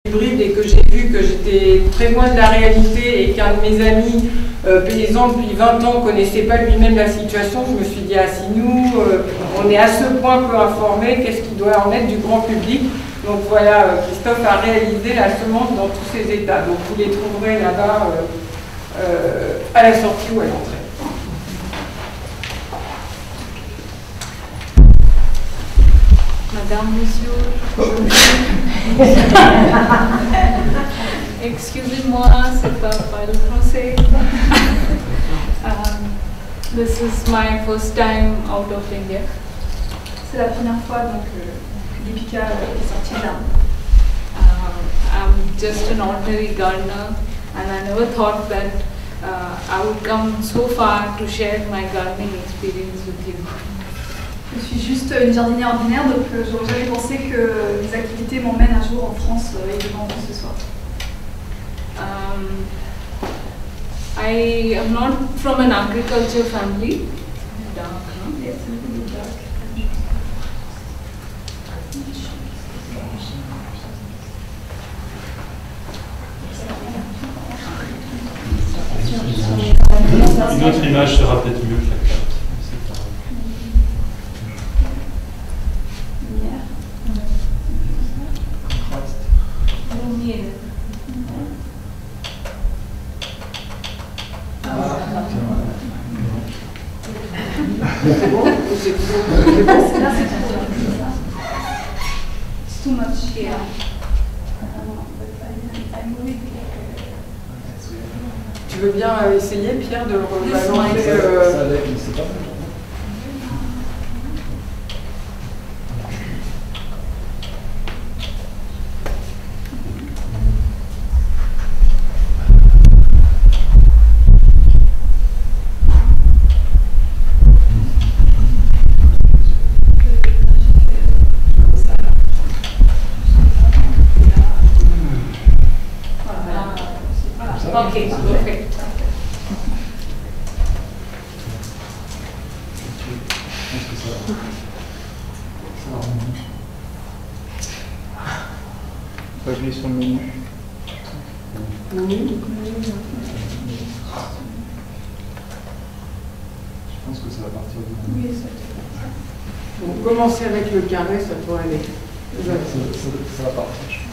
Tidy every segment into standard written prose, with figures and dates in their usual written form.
Hybride et que j'ai vu que j'étais très loin de la réalité et qu'un de mes amis paysans depuis 20 ans ne connaissait pas lui-même la situation, je me suis dit, ah, si nous, on est à ce point peu informés, qu'est-ce qui doit en être du grand public? Donc voilà, Christophe a réalisé la semence dans tous ses états. Donc vous les trouverez là-bas à la sortie ou à l'entrée. Madame, Monsieur, excusez-moi, c'est pas le français. This is my first time out of India. C'est la première fois donc que Deepika est sortie de l'Inde. I'm just an ordinary gardener, and I never thought that I would come so far to share my gardening experience with you. Je suis juste une jardinière ordinaire, donc j'aurais jamais pensé que les activités m'emmènent un jour en France et devant vous ce soir. I am not from an agriculture family. Dark, no? Yes, a little bit dark. Une autre image sera peut-être mieux que la carte. C'est bon? C'est bon? Là, c'est trop. It's too much here. Tu veux bien essayer, Pierre, de le rebalancer Ça allait, mais c'est pas mal. Okay, perfect. On va jouer sur le menu. Oui. Je pense que ça va partir du Oui, Donc commencer avec le carré, ça pourrait aller. ça va partir, je pense.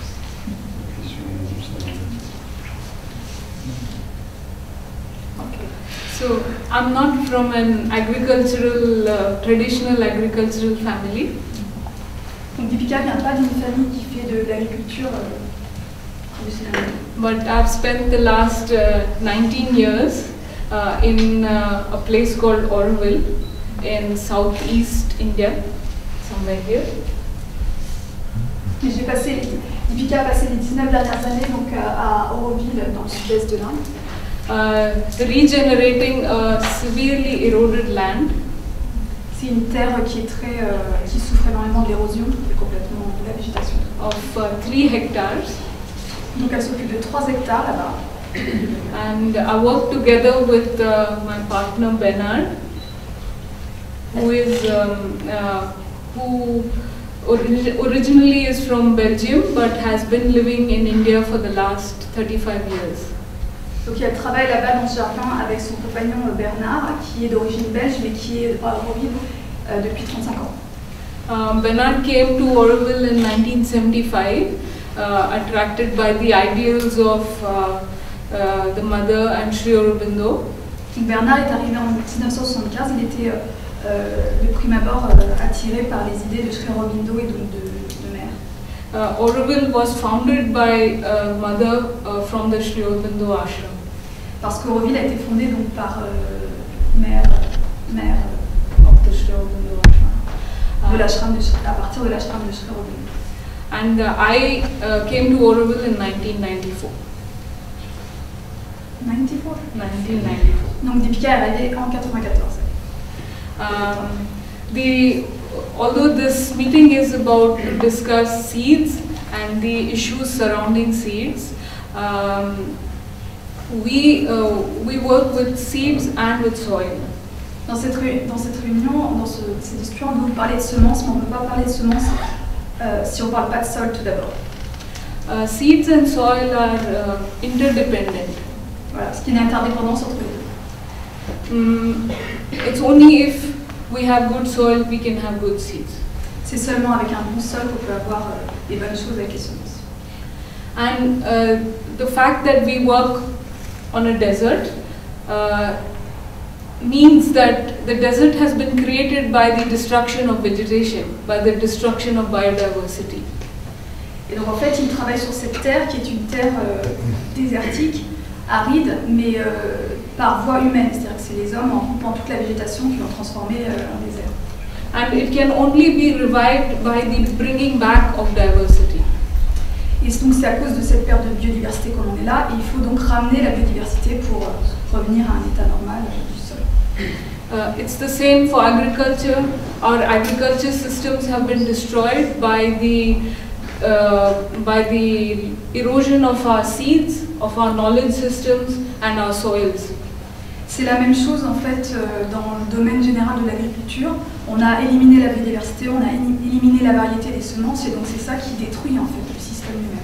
Okay. So I'm not from an agricultural, traditional agricultural family. Donc Deepika vient pas d'une famille qui fait de l'agriculture traditionnelle. But I've spent the last 19 years in a place called Auroville in southeast India, somewhere here. Mais Deepika a passé les 19 dernières années donc, à Auroville, dans le sud-est de l'Inde. Regenerating a severely eroded land. C'est une terre qui souffre énormément de l'érosion, complètement de la végétation. Of 3 hectares. Donc elle s'occupe de 3 hectares là-bas. And I work together with my partner Bernard, who is who originally is from Belgium but has been living in India for the last 35 years. Donc elle travaille là-bas dans ce jardin avec son compagnon Bernard, qui est d'origine belge mais qui est à Auroville depuis 35 ans. Bernard came to Auroville in 1975, attracted by the ideals of the mother and Sri Aurobindo. Bernard est arrivé en 1975, il était de prime abord attiré par les idées de Sri Aurobindo et de mère. Auroville was founded by a mother from the Sri Aurobindo ashram. Parce qu'Auroville a été fondée donc par mère Of the Sri Aurobindo ashram. À partir de l'ashram de Sri Aurobindo. And I came to Auroville in 1994. 94. 1994. Donc Deepika est arrivée en 94. Although this meeting is about to discuss seeds and the issues surrounding seeds, we work with seeds and with soil. Dans cette réunion, dans ces discussions, on va vous parler de semences, mais on ne peut pas parler de semences si on ne parle pas de sol tout d'abord. seeds and soil are interdependent. Voilà, ce qui est une interdépendance entre les deux. It's only if we have good soil we can have good seeds. C'est seulement avec un bon sol qu'on peut avoir des bonnes choses avec les semences. And the fact that we work on a desert means that the desert has been created by the destruction of vegetation, by the destruction of biodiversity. Et donc en fait, ils travaillent sur cette terre qui est une terre désertique, aride, mais par voie humaine. C'est-à-dire que c'est les hommes, en coupant toute la végétation, qui l'ont transformée en désert. And it can only be revived by the bringing back of diversity. Et donc c'est à cause de cette perte de biodiversité qu'on en est là, et il faut donc ramener la biodiversité pour revenir à un état normal du sol. It's the same for agriculture. Our agriculture systems have been destroyed by the erosion of our seeds, of our knowledge systems and our soils. C'est la même chose en fait dans le domaine général de l'agriculture. On a éliminé la biodiversité, on a éliminé la variété des semences, et donc c'est ça qui détruit en fait le système lui-même.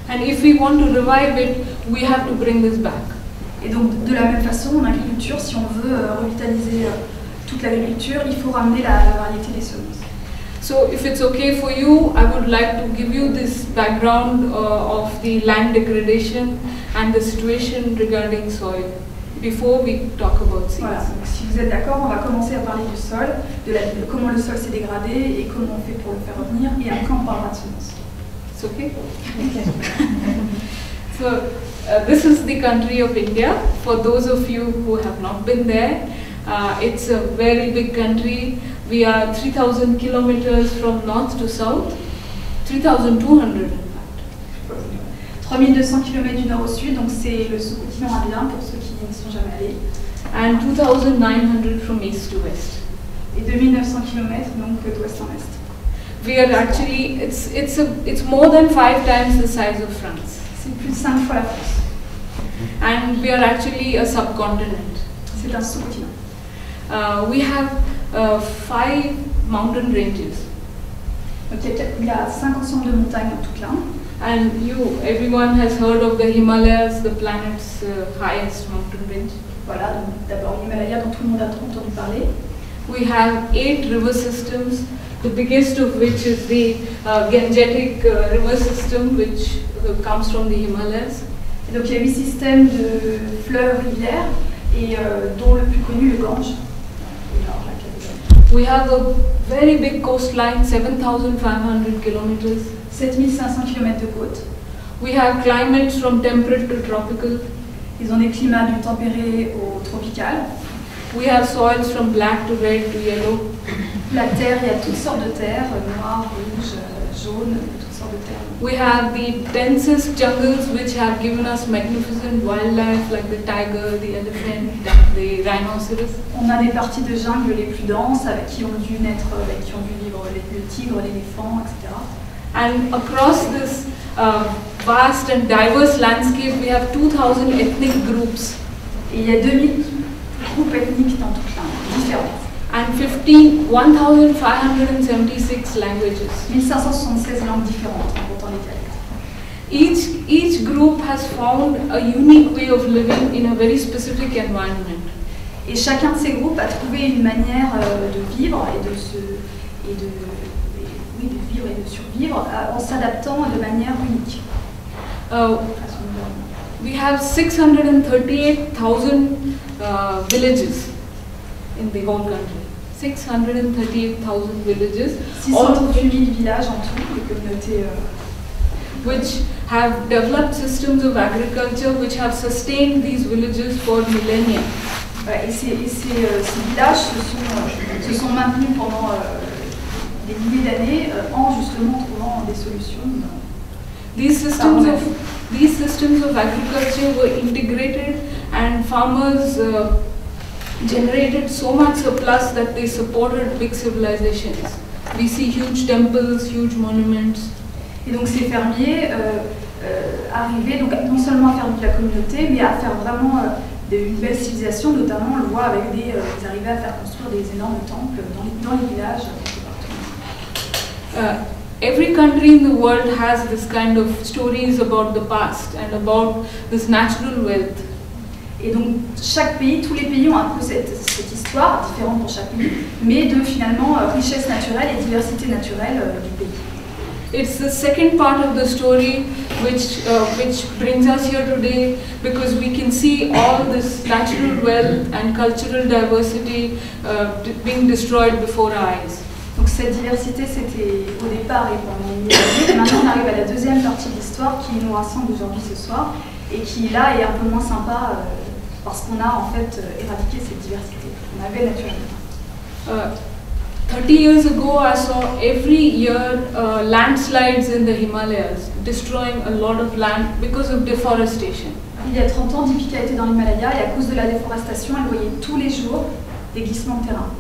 And if we want to revive it, we have to bring this back. Et donc de la même façon, en agriculture, si on veut revitaliser toute l'agriculture, il faut ramener la variété des semences. So if it's okay for you, I would like to give you this background of the land degradation and the situation regarding soil before we talk about seeds. Voilà, donc si vous êtes d'accord, on va commencer à parler du sol, de comment le sol s'est dégradé et comment on fait pour le faire revenir, et après on parlera de semences. It's okay? So this is the country of India. For those of you who have not been there, it's a very big country. We are 3,000 kilometers from north to south, 3,200 in fact. 3200 km du nord au sud, donc c'est le sous-continent indien pour ceux qui n'y sont jamais allés. And 2,900 from east to west. Et 2900 km donc d'ouest en est. We are actually, it's more than 5 times the size of France. C'est plus de 5 fois la France. And we are actually a subcontinent. C'est un sous-continent. We have 5 mountain ranges. Donc il y a 5 ensembles de montagnes en tout là. And everyone has heard of the Himalayas, the planet's highest mountain range. Voilà, donc d'abord l'Himalaya dont tout le monde a entendu parler. We have 8 river systems, the biggest of which is the Gangetic river system, which comes from the Himalayas. Et donc il y a 8 systèmes de fleuves, rivières, et dont le plus connu, le Gange. We have a very big coastline, 7,500 kilometers. 7500 km de côte. We have climates from temperate to tropical. Ils ont des climats du tempéré au tropical. We have soils from black to red to yellow. La terre, il y a toutes sortes de terres, noires, rouges, jaunes, toutes sortes de terres. We have the densest jungles which have given us magnificent wildlife like the tiger, the elephant, the rhinoceros. On a des parties de jungle les plus denses avec qui ont dû naître, avec qui ont dû vivre le tigre, l'éléphant, etc. And across this vast and diverse landscape, we have 2,000 ethnic groups. Et il y a 2000 groupes ethniques dans toute l'Inde, différents. And 1,576 languages. 1576 langues différentes, en comptant les dialectes. Each group has found a unique way of living in a very specific environment. Et chacun de ces groupes a trouvé une manière de vivre et de vivre et de survivre en s'adaptant de manière unique. We have 638,000 villages in the whole country. 638,000 villages. 638 000 villages en tout, les communautés. Which have developed systems of agriculture which have sustained these villages for millennia. Et ces villages se sont maintenus pendant des milliers d'années en justement trouvant des solutions. These systems of agriculture were integrated and farmers generated so much surplus that they supported big civilizations. We see huge temples, huge monuments. Et donc ces fermiers arrivaient donc non seulement à faire de la communauté, mais à faire vraiment une belle civilisation, notamment on le voit avec ils arrivaient à faire construire des énormes temples dans les villages. every country in the world has this kind of stories about the past and about this natural wealth. Et donc chaque pays, tous les pays ont un peu cette histoire, différente pour chaque pays, mais de finalement richesse naturelle et diversité naturelle du pays. It's the second part of the story which brings us here today, because we can see all this natural wealth and cultural diversity being destroyed before our eyes. Donc cette diversité, c'était au départ et pendant une milliers d'années. Maintenant, on arrive à la deuxième partie de l'histoire qui nous rassemble aujourd'hui ce soir et qui là est un peu moins sympa parce qu'on a en fait éradiqué cette diversité. On avait naturellement. 30 years ago, I saw every year landslides in the Himalayas, destroying a lot of land because of deforestation. Il y a 30 ans, Deepika était dans l'Himalaya et à cause de la déforestation, elle voyait tous les jours des glissements de terrain.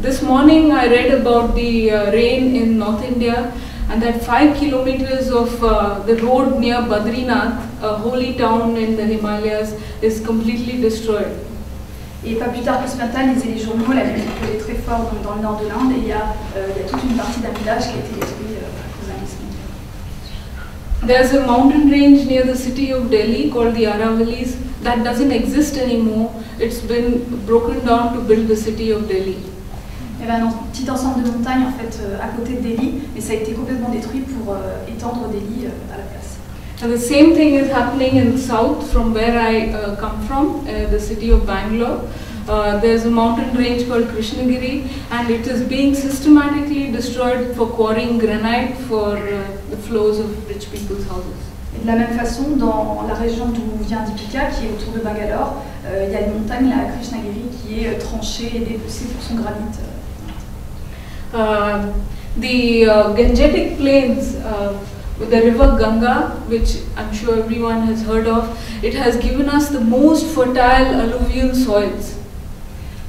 This morning I read about the rain in North India, and that 5 kilometers of the road near Badrinath, a holy town in the Himalayas, is completely destroyed. Et pas plus tard que ce matin, il lisait les journaux, la pluie tombait très fort dans le nord de l'Inde, et il y a toute une partie d'un village qui a été détruit à cause d'un glissement. There's a mountain range near the city of Delhi called the Aravallis that doesn't exist anymore. It's been broken down to build the city of Delhi. Il y avait un petit ensemble de montagnes en fait à côté de Delhi, mais ça a été complètement détruit pour étendre Delhi à la place. And the same thing is happening in the south, from where I come from, the city of Bangalore. There's a mountain range called Krishnagiri, and it is being systematically destroyed for quarrying granite for the floors of rich people's houses. Et de la même façon, dans la région d'où vient Deepika, qui est autour de Bangalore, il y a une montagne, la Krishnagiri, qui est tranchée et dépecée pour son granit. The Gangetic Plains, with the river Ganga, which I'm sure everyone has heard of, it has given us the most fertile alluvial soils.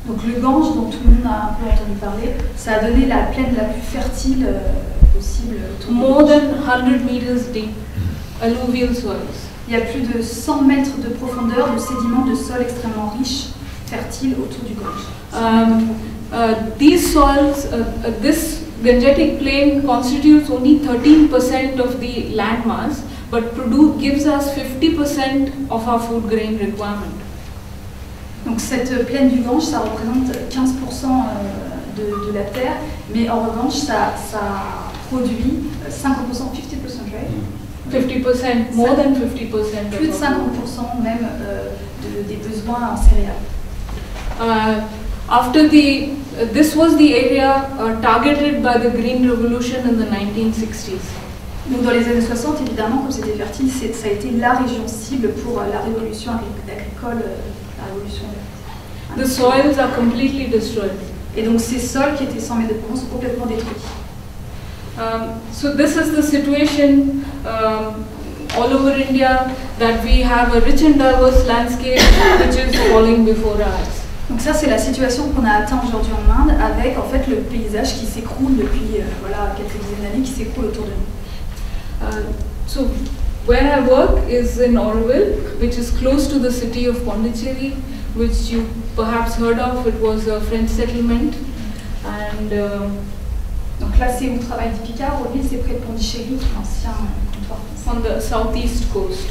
Donc le Gange, dont tout le monde a un peu entendu parler, ça a donné la plaine la plus fertile possible. More than 100 meters deep, alluvial soils. Il y a plus de 100 mètres de profondeur de sédiments de sol extrêmement riches, fertiles autour du Gange. These soils, this Gangetic plain constitutes only 13% of the land mass, but gives us 50% of our food grain requirement. Donc cette plaine du Gange, ça représente 15% de la terre, mais en revanche, ça produit 50%, 50%, right? 50%, more than 50%. Plus de 50% même des besoins en céréales. This was the area targeted by the Green Revolution in the 1960s. Donc dans les années 60, évidemment, comme c'était fertile, ça a été la région cible pour la révolution agricole, la révolution verte. The soils are completely destroyed. Et donc ces sols qui étaient 100 mètres de profondeur sont complètement détruits. So this is the situation all over India, that we have a rich and diverse landscape which is falling before our eyes. Donc ça c'est la situation qu'on a atteint aujourd'hui en Inde, avec en fait le paysage qui s'écroule depuis quelques dizaines d'années, qui s'écroule autour de nous. So where I work is in Auroville, which is close to the city of Pondicherry, which you perhaps heard of. It was a French settlement, and donc là c'est où travaille Deepika. Auroville, c'est près de Pondichéry, l'ancien comptoir français. On the southeast coast.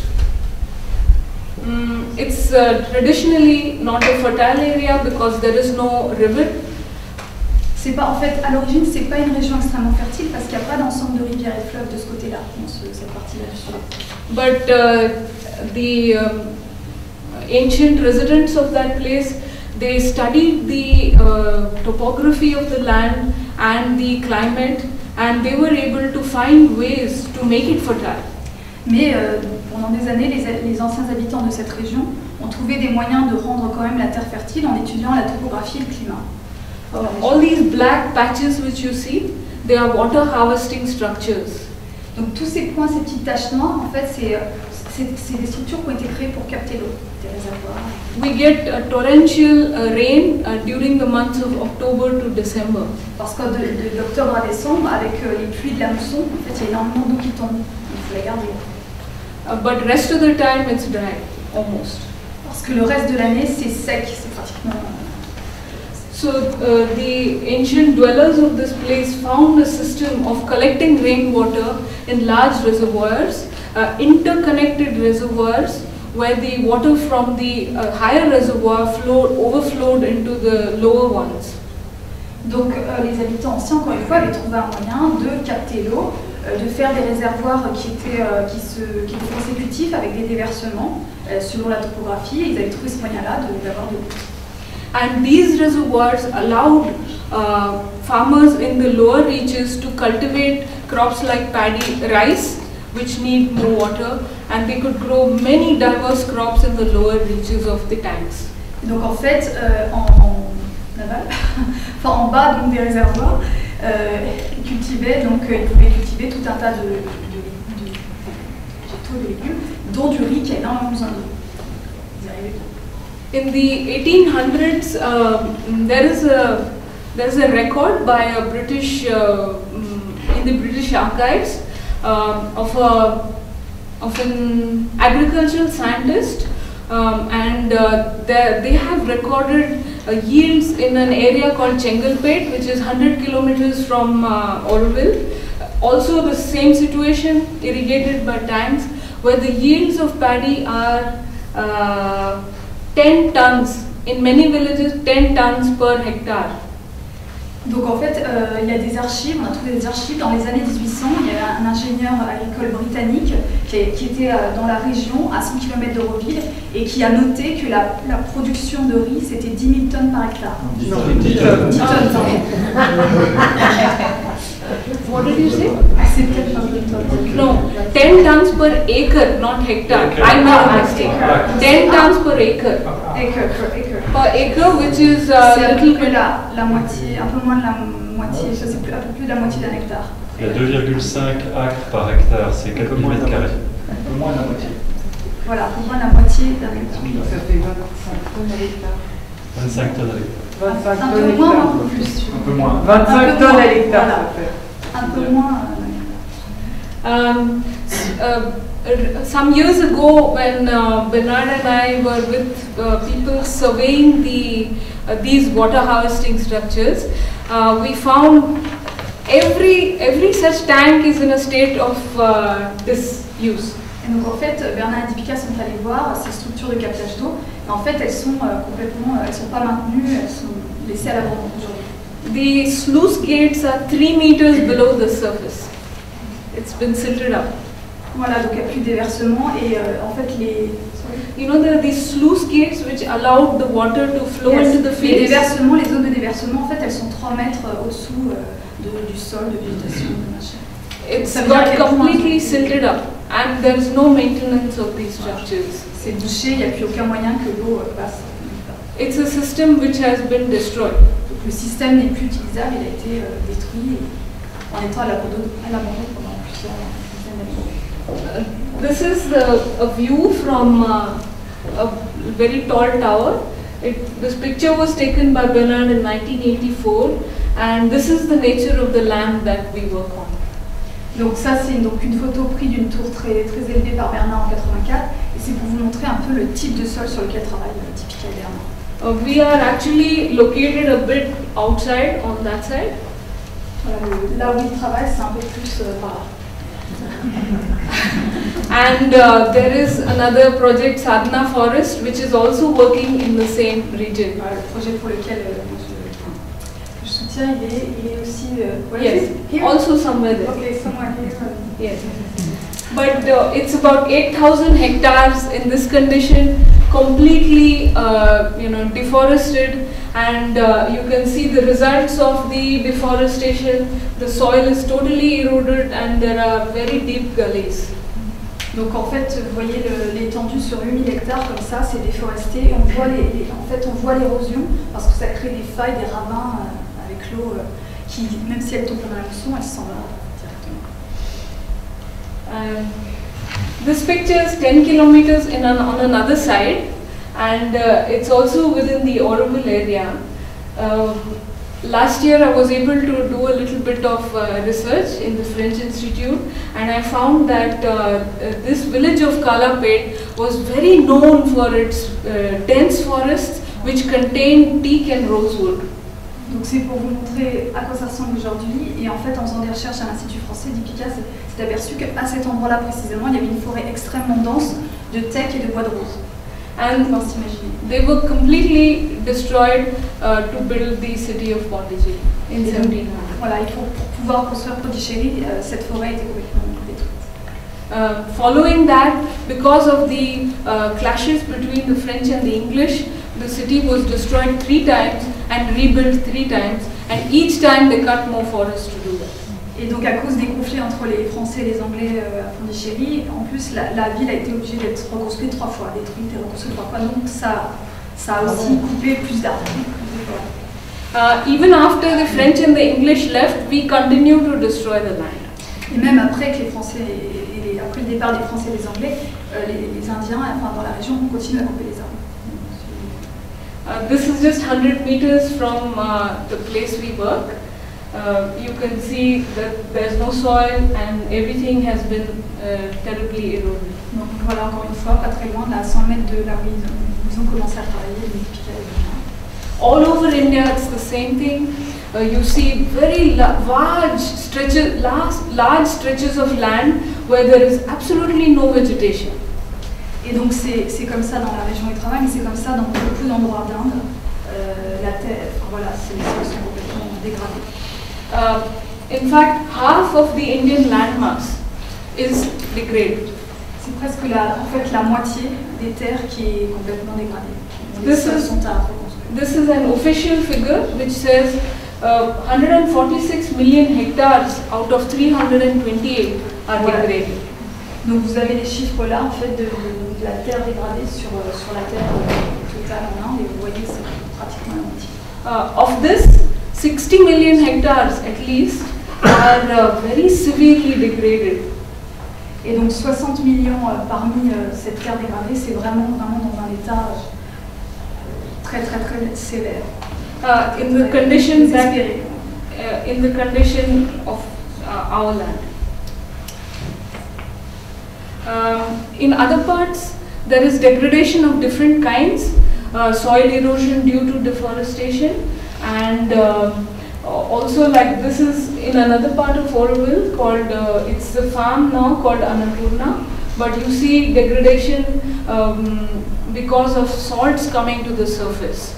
It's traditionally not a fertile area because there is no river. C'est pas, en fait, à l'origine, c'est pas une région extrêmement fertile parce qu'il n'y a pas d'ensemble de rivières et fleuves de ce côté-là, dans cette partie-là du sud. But the ancient residents of that place, they studied the topography of the land and the climate, and they were able to find ways to make it fertile. Mais pendant des années, les anciens habitants de cette région ont trouvé des moyens de rendre quand même la terre fertile en étudiant la topographie et le climat. All these black patches which you see, they are water harvesting structures. Donc tous ces points, ces petites taches noires, en fait, c'est des structures qui ont été créées pour capter l'eau, des réservoirs. We get a torrential rain during the months of October to December. Parce que d'octobre à décembre, avec les pluies de la mousson, en fait, il y a énormément d'eau qui tombe. Il faut la garder. But rest of the time it's dry, almost. Parce que le reste de l'année, c'est sec, c'est pratiquement... So the ancient dwellers of this place found a system of collecting rainwater in large reservoirs, interconnected reservoirs, where the water from the higher reservoir overflowed into the lower ones. Donc les habitants anciens, encore une fois, avaient trouvé un moyen de capter l'eau, de faire des réservoirs qui étaient consécutifs avec des déversements selon la topographie, et ils avaient trouvé ce moyen-là d'avoir de l'eau. And these reservoirs allowed farmers in the lower reaches to cultivate crops like paddy, rice, which need more water, and they could grow many diverse crops in the lower reaches of the tanks. Donc en fait, en aval, enfin en bas donc, des réservoirs, ils pouvaient cultiver tout un tas de légumes, dont du riz qui a énormément besoin d'eau. In the 1800s, there is a record by a British in the British archives of an agricultural scientist, and they have recorded yields in an area called Chengalpet, which is 100 kilometers from Auroville. Also the same situation, irrigated by tanks, where the yields of paddy are 10 tons, in many villages 10 tons per hectare. Donc en fait, il y a des archives, on a trouvé des archives dans les années 1800, il y avait un ingénieur agricole britannique qui était dans la région, à 100 km d'Auroville, et qui a noté que la production de riz, c'était 10 000 tonnes par hectare. 10 tonnes. 10 tonnes, pardon. What did you say? C'est peut-être 1 000 tonnes. No, 10 tons per acre, not hectare. I made a mistake. 10 tons per acre. Per acre, which is c'est à peu little près bit. la moitié, un peu moins de la moitié, ça c'est un peu plus de la moitié d'un hectare. Il y a 2,5 acres par hectare, c'est 4000 mètres carrés. Un peu moins de la moitié. Voilà, un peu moins de la moitié d'un hectare. Ça fait 25 tonnes à l'hectare. 25 tonnes à l'hectare. 25 Un tonnes peu à moins, l'hectare. un peu plus. Un peu moins. 25 tonnes à l'hectare, Voilà. ça fait. Un peu moins. Some years ago, when Bernard and I were with people surveying these water harvesting structures, we found every such tank is in a state of disuse. Et donc en fait, Bernard et Dipika sont allés voir ces structures de captage d'eau. Et en fait, elles sont complètement, elles sont pas maintenues, elles sont laissées à l'abandon aujourd'hui. The sluice gates are 3 meters below the surface. It's been silted up. Voilà, donc il n'y a plus de déversement et en fait You know, there are these sluice gates which allowed the water to flow into the les fields. déversements, les zones de déversement, en fait, elles sont 3 mètres au-dessous du sol, de végétation, de machin. It's got completely silted up, and there is no maintenance of these structures. C'est bouché, il n'y a plus aucun moyen que l'eau passe. It's a system which has been destroyed. Donc le système n'est plus utilisable, il a été détruit en étant à l'abandon pendant plusieurs dizaines d'années. This is a view from a very tall tower. This picture was taken by Bernard in 1984, and this is the nature of the land that we work on. Donc ça c'est donc une photo prise d'une tour très, très élevée par Bernard en 84, et c'est pour vous montrer un peu le type de sol sur lequel travaille Dipika et Bernard. We are actually located a bit outside on that side. Là où il travaille, c'est un peu plus par là. And there is another project, Sadhana Forest, which is also working in the same region. Le projet pour lequel je soutiens, il est aussi... Yes, here? also somewhere there. Okay, somewhere here. Yes. But it's about 8,000 hectares in this condition, completely deforested, and you can see the results of the deforestation. The soil is totally eroded and there are very deep gullies. Donc en fait, vous voyez l'étendue sur 8000 hectares comme ça, c'est déforesté. Et on voit on voit l'érosion parce que ça crée des failles, des ravins avec l'eau qui, même si elle tombe pendant la mousson, elle s'en va directement. This picture is 10 kilometers on another side, and it's also within the Auroville area. Last year I was able to do a little bit of research in the French Institute, and I found that this village of Kalapet was very known for its dense forests which contain teak and rosewood. Donc c'est pour vous montrer à quoi ça ressemble aujourd'hui. Et en fait, en faisant des recherches à l'Institut français d'Ipica, s'est aperçu qu'à cet endroit-là précisément, il y avait une forêt extrêmement dense de teck et de bois de rose. And they were completely destroyed to build the city of Pondicherry in 1700. Voilà, et pour pouvoir construire Pondichéry, cette forêt a été complètement détruite. Following that, because of the clashes between the French and the English, the city was destroyed 3 times and rebuilt 3 times, and each time they cut more forests to do that. Et donc à cause des conflits entre les Français et les Anglais à Pondichéry, en plus la ville a été obligée d'être reconstruite 3 fois, détruite et reconstruite 3 fois, donc ça a aussi coupé plus d'arbres. Even after the French and the English left, we continue to destroy the land. Et même après que les Français après le départ des Français et des Anglais, les Indiens, enfin dans la région, continuent à couper les arbres. This is just 100 meters from the place we work. You can see that there's no soil and everything has been terribly eroded. Donc voilà, encore une fois, pas très loin, là, à 100 mètres de là où ils ont commencé à travailler, les piquets. All over India, it's the same thing. You see very large stretches of land where there is absolutely no vegetation. Et donc c'est comme ça dans la région où ils travaillent, mais c'est comme ça dans beaucoup d'endroits d'Inde. La terre, voilà, ces sols sont complètement dégradés. In fact, half of the Indian landmass is degraded. C'est presque en fait la moitié des terres qui est complètement dégradée. Les sols sont à reconstruire. This is an official figure which says 146 million hectares out of 328 are degraded. Donc vous avez les chiffres là en fait de la terre dégradée sur la terre totale en Inde et vous voyez c'est pratiquement la moitié. Of this, 60 million hectares at least are very severely degraded. Et donc 60 millions parmi cette terre dégradée, c'est vraiment dans un état très sévère. In the condition of our land. In other parts, there is degradation of different kinds, soil erosion due to deforestation, and also like this is in another part of Auroville called, it's a farm now called Annapurna, but you see degradation because of salts coming to the surface.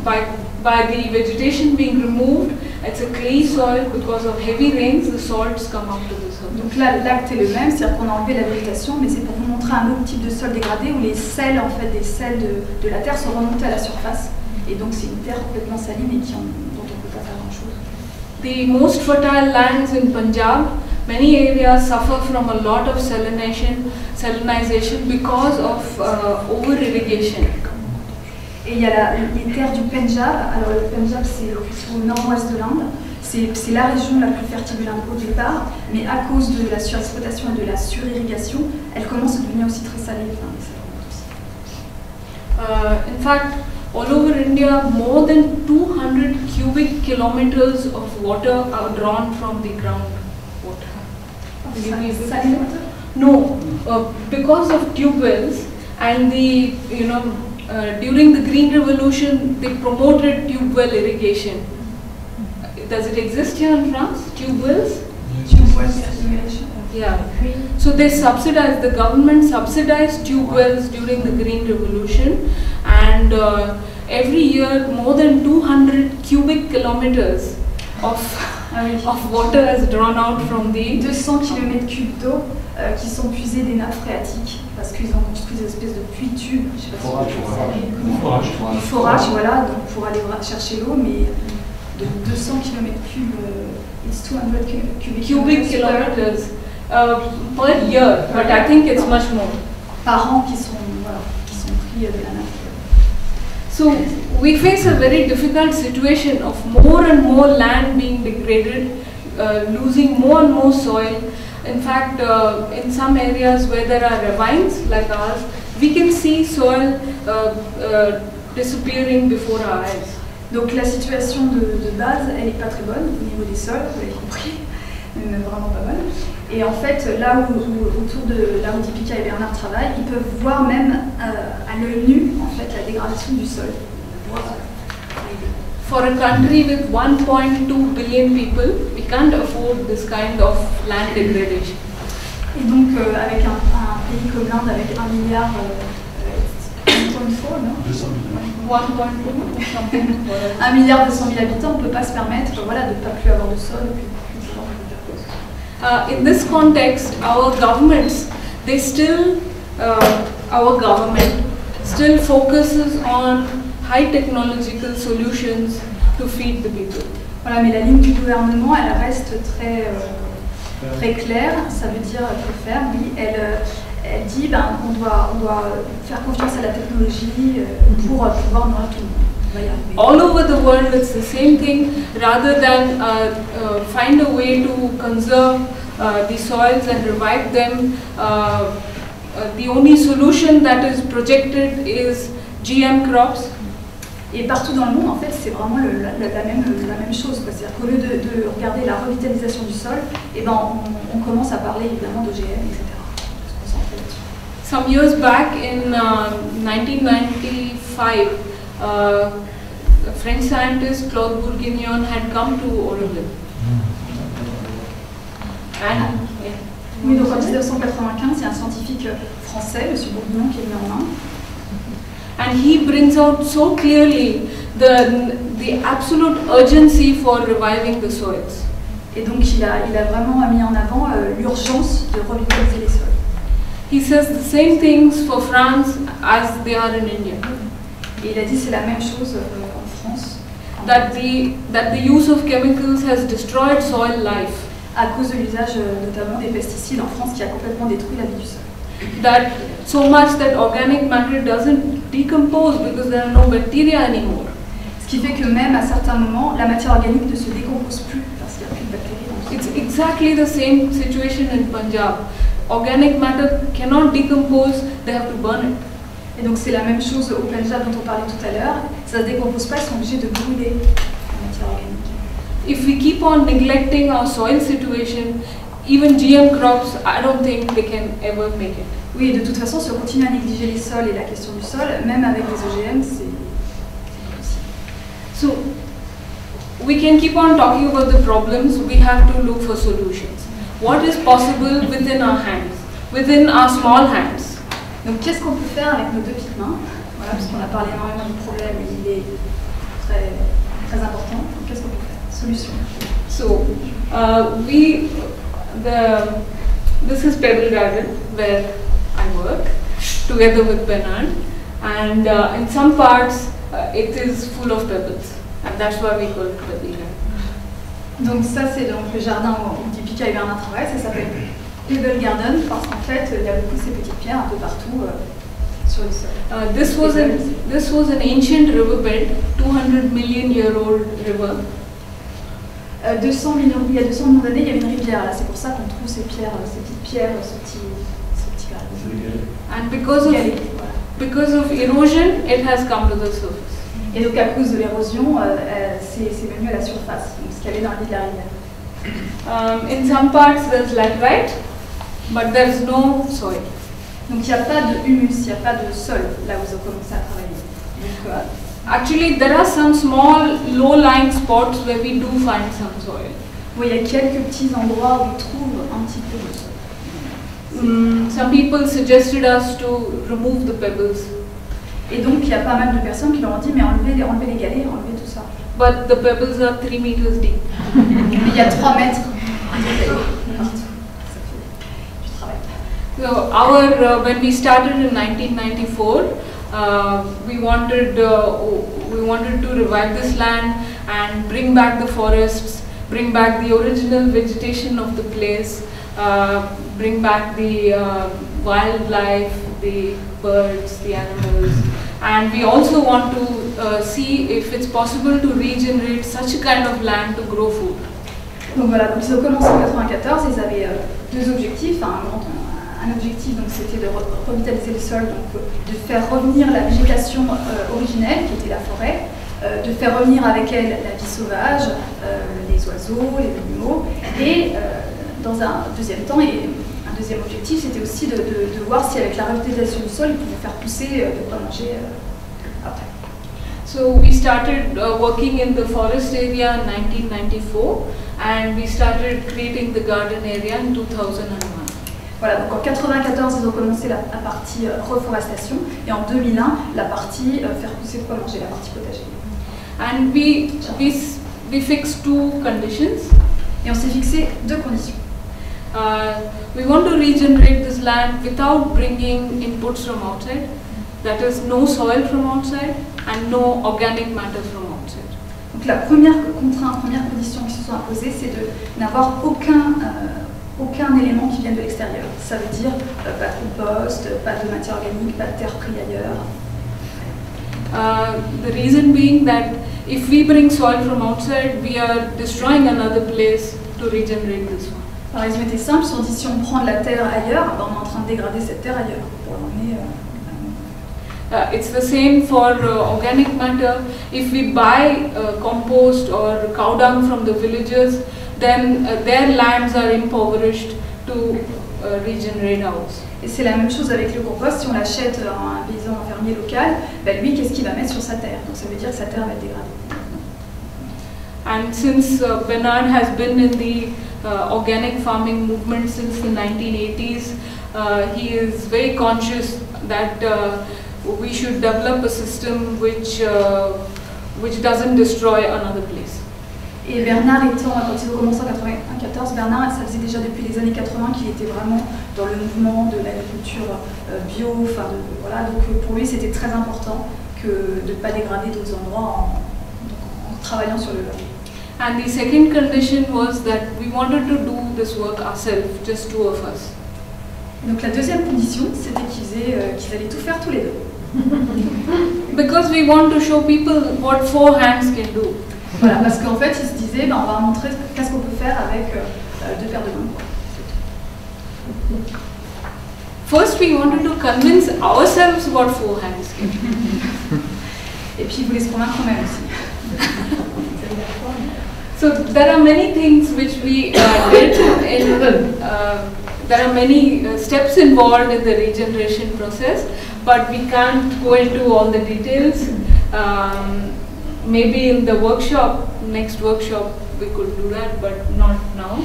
By the vegetation being removed, it's a clay soil because of heavy rains, the salts come up to the surface. Donc là, l'acte est le même, c'est-à-dire qu'on a enlevé la végétation, mais c'est pour vous montrer un autre type de sol dégradé où les sels, en fait, des sels de la terre sont remontés à la surface. Et donc c'est une terre complètement saline et dont on ne peut pas faire grand-chose. The most fertile lands in Punjab, many areas suffer from a lot of salinization because of over-irrigation. Et il y a les terres du Pendjab. Alors le Pendjab, c'est au nord-ouest de l'Inde. C'est la région la plus fertile de l'Inde au départ, mais à cause de la surexploitation et de la surirrigation, elle commence à devenir aussi très salée. In fact, all over India, more than 200 cubic kilometers of water are drawn from the groundwater. Salée water? No, because of tube wells and the, during the Green Revolution, they promoted tube well irrigation. Does it exist here in France, tube wells? Tube wells irrigation. Yeah. So the government subsidized tube wells during the Green Revolution, and every year more than 200 cubic kilometers of water is drawn out from the 200 km3 d'eau qui sont puisés des nappes phréatiques parce qu'ils ont construit des espèces de puits tubes, je sais pas si forage, voilà, donc pour aller chercher l'eau, mais de 200 km3, it's 200 cubic kilometers per year, but I think it's much more. Par an qui sont pris de la nappe. So we face a very difficult situation of more and more land being degraded, losing more and more soil. In fact, in some areas where there are ravines like ours, we can see soil disappearing before our eyes. Donc la situation de base, elle n'est pas très bonne au niveau des sols, vous l'avez compris, même vraiment pas bonne. Et en fait, là où autour de là où Deepika et Bernard travaillent, ils peuvent voir même à l'œil nu en fait la dégradation du sol. for a country with 1.2 billion people, we can't afford this kind of land degradation. Et donc, avec un pays comme l'Inde, avec 1 milliard, non 200 millions. 1.2 something. 1 milliard 200 000 habitants, on ne peut pas se permettre voilà, de ne pas plus avoir de sol. In this context, our government still focuses on high technological solutions to feed the people. Voilà, mais la ligne du gouvernement, elle reste très claire. Ça veut dire que faire, oui. Elle dit on doit faire confiance à la technologie pour pouvoir nourrir tout le monde. All over the world, it's the same thing. Rather than find a way to conserve the soils and revive them, the only solution that is projected is GM crops. Et partout dans le monde, en fait, c'est vraiment la même chose. C'est-à-dire qu'au lieu de regarder la revitalisation du sol, on commence à parler évidemment d'OGM, etc. Some years back, in 1995, a French scientist, Claude Bourguignon, had come to Oregon. Oui, donc en 1995, il y a un scientifique français, M. Bourguignon, qui est venu en Inde. And he brings out so clearly the absolute urgency for reviving the soils. Et donc il a vraiment mis en avant l'urgence de revitaliser les sols. He says the same things for France as they are in India. Et il a dit c'est la même chose en France. That the use of chemicals has destroyed soil life. À cause de l'usage notamment des pesticides en France qui a complètement détruit la vie du sol. That so much that organic matter doesn't decompose because there are no bacteria anymore. Ce qui fait que même à certains moments, la matière organique ne se décompose plus parce qu'il n'y a plus de bactéries dans le sol. It's exactly the same situation in Punjab. Organic matter cannot decompose, they have to burn it. Et donc c'est la même chose au Punjab dont on parlait tout à l'heure. Ça ne se décompose pas, ils sont obligés de brûler la matière organique. If we keep on neglecting our soil situation, even GM crops, I don't think they can ever make it. Oui, et de toute façon, si on continue à négliger les sols et la question du sol, même avec les OGM, c'est impossible. So, we can keep on talking about the problems, we have to look for solutions. What is possible within our hands, within our small hands? Donc, qu'est-ce qu'on peut faire avec nos deux petites mains? Voilà, parce qu'on a parlé énormément du problème, il est très important. Donc, qu'est-ce qu'on peut faire? Solution. So, this is Pebble Garden, where I work, together with Bernard, and in some parts it is full of pebbles, and that's why we call it Pebble Garden. Donc ça c'est donc le jardin où Deepika et Bernard travaillent, ça s'appelle Pebble Garden parce qu'en fait il y a beaucoup de ces petites pierres un peu partout sur le sol. This was an ancient riverbed, 200 million year old river. 200 millions, il y a 200 millions d'années, il y avait une rivière là, c'est pour ça qu'on trouve ces pierres, ces petites pierres, ce petit garden. And because of erosion, it has come to the surface. Et donc à cause de l'érosion, c'est venu à la surface, donc ce qu'il y avait dans le lit de la rivière. In some parts there's laterite, but there's no soil. Donc il n'y a pas de humus, il n'y a pas de sol là où ils ont commencé à travailler. Donc, actually, there are some small, low-lying spots where we do find some soil. Oui, il y a quelques petits endroits où ils trouvent un petit peu de sol. Some people suggested us to remove the pebbles. Et donc il y a pas mal de personnes qui leur ont dit mais enlevez les galets, enlevez tout ça. But the pebbles are 3 meters deep. Mais il y a 3 mètres. So when we started in 1994, we wanted to revive this land and bring back the forests, bring back the original vegetation of the place, bring back the wildlife, the birds, the animals, and we also want to see if it's possible to regenerate such a kind of land to grow food. Donc voilà, donc ils ont commencé en 1994, ils avaient deux objectifs, un objectif donc c'était de revitaliser le sol, donc de faire revenir la végétation originelle qui était la forêt, de faire revenir avec elle la vie sauvage, les oiseaux, les animaux, et dans un deuxième temps, et un deuxième objectif c'était aussi de voir si avec la revitalisation du sol ils pouvaient faire pousser de quoi manger après. So we started working in the forest area in 1994 and we started creating the garden area in 2001. Voilà, donc en 1994, ils ont commencé la partie reforestation et en 2001, la partie faire pousser pour manger, la partie potager. And we fixed two conditions. Et on s'est fixé deux conditions. We want to regenerate this land without bringing inputs from outside. That is, no soil from outside and no organic matter from outside. Donc la première contrainte, première condition qui se sont imposées, c'est de n'avoir aucun élément qui vienne de l'extérieur. Ça veut dire pas de compost, pas de matière organique, pas de terre prise ailleurs. The reason being that if we bring soil from outside, we are destroying another place to regenerate this one. Par exemple, était simple, si on dit si on prend de la terre ailleurs, ben on est en train de dégrader cette terre ailleurs pour l'emmener. It's the same for organic matter. If we buy compost or cow dung from the villagers, then their lands are impoverished to regenerate ours. Et c'est la même chose avec le compost. Si on l'achète à un paysan, un fermier local, ben lui, qu'est-ce qu'il va mettre sur sa terre? Donc ça veut dire que sa terre va être dégradée. And since Bernard has been in the organic farming movement since the 1980s, he is very conscious that we should develop a system which doesn't destroy another place. Et Bernard étant, quand ils ont commencé en 1994, Bernard, ça faisait déjà depuis les années 80 qu'il était vraiment dans le mouvement de l'agriculture bio, voilà, donc pour lui c'était très important de ne pas dégrader d'autres endroits en travaillant sur le long. And the second condition was that we wanted to do this work ourselves, just two of us. Donc la deuxième condition, c'était qu'ils allaient tout faire tous les deux. Because we want to show people what four hands can do. Voilà, parce qu'en fait, ils se disaient, ben, on va montrer qu'est-ce qu'on peut faire avec deux paires de mains. First, we wanted to convince ourselves what four hands can do. Et puis, ils voulaient se convaincre eux-mêmes aussi. So there are many things which we did there are many steps involved in the regeneration process, but we can't go into all the details. Maybe in the next workshop we could do that, but not now.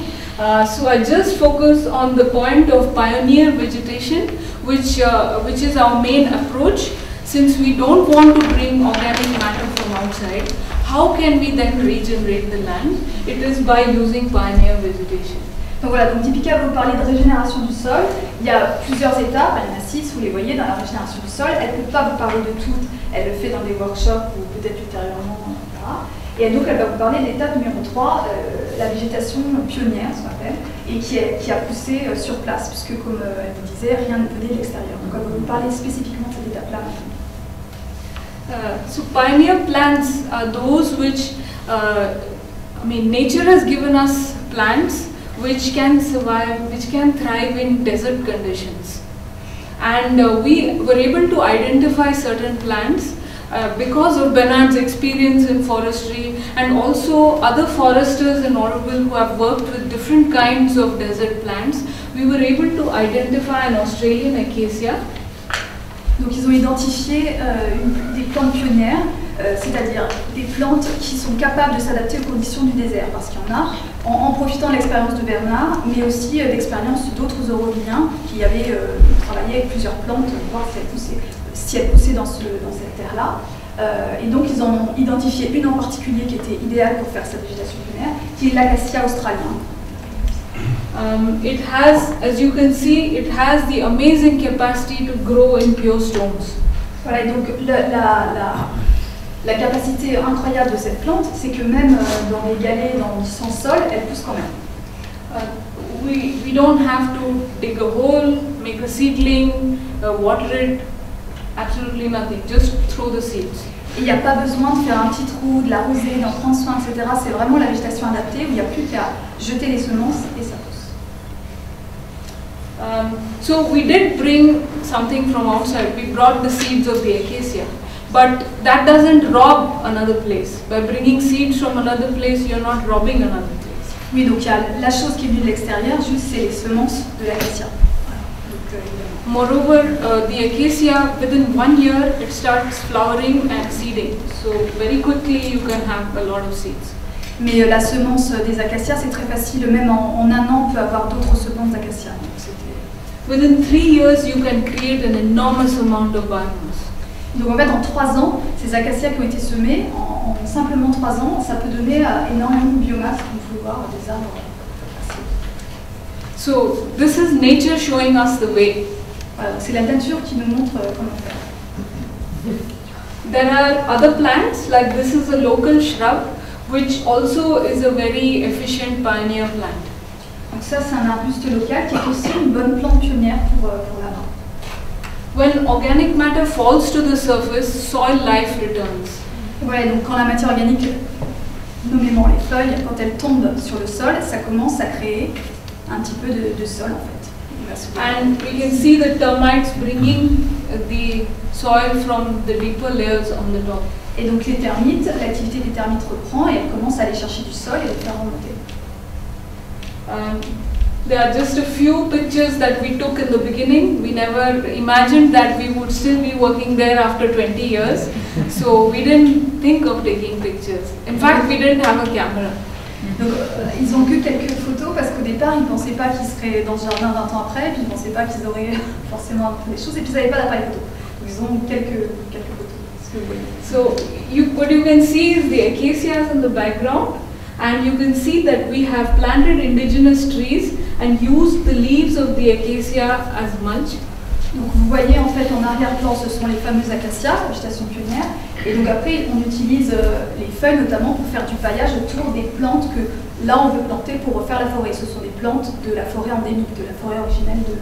So I just focus on the point of pioneer vegetation, which is our main approach. Since we don't want to bring organic matter from outside, how can we then regenerate the land? It is by using pioneer vegetation. Donc voilà, donc Deepika vous parler de régénération du sol. Il y a plusieurs étapes, il y en a 6, vous les voyez dans la régénération du sol. Elle ne peut pas vous parler de toutes, elle le fait dans des workshops ou peut-être ultérieurement, etc. Et donc elle va vous parler de l'étape numéro 3, la végétation pionnière, ce qu'on appelle, et qui a poussé sur place, puisque comme elle vous disait, rien ne venait de l'extérieur. Donc elle va vous parler spécifiquement de cette étape-là maintenant. So pioneer plants are those which, nature has given us plants which can survive, which can thrive in desert conditions. And we were able to identify certain plants because of Bernard's experience in forestry and also other foresters in Oroville who have worked with different kinds of desert plants. We were able to identify an Australian acacia. Donc ils ont identifié des plantes pionnières, c'est-à-dire des plantes qui sont capables de s'adapter aux conditions du désert, parce qu'il y en a, en profitant de l'expérience de Bernard, mais aussi d'expérience d'autres Aurovilliens qui avaient travaillé avec plusieurs plantes, voir si elles poussaient dans cette terre-là. Et donc ils en ont identifié une en particulier qui était idéale pour faire cette végétation pionnière, qui est l'acacia australien. It has, as you can see, it has the amazing capacity to grow in pure stones. Voilà, et donc la capacité incroyable de cette plante, c'est que même dans les galets, sans sol, elle pousse quand même. We don't have to dig a hole, make a seedling, water it, absolutely nothing, just throw the seeds. Et il n'y a pas besoin de faire un petit trou, de l'arroser, d'en prendre soin, etc. C'est vraiment la végétation adaptée où il n'y a plus qu'à jeter les semences et ça pousse. So we did bring something from outside. We brought the seeds of the acacia, but that doesn't rob another place. By bringing seeds from another place, you're not robbing another place. Oui, donc il y a la chose qui est venue de l'extérieur, juste c'est les semences de l'acacia. Voilà. Donc Moreover, the acacia, within 1 year, it starts flowering and seeding. So very quickly you can have a lot of seeds. Mais la semence des acacias, c'est très facile. Même en 1 an, on peut avoir d'autres semences d'acacias. Within 3 years, you can create an enormous amount of biomass. Donc en fait, en 3 ans, ces acacias qui ont été semés, en simplement 3 ans, ça peut donner énormément de biomasse, comme vous pouvez voir, des arbres. So this is nature showing us the way. Voilà, c'est la nature qui nous montre comment faire. There are other plants, like this is a local shrub, which also is a very efficient pioneer plant. Donc ça, c'est un arbuste local qui est aussi une bonne plante pionnière pour là-bas. When organic matter falls to the surface, soil life returns. Ouais, donc quand la matière organique, nommément les feuilles, quand elles tombent sur le sol, ça commence à créer un petit peu de sol en fait. And we can see the termites bringing the soil from the deeper layers on the top. Et donc les termites, l'activité des termites reprend et elles commencent à aller chercher du sol et le faire remonter. There are just a few pictures that we took in the beginning. We never imagined that we would still be working there after 20 years. So we didn't think of taking pictures. In fact, we didn't have a camera. Donc ils ont que quelques photos parce qu'au départ ils ne pensaient pas qu'ils seraient dans ce jardin 20 ans après, puis ils ne pensaient pas qu'ils auraient forcément appris des choses et puis ils n'avaient pas d'appareil photo. Donc ils ont quelques photos. So what you can see is the acacias in the background, and you can see that we have planted indigenous trees and used the leaves of the acacia as mulch. Donc vous voyez en fait en arrière-plan ce sont les fameuses acacias, végétation pionnière, et donc après on utilise les feuilles notamment pour faire du paillage autour des plantes que là on veut planter pour refaire la forêt. Ce sont des plantes de la forêt endémique, de la forêt originelle de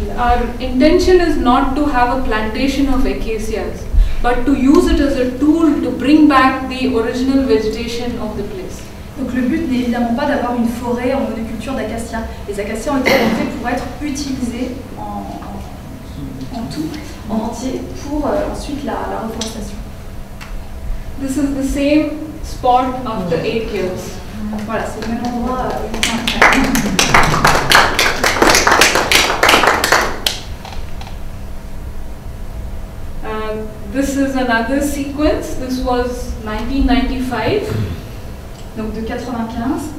la... Our intention is not to have a plantation of acacias, but to use it as a tool to bring back the original vegetation of the place. Donc le but n'est évidemment pas d'avoir une forêt en monoculture d'acacias. Les acacias ont été plantés pour être utilisés en tout, en entier, pour ensuite la reforestation. This is the same spot after 8 years. Voilà, c'est le même endroit. This is another sequence. This was 1995. Donc de 95.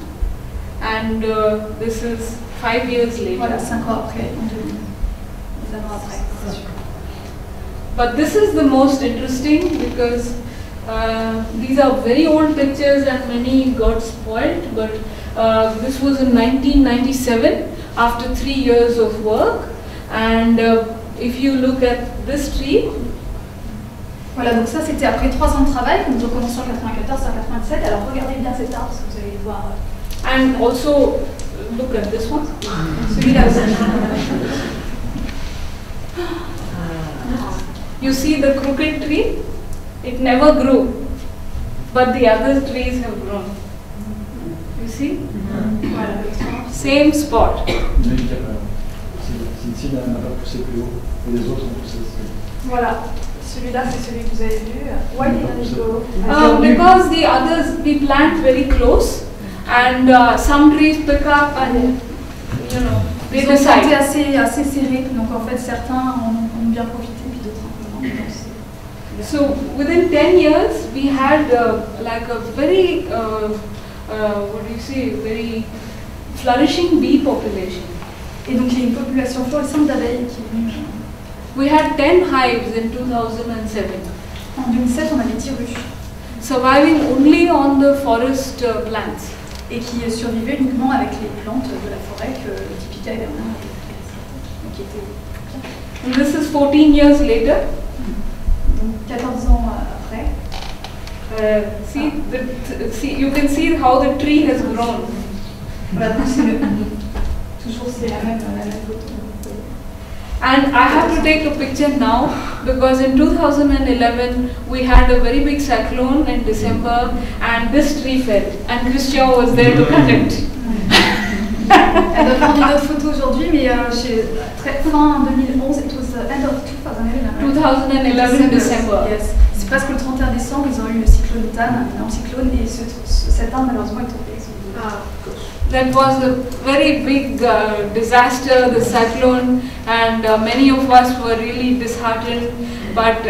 And this is 5 years later. Voilà, 5 ans après, en 2000. Les années après. But this is the most interesting because these are very old pictures and many got spoiled. But this was in 1997 after 3 years of work. And if you look at this tree. Voilà, donc ça c'était après 3 ans de travail, que nous recommençons en 94 à 97. Alors regardez bien cet arbre, parce que vous allez le voir. And also look at this one. Celui-là aussi. You see the crooked tree? It never grew, but the other trees have grown. You see? Voilà, same spot. Ici, n'a pas poussé plus haut, et les autres ont poussé. Voilà. Celui-là, c'est celui que vous avez vu. Why didn't it go? Because the others, we plant very close, and some trees pick up and, you know, they decide. Ils sont assez serrés, donc en fait certains ont bien profité, puis d'autres un peu moins. So within 10 years, we had like a very, what do you say, very flourishing bee population. Et donc il y a une population florissante d'abeilles qui est venue. We had 10 hives in 2007. En 2007, on avait 10 ruches. Surviving only on the forest plants. Et qui survivaient uniquement avec les plantes de la forêt que Typica hivernale avait. And this is 14 years later. Donc 14 ans après. See, you can see how the tree has grown. Voilà, donc toujours c'est la même photo. And I have to take a picture now because in 2011 we had a very big cyclone in December and this tree fell and Christian was there to cut it. Elle doit prendre une autre photo aujourd'hui, mais fin 2011, it was the end of 2011 December. Yes. C'est presque le 31 décembre, ils ont eu le cyclone Tan, un énorme cyclone, et cet arbre malheureusement est tombé. Ah, gosh. That was a very big disaster, the cyclone, and many of us were really disheartened. But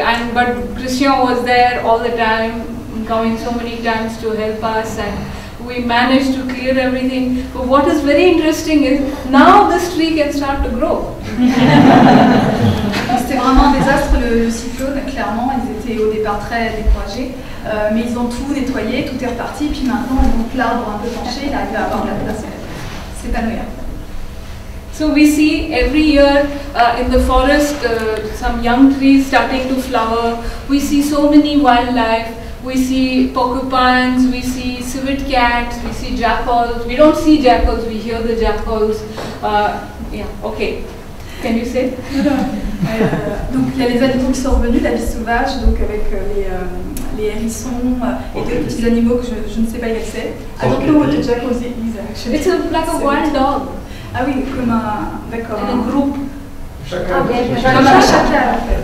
Christian was there all the time, coming so many times to help us, and we managed to clear everything. But what is very interesting is now this tree can start to grow. C'était vraiment un désastre le cyclone, clairement, ils étaient au départ très découragés, mais ils ont tout nettoyé, tout est reparti, puis maintenant donc l'arbre un peu penché, il arrive à avoir de la place, s'épanouir. So we see every year in the forest some young trees starting to flower. We see so many wildlife. We see porcupines, we see civet cats, we see jackals. We don't see jackals, we hear the jackals. Yeah, okay. Can you say? Donc il y a les animaux qui sont revenus, la vie sauvage, donc avec les hérissons et d'autres petits animaux que je ne sais pas lesquels c'est. I don't know what the jackal is actually. It's like a wild dog. Ah oui, comme un... D'accord. Un groupe. Chacal. Comme un chacal en fait.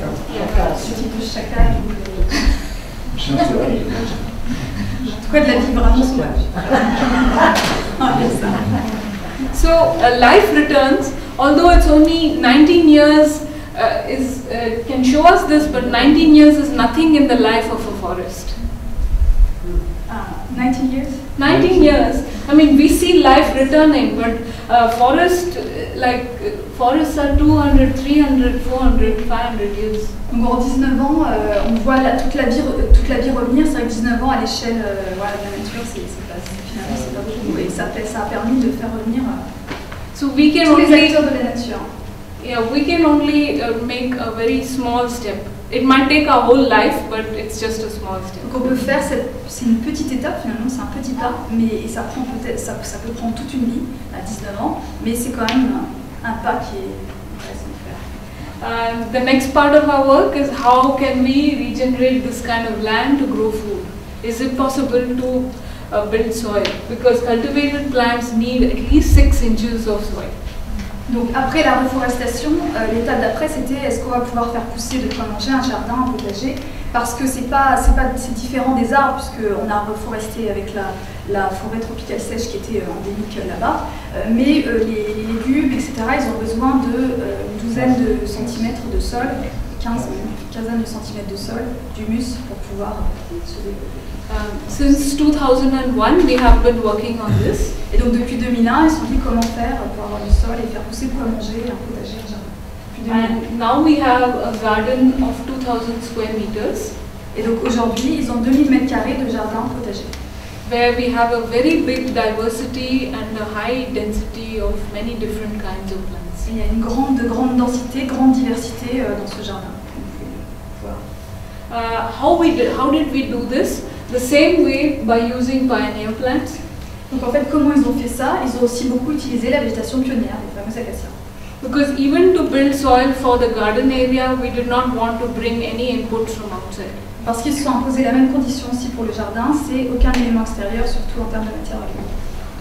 Ce type de chacal. En tout cas de la vie vraiment sauvage. So life returns, although it's only 19 years can show us this, but 19 years is nothing in the life of a forest. 19 years? 19 years. I mean, we see life returning, but forests are 200, 300, 400, 500 years. Donc en 19 ans, on voit toute la vie revenir. C'est vrai que 19 ans à l'échelle de la nature, finalement c'est pas beaucoup. Et ça a permis de faire revenir so we can tous only, les acteurs de la nature. Yeah, we can only make a very small step. It might take our whole life, but it's just a small step. Donc on peut faire, c'est une petite étape finalement, c'est un petit pas, mais ça prend peut-être, ça peut prendre toute une vie à 19 ans, mais c'est quand même un pas qui est intéressant de faire. The next part of our work is how can we regenerate this kind of land to grow food? Is it possible to build soil? Because cultivated plants need at least 6 inches of soil. Donc après la reforestation, l'étape d'après c'était est-ce qu'on va pouvoir faire pousser de quoi manger un jardin, un potager, parce que c'est différent des arbres puisqu'on a reforesté avec la forêt tropicale sèche qui était endémique là-bas, mais les légumes, etc., ils ont besoin d'une douzaine de centimètres de sol, quinzaine de centimètres de sol, d'humus pour pouvoir se développer. Since 2001, we have been working on this. Et donc depuis 2001, ils se sont dit comment faire pour avoir du sol et faire pousser quoi manger, un potager, un jardin. And now we have a garden of 2000 square meters. Et donc aujourd'hui, ils ont 2000 mètres carrés de jardin potager. Where we have a very big diversity and a high density of many different kinds of plants. Et il y a une grande densité, grande diversité dans ce jardin. How did we do this? The same way by using pioneer plants. Donc en fait, comment ils ont fait ça? Ils ont aussi beaucoup utilisé la végétation pionnière, les fameux acacias. Because even to build soil for the garden area, we did not want to bring any inputs from outside. Parce qu'ils se sont imposés la même condition aussi pour le jardin, c'est aucun élément extérieur, surtout en termes de matière organique.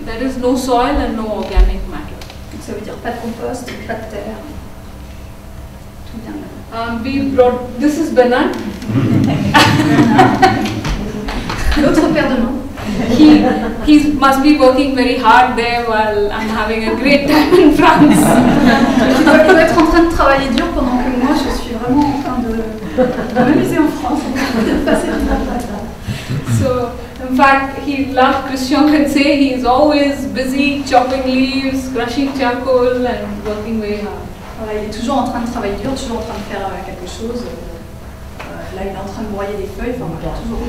There is no soil and no organic matter. Donc ça veut dire pas de compost, pas de terre. Tout bien là. This is Bernard. L'autre paire de mains. He must be working very hard there while I'm having a great time in France. Il doit être en train de travailler dur pendant que moi je suis vraiment en train de m'amuser en France. So, in fact, Christian can say he is always busy chopping leaves, crushing charcoal and working very hard. Voilà, il est toujours en train de travailler dur, toujours en train de faire quelque chose. Là, il est en train de broyer des feuilles, enfin, toujours.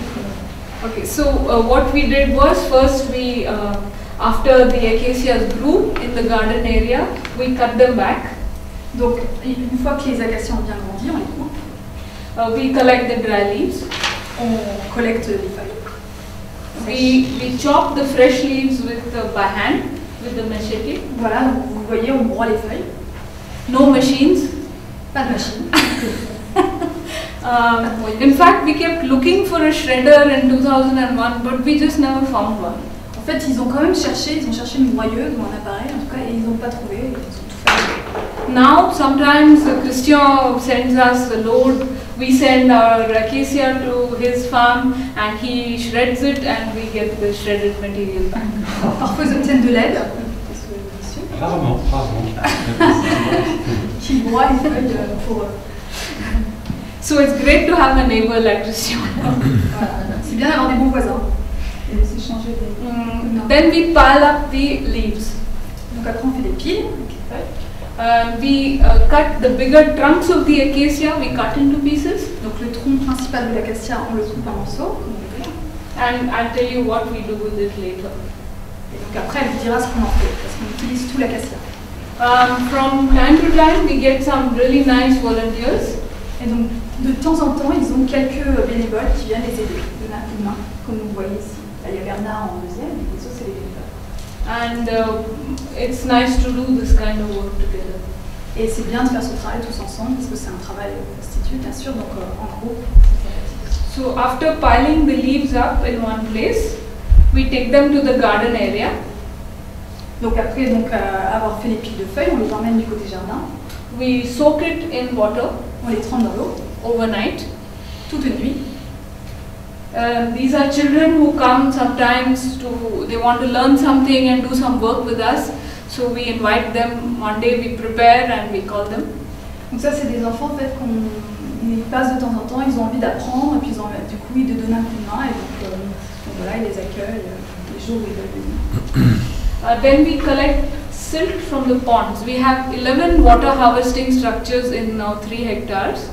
Okay, so what we did was first we, after the acacias grew in the garden area, we cut them back. Donc, une fois que les acacias ont bien grandi, on les coupe. We collect the dry leaves. On collecte les feuilles. We chop the fresh leaves by hand with the machete. Voilà, donc vous voyez, on broie les feuilles. No machines. Pas de machine. In fact, we kept looking for a shredder in 2001, but we just never found one. En fait, ils ont quand même cherché, ils ont cherché une broyeuse ou un appareil, en tout cas, et ils n'ont pas trouvé, ils ont tout fait. Now, sometimes Christian sends us a load we send our acacia to his farm and he shreds it and we get the shredded material back. Alors, parfois ils obtiennent de l'aide, Rarement, rarement. qui broient les feuilles pour eux. So it's great to have a neighbor like Christian. Voilà. C'est bien d'avoir des bons voisins et de s'échanger des... Then we pile up the leaves. Donc après on fait des piles, avec les feuilles. We cut the bigger trunks of the acacia, we cut into pieces. Donc le tronc principal de l'acacia, on le coupe en morceaux, comme on veut. And I'll tell you what we do with it later. Et donc après elle vous dira ce qu'on en fait, parce qu'on utilise tout l'acacia. From time to time we get some really nice volunteers. Et donc de temps en temps, ils ont quelques bénévoles qui viennent les aider, donner un coup de main, comme vous voyez ici. Là, il y a Bernard en deuxième, et les autres c'est les bénévoles. And it's nice to do this kind of work together. Et c'est bien de faire ce travail tous ensemble, parce que c'est un travail constitué, bien sûr, donc en groupe. So after piling the leaves up in one place, we take them to the garden area. Donc après avoir fait les piles de feuilles, on les emmène du côté jardin. We soak it in water On les trempe dans l'eau, overnight. toute nuit. These are children who come sometimes they want to learn something and do some work with us. So we invite them, one day we prepare and we call them. Donc ça c'est des enfants en fait ils passent de temps en temps, ils ont envie d'apprendre, et puis du coup ils de donner un coup de main, et donc voilà, ils les accueillent les jours où ils veulent venir. Then we collect silt from the ponds. We have 11 water harvesting structures in now 3 hectares.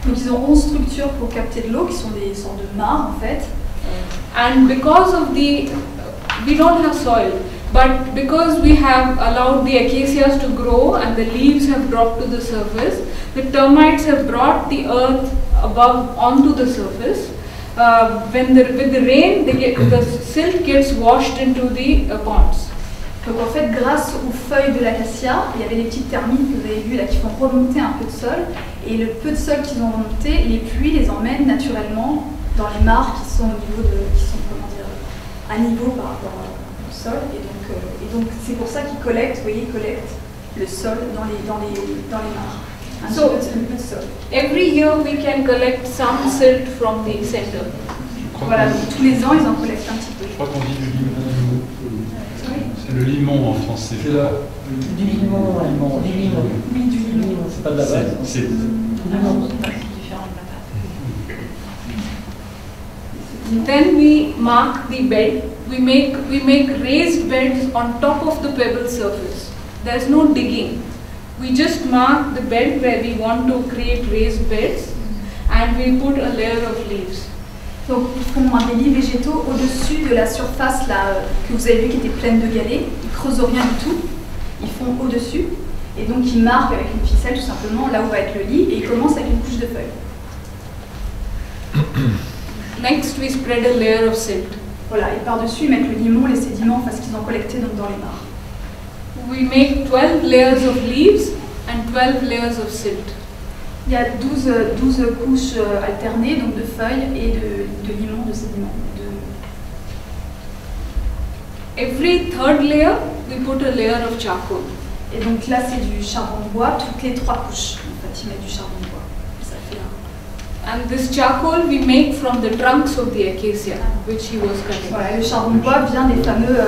Donc ils ont 11 structures pour capter de l'eau, qui sont des sortes de mares en fait. And because of we don't have soil, but because we have allowed the acacias to grow and the leaves have dropped to the surface, the termites have brought the earth above onto the surface. With the rain, the silt gets washed into the ponds. Donc en fait, grâce aux feuilles de l'acacia, il y avait des petites termites que vous avez vues là qui font remonter un peu de sol, et le peu de sol qu'ils ont remonté, les pluies les emmènent naturellement dans les mares qui sont au niveau à niveau par rapport au sol, et donc c'est pour ça qu'ils collectent, vous voyez, ils collectent le sol dans les mares. Un peu de sol. Every year we can collect some silt from the center. Voilà, donc tous les ans ils en collectent un petit peu. Je crois qu'on dit du limon. C'est le limon en français. C'est du limon allemand. Du limon. Oui, du limon. C'est pas de la base. C'est Then we mark the bed. We make raised beds on top of the pebble surface. There's no digging. We just mark the bed where we want to create raised beds, and we put a layer of leaves. Donc ils font des lits végétaux au-dessus de la surface là, que vous avez vu qui était pleine de galets. Ils creusent rien du tout, ils font au-dessus, et donc ils marquent avec une ficelle tout simplement là où va être le lit, et ils commencent avec une couche de feuilles. Next we spread a layer of silt. Voilà, et par-dessus ils mettent le limon, les sédiments, enfin ce qu'ils ont collecté donc dans les mares. We make 12 layers of leaves and 12 layers of silt. Il y a 12 couches alternées, donc de feuilles et de limon, de sédiments. Every third layer, we put a layer of charcoal. Et donc là, c'est du charbon de bois, toutes les 3 couches. En fait, ils mettent du charbon de bois. Ça fait And this charcoal we make from the trunks of the acacia, which he was cutting. Voilà, le charbon de bois vient des fameux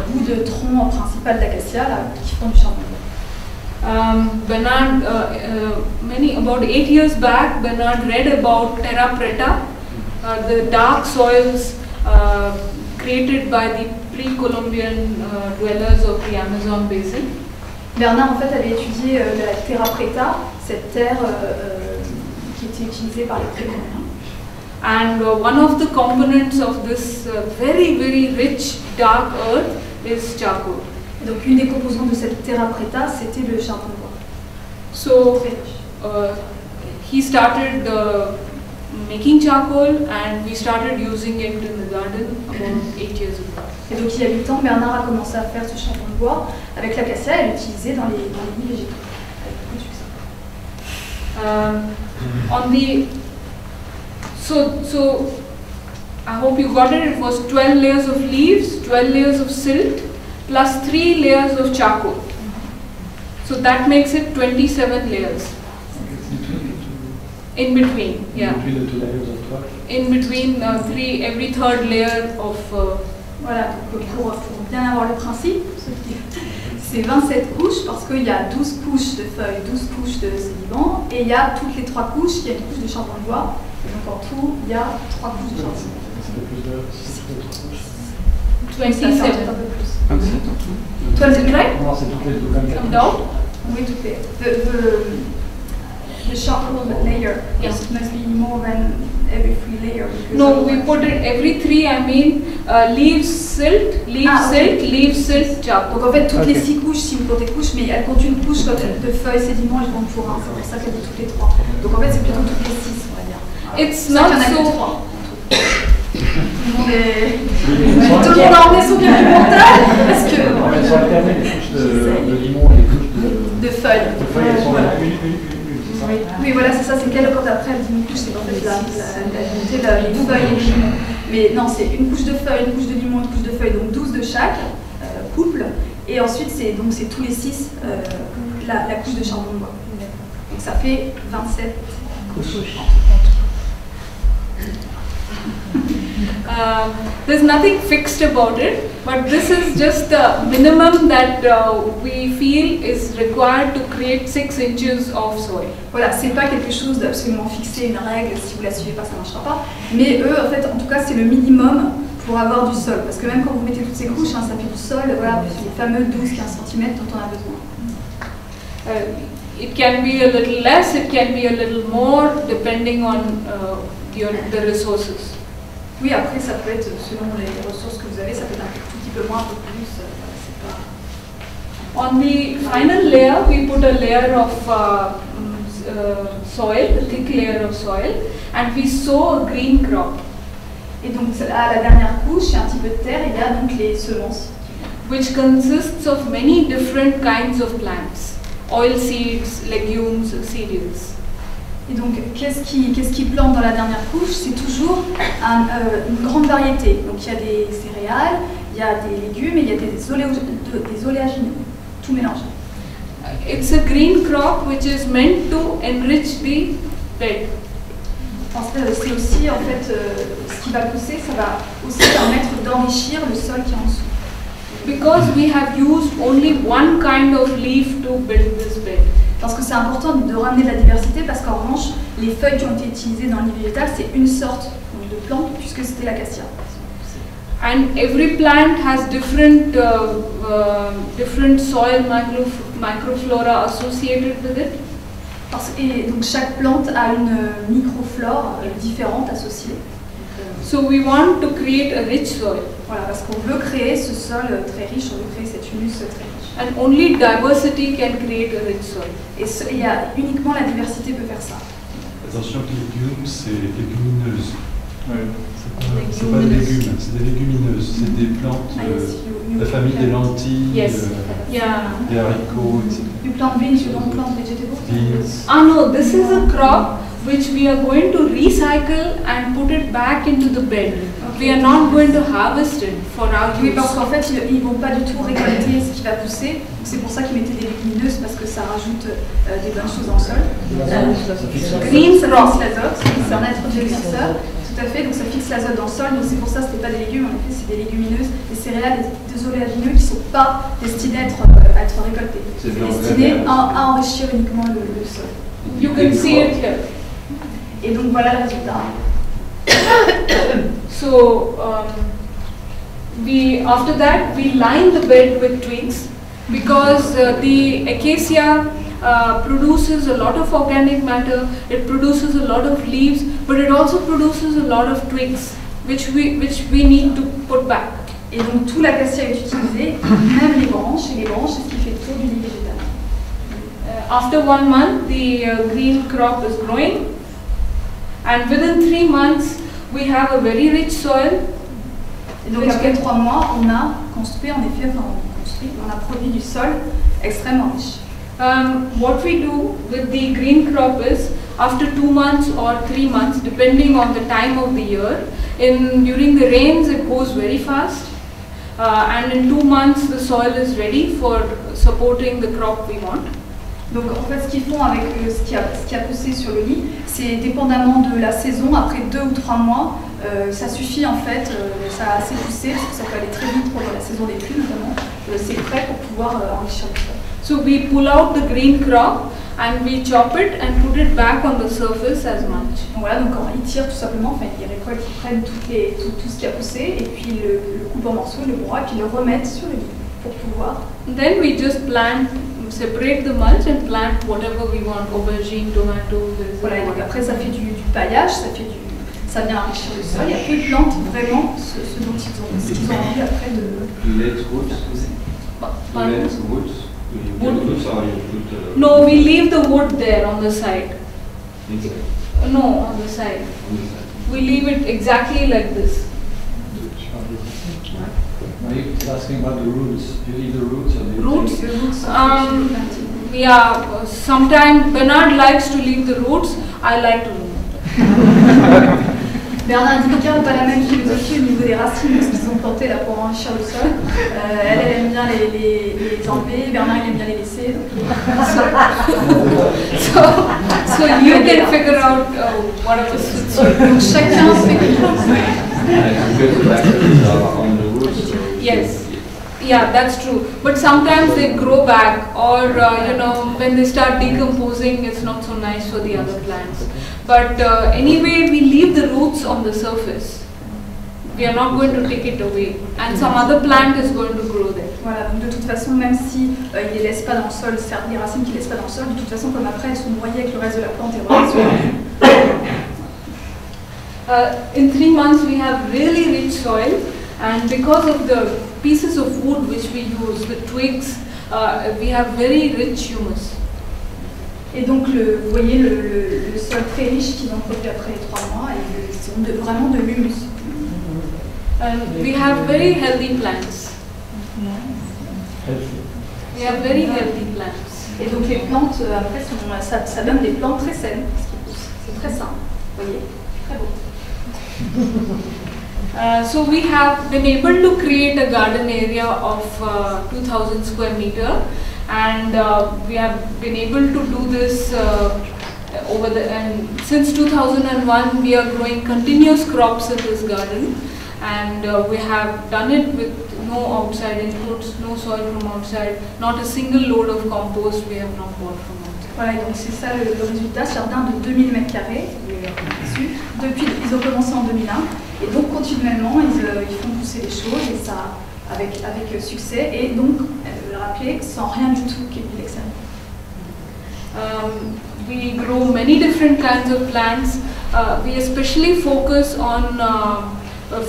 bouts de tronc principal d'acacia là, qui font du charbon de bois. Bernard, about 8 years back, Bernard read about terra preta, the dark soils created by the pre-Columbian dwellers of the Amazon basin. Bernard en fait avait étudié la terra preta, cette terre qui était utilisée par les pré-colombiens. And one of the components of this very, very rich dark earth is charcoal. Donc une des composantes de cette terra preta, c'était le charbon de bois. So he started making charcoal and we started using it in the garden about 8 years ago. Et donc il y a 8 ans, Bernard a commencé à faire ce charbon de bois avec l'acacia et l'utiliser dans les lits végétaux. Avec beaucoup de succès. So I hope you got it. It was 12 layers of leaves, 12 layers of silt, plus 3 layers of charcoal. So that makes it 27 layers. In between, yeah. In between the two layers of rock. In between every third layer of. Voilà, donc pour bien avoir le principe, c'est 27 couches parce qu'il y a 12 couches de feuilles, 12 couches de sédiments, et il y a toutes les 3 couches, il y a une couche de charbon de bois, et donc en tout, il y a 3 couches de charbon. Ça fait plus de 3 couches. 27. Ça fait un peu plus. 27 en tout. 27, right? Non, c'est toutes les 24. Doubt? Oui, tout fait. The charcoal layer must be more than every 3 layers. No, we put it every 3, I mean leaves, silt, leaves, silt, charcoal. Donc en fait, toutes les 6 couches, si vous comptez couches, mais elles comptent une couche de feuilles, sédiments, elles comptent pour un. C'est pour ça qu'elles disent toutes les 3. Donc en fait, c'est plutôt toutes les 6, on va dire. It's not not so. so. Tout le monde a emmené son café mental parce que. Non, mais elles sont alternées, les couches de limon et les couches de feuilles. De feuilles, elles sont voilà. une, c'est ça? Oui, voilà, c'est ça, c'est quelle quand après elle dit une couche, c'est en fait la les feuilles et les limons. Mais non, c'est une couche de feuilles, une couche de limon, une couche de feuilles, donc 12 de chaque couple. Et ensuite, c'est tous les 6 la couche de charbon de bois. Donc ça fait 27 couches. There's nothing fixed about it, but this is just the minimum that we feel is required to create 6 inches of soil. Voilà, c'est pas quelque chose d'absolument fixé, une règle, si vous la suivez pas, ça marchera pas. Mais eux, en fait, en tout cas, c'est le minimum pour avoir du sol. Parce que même quand vous mettez toutes ces couches, ça fait du sol, voilà, les fameux 12-15 cm dont on a besoin. It can be a little less, it can be a little more, depending on the resources. Oui, après, ça peut être, selon les ressources que vous avez, ça peut être un tout petit peu moins, un peu plus, c'est pas... On the final layer, we put a layer of soil, a thick layer of soil, and we sow a green crop. Et donc, à la dernière couche, il y a un petit peu de terre, et il y a donc les semences. Which consists of many different kinds of plants, oil seeds, legumes, cereals. Et donc, qu'est-ce qui plante dans la dernière couche? C'est toujours une grande variété. Donc, il y a des céréales, il y a des légumes et il y a des oléagineux, tout mélangé. It's a green crop which is meant to enrich the bed. C'est aussi, en fait, ce qui va pousser, ça va aussi permettre d'enrichir le sol qui est en dessous. Because we have used only one kind of leaf to build this bed. Parce que c'est important de ramener de la diversité, parce qu'en revanche, les feuilles qui ont été utilisées dans le lit végétal, c'est une sorte de plante, puisque c'était l'acacia. And every plant has different soil microflora associated with it. Et donc chaque plante a une microflore différente associée. So we want to create a rich soil. Voilà, parce qu'on veut créer ce sol très riche, on veut créer cet humus très riche. And only diversity can create a rich soil. Et il y a uniquement la diversité peut faire ça. Attention que légumes, c'est légumineuse. Oui. C'est pas des légumes, c'est des légumineuses. C'est des plantes de la famille des lentilles, des haricots, etc. You plant beans, you don't plant vegetables? Beans. Ah no, this is a crop which we are going to recycle and put it back into the bed. Okay. We are not going to harvest it for our use. Oui, parce qu'en fait, ils ne vont pas du tout récolter ce qui va pousser. C'est pour ça qu'ils mettaient des légumineuses, parce que ça rajoute des bonnes choses dans le sol. Green, ça fixe l'azote, c'est un nitrogen fixeur. Tout à fait, donc ça fixe l'azote dans le sol. Donc c'est pour ça que ce n'est pas des légumes, en effet, c'est des légumineuses, des céréales, des oléagineux qui ne sont pas destinés à être récoltés. C'est destiné à enrichir uniquement le sol. You can see it here. Et donc voilà le résultat. So after that we line the bed with twigs, because the acacia produces a lot of organic matter, it produces a lot of leaves, but it also produces a lot of twigs which we need to put back. Et donc tout l'acacia est utilisé, même les branches, et les branches c'est ce qui fait le tour du lit végétal. After 1 month the green crop is growing, and within 3 months we have a very rich soil. Et donc après 3 mois, on a construit, en effet, on a produit du sol extrêmement riche. What we do with the green crop is, after 2 months or 3 months, depending on the time of the year, during the rains it goes very fast, and in 2 months the soil is ready for supporting the crop we want. Donc en fait, ce qu'ils font avec ce qui a poussé sur le lit, c'est dépendamment de la saison, après 2 ou 3 mois, ça suffit en fait, ça a assez poussé, parce que ça peut aller très vite pour la saison des pluies notamment, c'est prêt pour pouvoir enrichir le sol. So we pull out the green crop and we chop it and put it back on the surface as mulch. Donc voilà, donc ils tirent tout simplement, enfin ils récoltent, ils prennent tout ce qui a poussé et puis le coupent en morceaux, le broient et puis le remettent sur le lit pour pouvoir. Then we just plant, separate the mulch and plant whatever we want, aubergine, tomato. Voilà, et donc après ça fait du paillage, ça vient enrichir le sol et après ils plantent vraiment ce dont ils ont envie après de. No, we leave the wood there on the side. No, on the side. We leave it exactly like this. He's asking about the roots. Do you leave the roots or do you Roots? Yeah, sometimes Bernard likes to leave the roots, I like to remove them. Bernard et Nicolas n'ont pas la même philosophie au niveau des racines, parce qu'ils ont planté là pour enrichir le sol. Elle aime bien les enlever, Bernard il aime bien les laisser. So you can figure out whatever suits you. Donc chacun fait quelque chose. Yes. Yeah, that's true. But sometimes they grow back, or when they start decomposing, it's not so nice for the other plants. But anyway, we leave the roots on the surface. We are not going to take it away, and some other plant is going to grow there. Voilà, donc de toute façon, même si ils les laissent pas dans le sol, les racines qu'ils laissent pas dans le sol, de toute façon, comme après elles sont noyées avec le reste de la plante et remettent sur le In 3 months, we have really rich soil, and because of the pieces of wood which we use, the twigs, we have very rich humus. Et donc, vous voyez le sol très riche qu'ils ont produit après les 3 mois, et ils ont vraiment de l'humus. And we have very healthy plants. We have very healthy plants. Et donc les plantes, après, ça donne des plantes très saines, ce qui pousse. C'est très sain, vous voyez, très beau. So we have been able to create a garden area of 2,000 square meter, and we have been able to do this and since 2001 we are growing continuous crops in this garden, and we have done it with no outside inputs, no soil from outside, not a single load of compost we have not bought from outside. Voilà, et donc c'est ça le résultat, jardin de 2000 m², depuis ils ont commencé en 2001, et donc continuellement ils font pousser les choses, et ça avec succès, et donc, le rappeler, sans rien du tout qui est plus l'extérieur. We grow many different kinds of plants. We especially focus on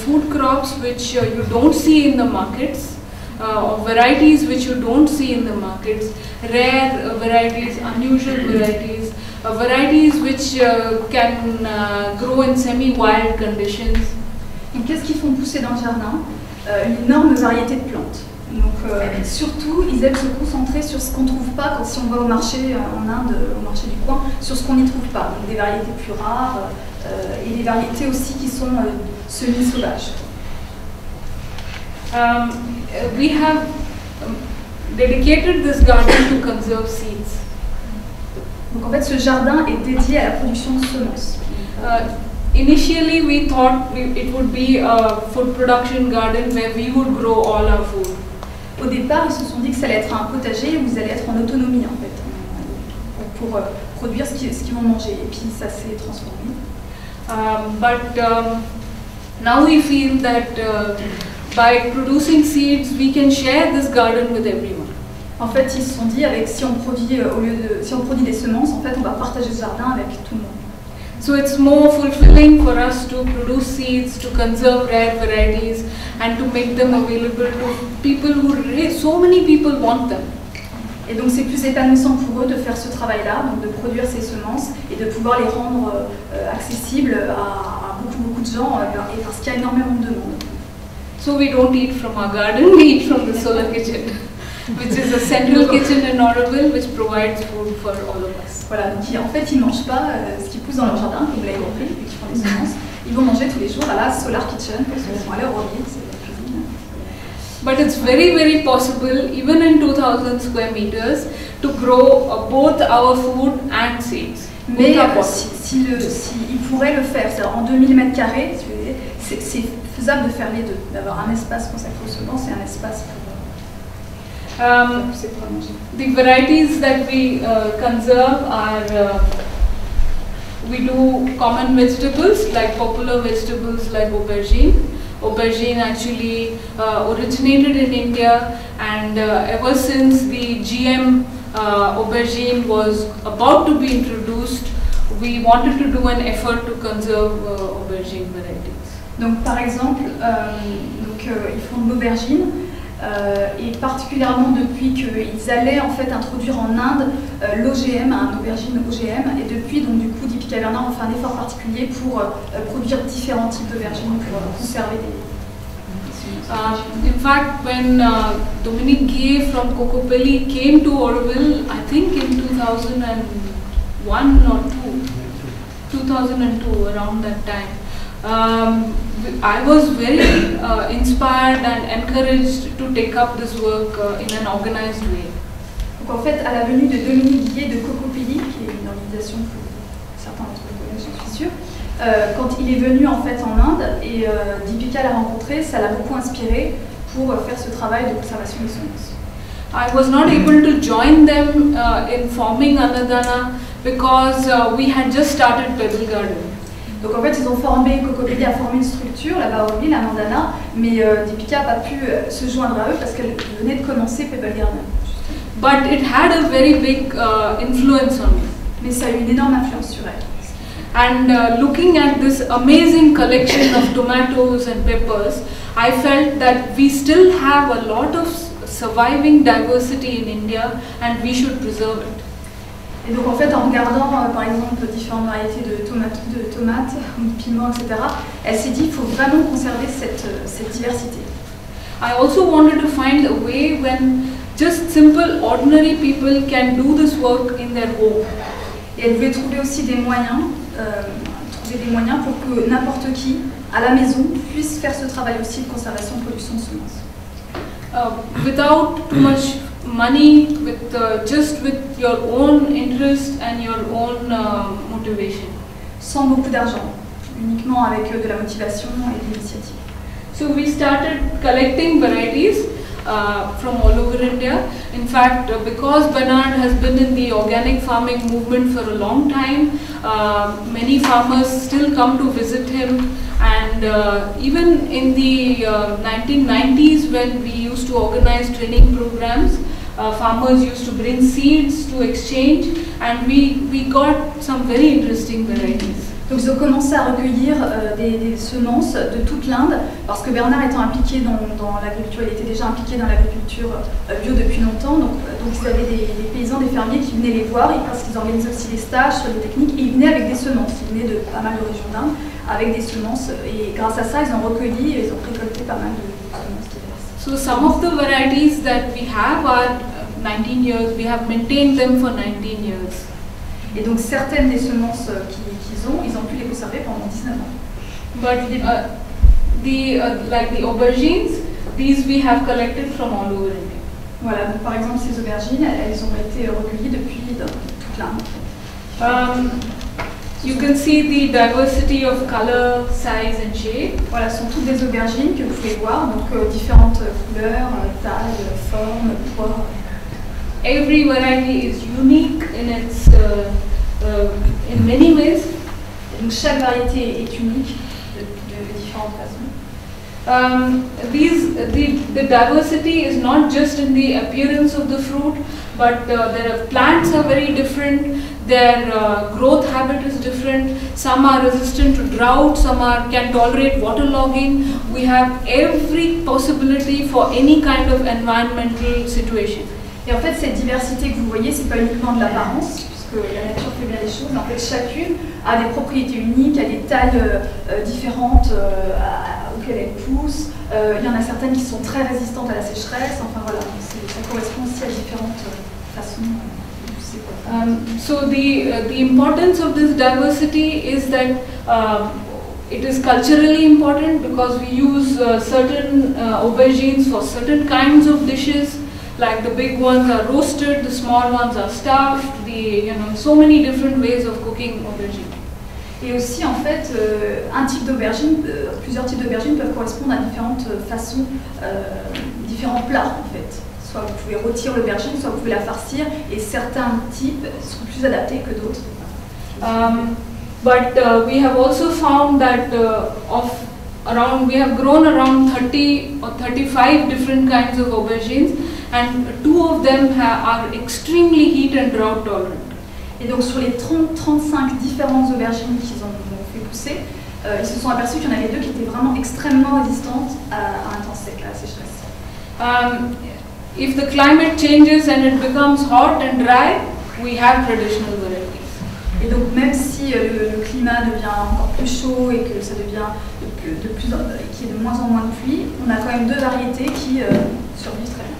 food crops which you don't see in the markets, or varieties which you don't see in the markets, rare varieties, unusual varieties, varieties which can grow in semi-wild conditions. Donc qu'est-ce qu'ils font pousser dans le jardin? Une énorme variété de plantes. Donc surtout, ils aiment se concentrer sur ce qu'on ne trouve pas si on va au marché en Inde, au marché du coin, sur ce qu'on n'y trouve pas. Donc des variétés plus rares et des variétés aussi qui sont semi-sauvages. We have dedicated this garden to conserve seeds. Donc en fait, ce jardin est dédié à la production de semences. Initially, we thought it would be a food production garden where we would grow all our food. Au départ, ils se sont dit que ça allait être un potager où vous allez être en autonomie en fait, pour produire ce qu'ils vont manger. Et puis ça s'est transformé. But now we feel that by producing seeds, we can share this garden with everyone. En fait, ils se sont dit avec si on produit des semences, en fait, on va partager ce jardin avec tout le monde. So it's more fulfilling for us to produce seeds, to conserve rare varieties, and to make them available to people who so many people want them. Et donc c'est plus épanouissant pour eux de faire ce travail-là, donc de produire ces semences et de pouvoir les rendre accessibles à beaucoup de gens, et parce qu'il y a énormément de demande. So we don't eat from our garden, we eat from the solar kitchen, which is a central kitchen in Oroville, which provides food for all of us. Voilà, donc en fait ils ne mangent pas ce qui pousse dans leur jardin, comme vous l'avez compris, puis qui font des semences. Ils vont manger tous les jours à la Solar Kitchen, parce qu'ils sont allés au Oroville, c'est la cuisine. But it's very possible, even in 2000 square meters, to grow both our food and seeds. Mais il pourrait le faire, c'est-à-dire en 2000 m², c'est faisable de faire les deux, d'avoir un espace consacré aux semences et un espace pour the varieties that we conserve are we do common vegetables like popular vegetables like aubergine. Aubergine actually originated in India, and ever since the GM aubergine was about to be introduced, we wanted to do an effort to conserve aubergine varieties. Donc par exemple, ils font de l'aubergine, et particulièrement depuis qu'ils allaient en fait introduire en Inde l'OGM, un aubergine OGM, et depuis donc du coup Deepika Bernard ont fait un effort particulier pour produire différents types d'aubergines pour conserver des in fact, when Dominique Guillet from Cocopelli came to Orville, I think in 2001 or 2002, around that time, I was very inspired and encouraged to take up this work in an organized way. Donc en fait, à la venue de Dominique Guillet de Cocopelli, qui est une organisation que certains d'entre vous connaissent, j'en suis sûre, quand il est venu en fait en Inde et Deepika l'a rencontré, ça l'a beaucoup inspiré pour faire ce travail de conservation des semences. I was not able to join them in forming Annadana because we had just started Pebble Garden. Donc en fait, ils ont formé, Cocopelli a formé une structure là-bas à Orville, à Mandana, mais Deepika n'a pas pu se joindre à eux parce qu'elle venait de commencer Pebble Garden. But it had a very big influence on me. Mais ça a eu une énorme influence sur elle. And looking at this amazing collection of tomatoes and peppers, I felt that we still have a lot of surviving diversity in India and we should preserve it. Et donc en fait, en regardant par exemple différentes variétés de tomates, de piments, etc., elle s'est dit qu'il faut vraiment conserver cette diversité. I also wanted to find a way when just simple ordinary people can do this work in their home. Et elle voulait trouver aussi des moyens, pour que n'importe qui, à la maison, puisse faire ce travail aussi de conservation, de production de semences. Without too much money, just with your own interest and your own motivation. Sans beaucoup d'argent, uniquement avec de la motivation et de l'initiative. So we started collecting varieties from all over India. In fact, because Bernard has been in the organic farming movement for a long time, many farmers still come to visit him, and even in the 1990s when we used to organize training programs, farmers used to bring seeds to exchange, and we got some very interesting varieties. Donc ils ont commencé à recueillir des semences de toute l'Inde, parce que Bernard étant impliqué dans l'agriculture, il était déjà impliqué dans l'agriculture bio depuis longtemps, donc ils avaient des paysans, des fermiers qui venaient les voir, parce qu'ils organisaient aussi des stages sur les techniques, et ils venaient avec des semences, ils venaient de pas mal de régions d'Inde, avec des semences, et grâce à ça ils ont recueilli et ils ont récolté pas mal de semences diverses. So some of the varieties that we have are 19 years, we have maintained them for 19 years. Et donc certaines des semences ils ont pu les conserver pendant 19 ans. But like the aubergines, these we have collected from all over India. Voilà, donc par exemple ces aubergines, elles ont été recueillies depuis toute l'Inde. You can see the diversity of color, size and shape. Voilà, ce sont toutes des aubergines que vous pouvez voir, donc différentes couleurs, tailles, formes, poids. Every variety is unique in its in many ways. Donc chaque variété est unique de différentes façons. The diversity is not just in the appearance of the fruit, but their plants are very different. Their growth habit is different. Some are resistant to drought. Some can tolerate waterlogging. We have every possibility for any kind of environmental situation. Et en fait, cette diversité que vous voyez, c'est pas uniquement de l'apparence, puisque la nature fait bien les choses, mais en fait, chacune a des propriétés uniques, a des tailles différentes auxquelles elle pousse. Il y en a certaines qui sont très résistantes à la sécheresse. Enfin voilà, ça correspond aussi à différentes façons de pousser. So the importance of this diversity is that it is culturally important because we use certain aubergines for certain kinds of dishes. Like the big ones are roasted, the small ones are stuffed. So many different ways of cooking aubergine. Et aussi, en fait, un type d'aubergine, plusieurs types d'aubergines peuvent correspondre à différentes façons, différents plats, en fait. Soit vous pouvez rôtir l'aubergine, soit vous pouvez la farcir, et certains types sont plus adaptés que d'autres. But we have also found that we have grown around 30 or 35 different kinds of aubergines, and 2 of them are extremely heat and drought tolerant. Et donc sur les 30-35 différentes aubergines qu'ils ont fait pousser, ils se sont aperçus qu'il y en avait 2 qui étaient vraiment extrêmement résistantes à un temps sec, à la sécheresse. If the climate changes and it becomes hot and dry, we have traditional varieties. Et donc même si le climat devient encore plus chaud et que ça devient qu'il y ait de moins en moins de pluie, on a quand même 2 variétés qui survivent très bien.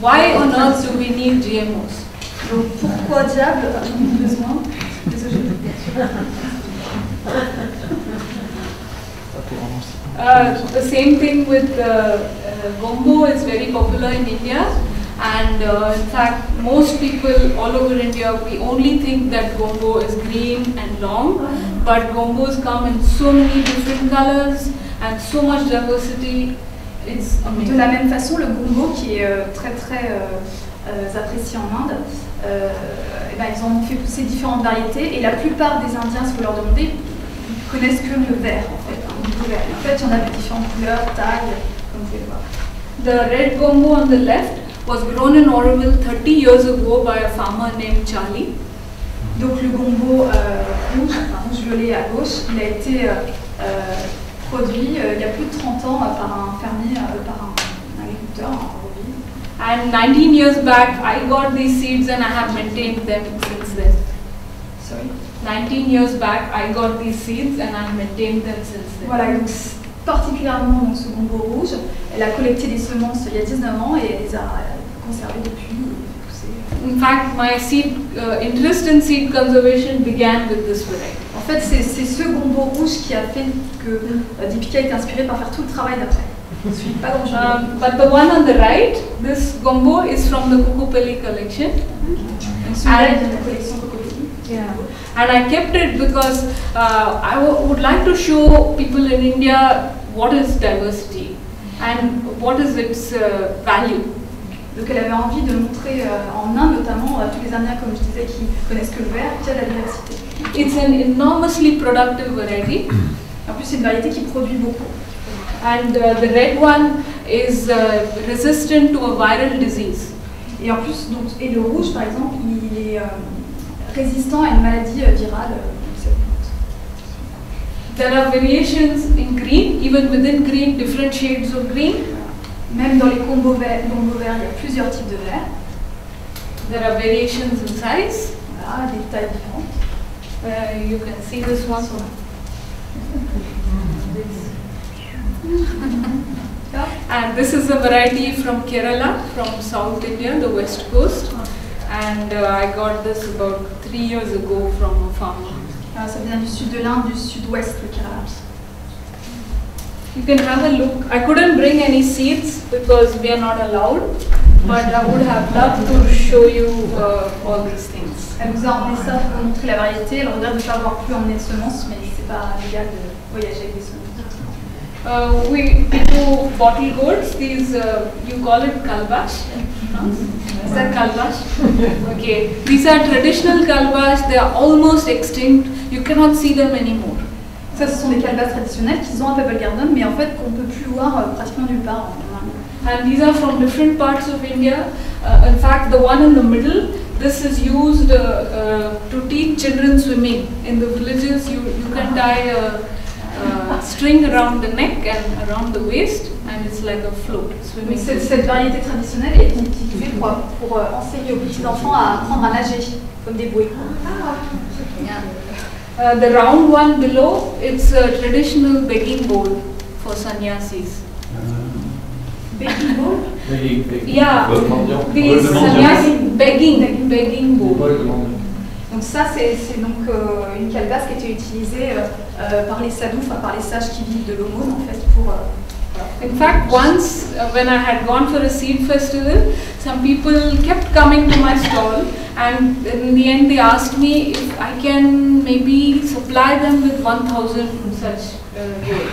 Why on earth do we need GMOs? Donc pourquoi diable avons-nous besoin de ce jeu? The same thing with gombo is very popular in India, and in fact most people all over India, we only think that gombo is green and long, but gombos come in so many different colors and so much diversity. It's amazing. De la même façon, le gombo qui est très apprécié en Inde, ils ont fait pousser différentes variétés et la plupart des Indiens, si vous leur demandez, ils connaissent que le vert en fait. En fait, il y en a de différentes couleurs, tailles, comme vous pouvez le voir. The red gombo on the left was grown in Oroville 30 years ago by a farmer named Charlie. Donc le gombo rouge-violet à gauche, il a été produit il y a plus de 30 ans par un fermier, par un agriculteur en Oroville. And 19 years back, I got these seeds and I have maintained them since then. Sorry? 19 years back, I got these seeds and I have maintained them since then. Voilà, donc particulièrement donc, ce gombo rouge, elle a collecté des semences il y a 19 ans et elle les a conservées depuis. In fact, my interest in seed conservation began with this variety. En fait, c'est ce gombo rouge qui a fait que Deepika a été inspirée par faire tout le travail d'après. But the one on the right, this gombo is from the Kukupeli collection. And I kept it because I would like to show people in India what is diversity and what is its value. Donc elle avait envie de montrer en Inde notamment à tous les Indiens, comme je disais, qui connaissent que le vert, qu'il y a la diversité. It's an enormously productive variety. En plus, c'est une variété qui produit beaucoup. And the red one is resistant to a viral disease. Et en plus, et le rouge, par exemple, il est résistant à une maladie virale. There are variations in green, even within green, different shades of green. Même dans les combos verts, il y a plusieurs types de verts. There are variations in size. Voilà, des tailles différentes. You can see this one. And this is a variety from Kerala, from South India, the west coast. And I got this about 3 years ago from a farmer. Ça vient du sud de l'Inde, du sud-ouest, le Kerala. You can have a look. I couldn't bring any seeds because we are not allowed, but I would have loved to show you all these things. Elle vous a emmené ça pour vous montrer la variété. Elle regrette de ne pas avoir pu emmener de semences, mais c'est pas légal de voyager avec des semences. We do bottle gourds. These you call it kalbash in France. Is that kalbash? Okay. These are traditional kalbash. They are almost extinct. You cannot see them anymore. Ça, ce sont des calebasses traditionnelles qu'ils ont à Pebble Garden, mais en fait qu'on ne peut plus voir pratiquement nulle part. And these are from different parts of India. In fact, the one in the middle, this is used to teach children swimming. In the villages, you can tie a string around the neck and around the waist, and it's like a float. Swimming. Cette variété traditionnelle est utilisée pour enseigner aux petits enfants à apprendre à nager, comme des bouées. The round one below, it's a traditional begging bowl for sannyasis. Begging bowl? Yeah, the sannyasi begging bowl. Donc ça, c'est donc une calebasse qui était utilisée par les sadhus, enfin par les sages qui vivent de l'aumône en fait pour... In fact, once when I had gone for a seed festival, some people kept coming to my stall, and in the end they asked me if I can maybe supply them with 1,000 such gourds.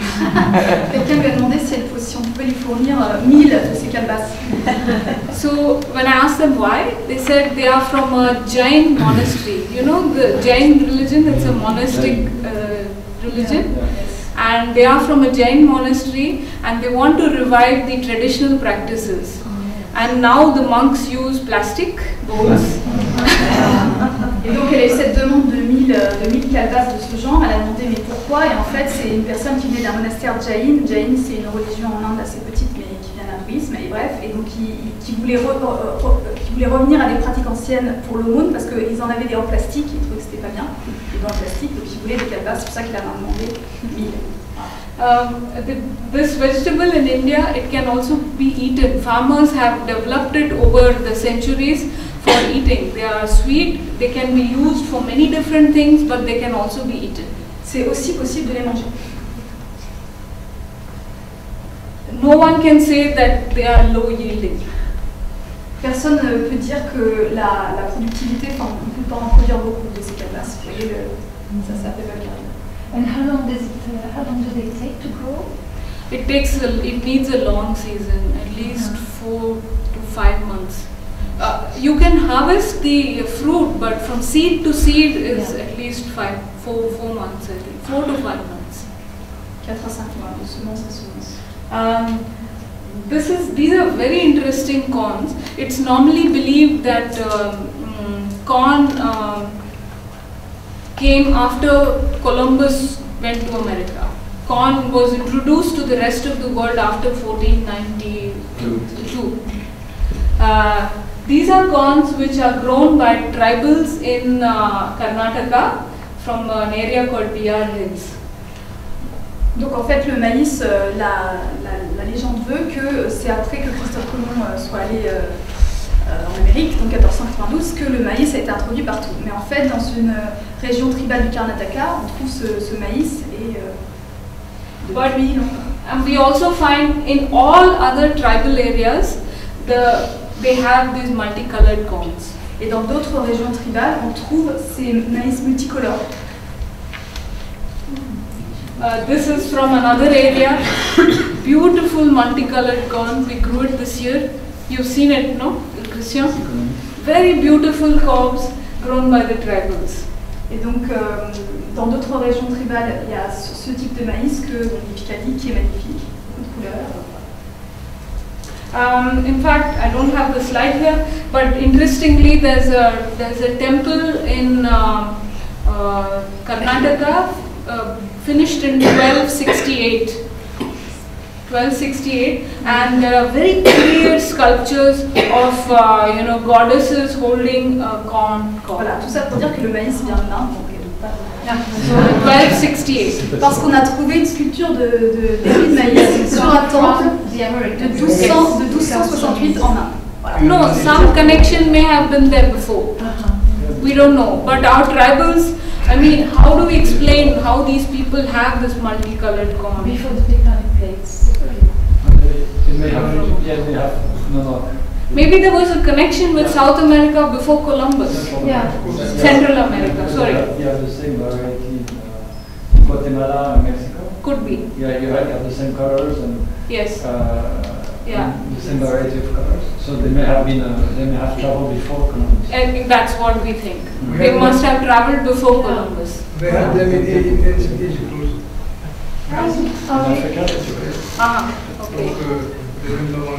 Quelqu'un lui a demandé si on pouvait lui fournir 1000 de ces calebasses. So when I asked them why, they said they are from a Jain monastery. You know the Jain religion, it's a monastic religion. And they are from a Jain monastery and they want to revive the traditional practices. And now the monks use plastic bowls. Et donc elle a eu cette demande de 1000 calebasses de ce genre. Elle a demandé mais pourquoi? Et en fait c'est une personne qui venait d'un monastère Jain. Jain c'est une religion en Inde assez petite mais qui vient d'hindouisme. Et bref, et donc qui voulait revenir à des pratiques anciennes pour l'aumône parce qu'ils en avaient des en plastique. Ils trouvaient que c'était pas bien, des en plastique. Donc ils voulaient des calebasses, c'est pour ça qu'il a demandé 1000. This vegetable in India, it can also be eaten. Farmers have developed it over the centuries for eating. They are sweet, they can be used for many different things, but they can also be eaten. C'est aussi possible de les manger. No one can say that they are low yielding. Personne ne peut dire que la productivité, enfin on ne peut pas en produire beaucoup de ces calebasses. Vous voyez, ça s'appelle pas le carré. And how long do they take to grow? It needs a long season, at least 4 to 5 months. You can harvest the fruit, but from seed to seed is at least 4 months, I think. 4 to 5 months. 4 à 5 mois, de semence à semence. These are very interesting corns. It's normally believed that corn came after Columbus went to America. Corn was introduced to the rest of the world after 1492. These are corns which are grown by tribals in Karnataka from an area called Bihar Hills. Donc en fait le maïs, la légende veut que c'est après que Christophe Colomb soit allé en Amérique, donc 1492, que le maïs a été introduit partout. Mais en fait dans une région tribale du Karnataka, on trouve ce maïs et depuis longtemps. And we also find in all other tribal areas, they have these multicolored corns. Et dans d'autres régions tribales, on trouve ces maïs multicolores. This is from another area. Beautiful multicolored corn. We grew it this year. You've seen it, no, Christian? Very beautiful cobs grown by the tribals. Et donc, dans d'autres régions tribales, il y a ce type de maïs que dit Picardie, qui est magnifique, beaucoup de couleurs. In fact, I don't have the slide here, but interestingly, there's a temple in Karnataka finished in 1268. And there are very clear sculptures of goddesses holding a corn cob. Voilà, tout ça pour dire que le maïs vient de l'Inde, donc 1268. Parce qu'on a trouvé une sculpture d'épis de maïs sur un temple de 1268 en Inde. Voilà. No, some connection may have been there before. We don't know, but our tribals, I mean, how do we explain how these people have this multicolored corn? Before the tectonic plates. Maybe there was a connection with South America before Columbus. Yeah. Central America, sorry. You have the same variety in Guatemala and Mexico. Could be. Yeah, you have the same colors and Yes. Yeah. the same variety of colors. So they may have traveled before Columbus. I think that's what we think. They must have traveled before Columbus. They had them in Egypt also. In Africa? Okay. They didn't know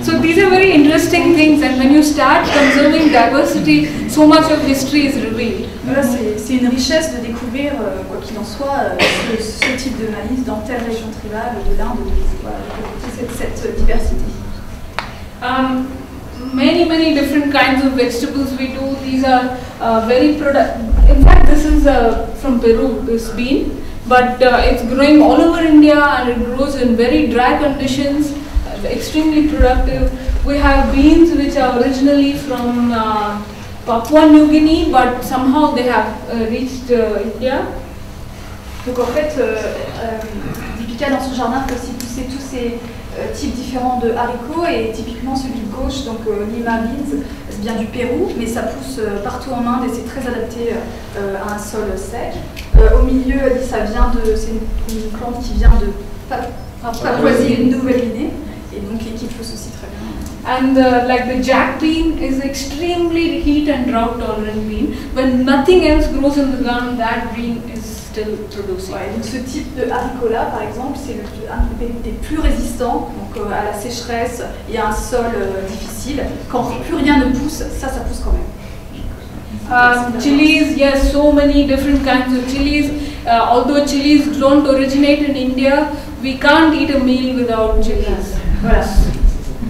So these are very interesting things, and when you start conserving diversity, so much of history is revealed. Voilà, c'est une richesse de découvrir, quoi qu'il en soit, ce type de maïs dans telle région tribale de l'Inde, cette diversité. Many different kinds of vegetables we do. These are very in fact, this is from Peru, this bean, but it's growing all over India and it grows in very dry conditions, extremely productive. We have beans which are originally from Papua New Guinea, but somehow they have reached India. Donc en fait, Deepika dans son jardin peut aussi pousser tous ces types différents de haricots, et typiquement celui de gauche, donc Lima beans, c'est bien du Pérou, mais ça pousse partout en Inde et c'est très adapté à un sol sec. Au milieu, elle dit ça vient de, c'est une plante qui vient de Papouasie-Nouvelle-Guinée, et donc qui pousse aussi très bien. And like the jack bean is extremely heat and drought tolerant bean. When nothing else grows in the ground, that bean is still producing. Ouais, donc ce type de haricot-là, par exemple, c'est un des plus résistants donc, à la sécheresse et à un sol difficile. Quand plus rien ne pousse, ça pousse quand même. Chilies, yes, so many different kinds of chilies. Although chilies don't originate in India, we can't eat a meal without chilies. Voilà.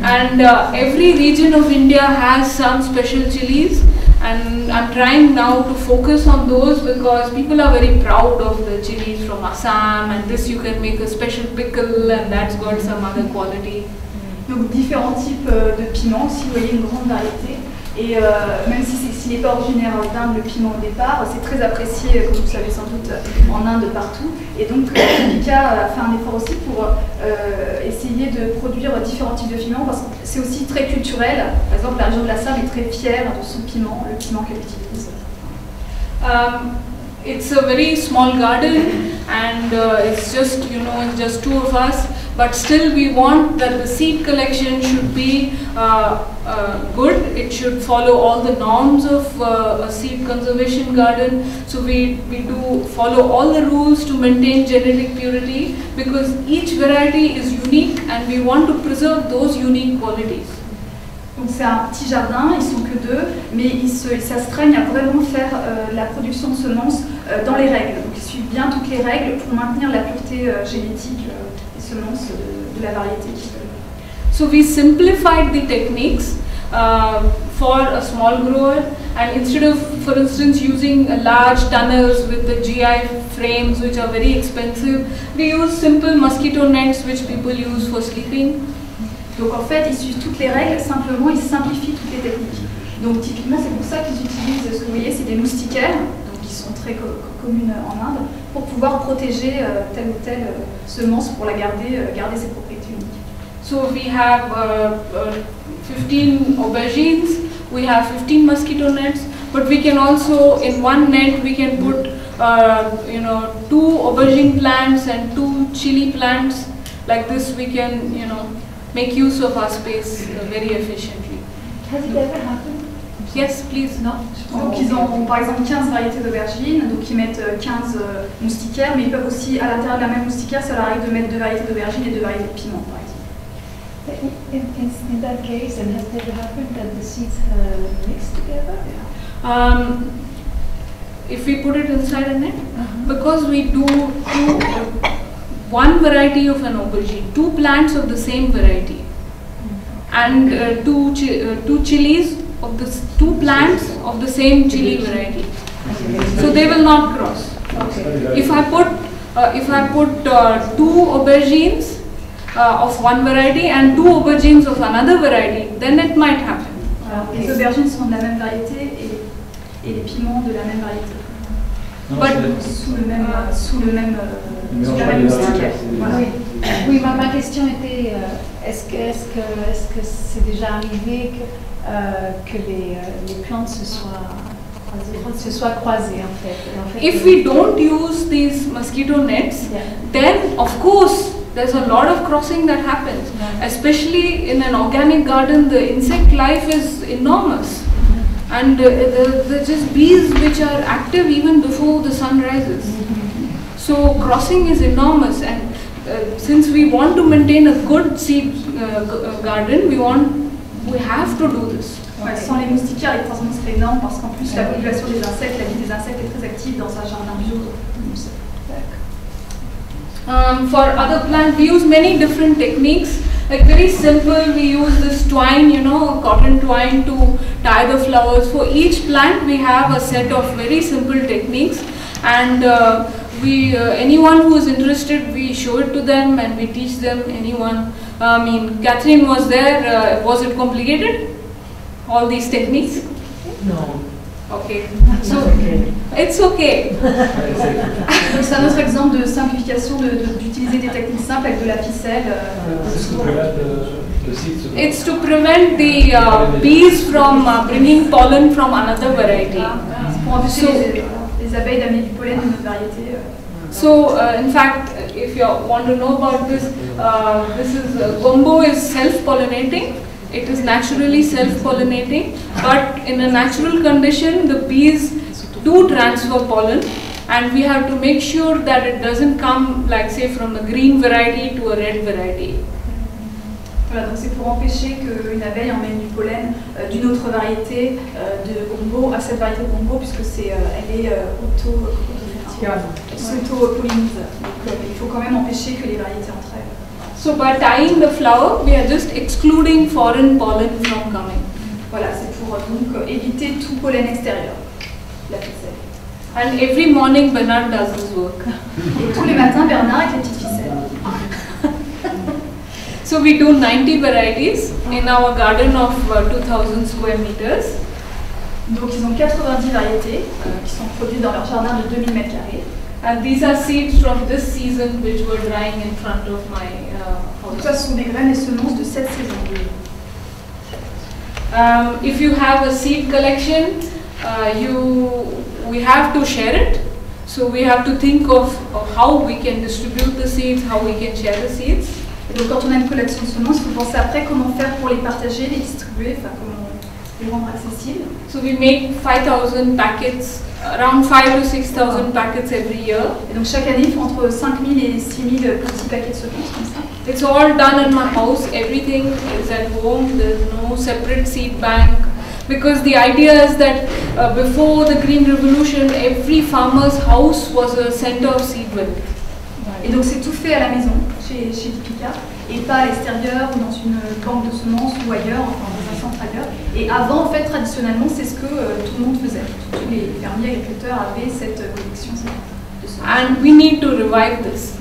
And every region of India has some special chilies, and I'm trying now to focus on those because people are very proud of the chilies from Assam, and this you can make a special pickle and that's got some other quality. Donc différents types de piments, si vous voyez une grande variété. Et même s'il n'est pas originaire d'Inde, le piment au départ, c'est très apprécié, comme vous savez sans doute, en Inde partout. Et donc, Deepika a fait un effort aussi pour essayer de produire différents types de piments, parce que c'est aussi très culturel. Par exemple, la région de l'Assam est très fière de son piment, le piment qu'elle utilise. It's a very small garden, and it's just, you know, it's just two of us, but still we want that the seed collection should be good. It should follow all the norms of a seed conservation garden. So we do follow all the rules to maintain genetic purity, because each variety is unique and we want to preserve those unique qualities. Donc c'est un petit jardin, ils sont que deux, mais ils s'astreignent à vraiment faire la production de semences dans les règles. Donc ils suivent bien toutes les règles pour maintenir la pureté génétique des semences de la variété qu'ils veulent. So we simplified the techniques for a small grower, and instead of, for instance, using large tunnels with the GI frames which are very expensive, we use simple mosquito nets which people use for sleeping. Donc en fait, ils suivent toutes les règles, simplement ils simplifient toutes les techniques. Donc typiquement, c'est pour ça qu'ils utilisent, ce que vous voyez, c'est des moustiquaires, donc qui sont très communes en Inde, pour pouvoir protéger telle ou telle semence pour la garder ses propriétés uniques. So we have 15 aubergines, we have 15 mosquito nets, but we can also, in one net, we can put 2 aubergine plants and 2 chili plants. Like this, we can, make use of our space very efficiently. Has it ever happened? Yes, please. Non. Donc ils ont par exemple 15 variétés d'aubergines, donc ils mettent 15 moustiquaires, mais ils peuvent aussi, à l'intérieur de la même moustiquaire, ça leur arrive de mettre 2 variétés d'aubergines et 2 variétés de piment, par exemple. In that case, and has it ever happened that the seeds mixed together? If we put it inside a net, because we do one variety of an aubergine, 2 plants of the same variety, and 2 chilies of the 2 plants of the same chili variety. So they will not cross. Okay. If I put 2 aubergines of one variety and 2 aubergines of another variety, then it might happen. Les aubergines sont de la même variété et les piments de la même variété. Sous la même moustiquaire. Voilà. Oui, ma question était, est-ce que c'est déjà arrivé que les plantes se soient croisées en fait? If we don't use these mosquito nets, then of course there's a lot of crossing that happens. Especially in an organic garden, the insect life is enormous. And there's just bees which are active even before the sun rises. So crossing is enormous, and since we want to maintain a good seed garden, we have to do this. Ouais, sans les moustiquaires, les croisements seraient énormes parce qu'en plus la population des insectes, la vie des insectes est très active dans un jardin bio. For other plants, we use many different techniques. Like very simple, we use this twine, cotton twine to tie the flowers. For each plant, we have a set of very simple techniques, and anyone who is interested, we show it to them and we teach them. Anyone, I mean, Catherine was there. Was it complicated? All these techniques? No. Okay. So it's okay. C'est un autre exemple de simplification d'utiliser des techniques simples avec de la ficelle. It's to prevent the bees from bringing pollen from another variety. C'est pour empêcher les abeilles d'amener du pollen d'une autre variété. So, in fact, if you want to know about this, gombo is self-pollinating. It is naturally self-pollinating, but in a natural condition, the bees do transfer pollen, and we have to make sure that it doesn't come, like say, from a green variety to a red variety. Voilà, donc c'est pour empêcher qu'une abeille emmène du pollen d'une autre variété de gombo à cette variété de gombo, puisque elle est auto-pollinise. Donc il faut quand même empêcher que les variétés entre elles. So by tying the flower, we are just excluding foreign pollen from coming. Voilà, c'est pour donc éviter tout pollen extérieur. La ficelle. And every morning Bernard does his work. Et tous les matins, Bernard avec les petites ficelles. So we do 90 varieties in our garden of 2000 square meters. Donc ils ont 90 variétés qui sont produites dans leur jardin de 2000 mètres carrés. And these are seeds from this season which were drying in front of my house. Ça, ce sont des graines et semences de cette saison. If you have a seed collection, we have to share it. So we have to think of how we can distribute the seeds, how we can share the seeds. Et donc quand on a une collection de semences, il faut penser après comment faire pour les partager, les distribuer, enfin comment les rendre accessibles. So we make 5,000 packets, around 5,000 to 6,000 packets every year. Et donc chaque année, il faut entre 5,000 et 6,000 petits paquets de semences comme ça. It's all done in my house. Everything is at home. There's no separate seed bank. Because the idea is that before the Green Revolution, every farmer's house was a center of seed wealth. Et donc c'est tout fait à la maison, chez Lipica, et pas à l'extérieur ou dans une banque de semences ou ailleurs, enfin dans un centre ailleurs. Et avant, en fait, traditionnellement, c'est ce que tout le monde faisait. Tous les fermiers agriculteurs avaient cette collection de semences. And we need to revive this.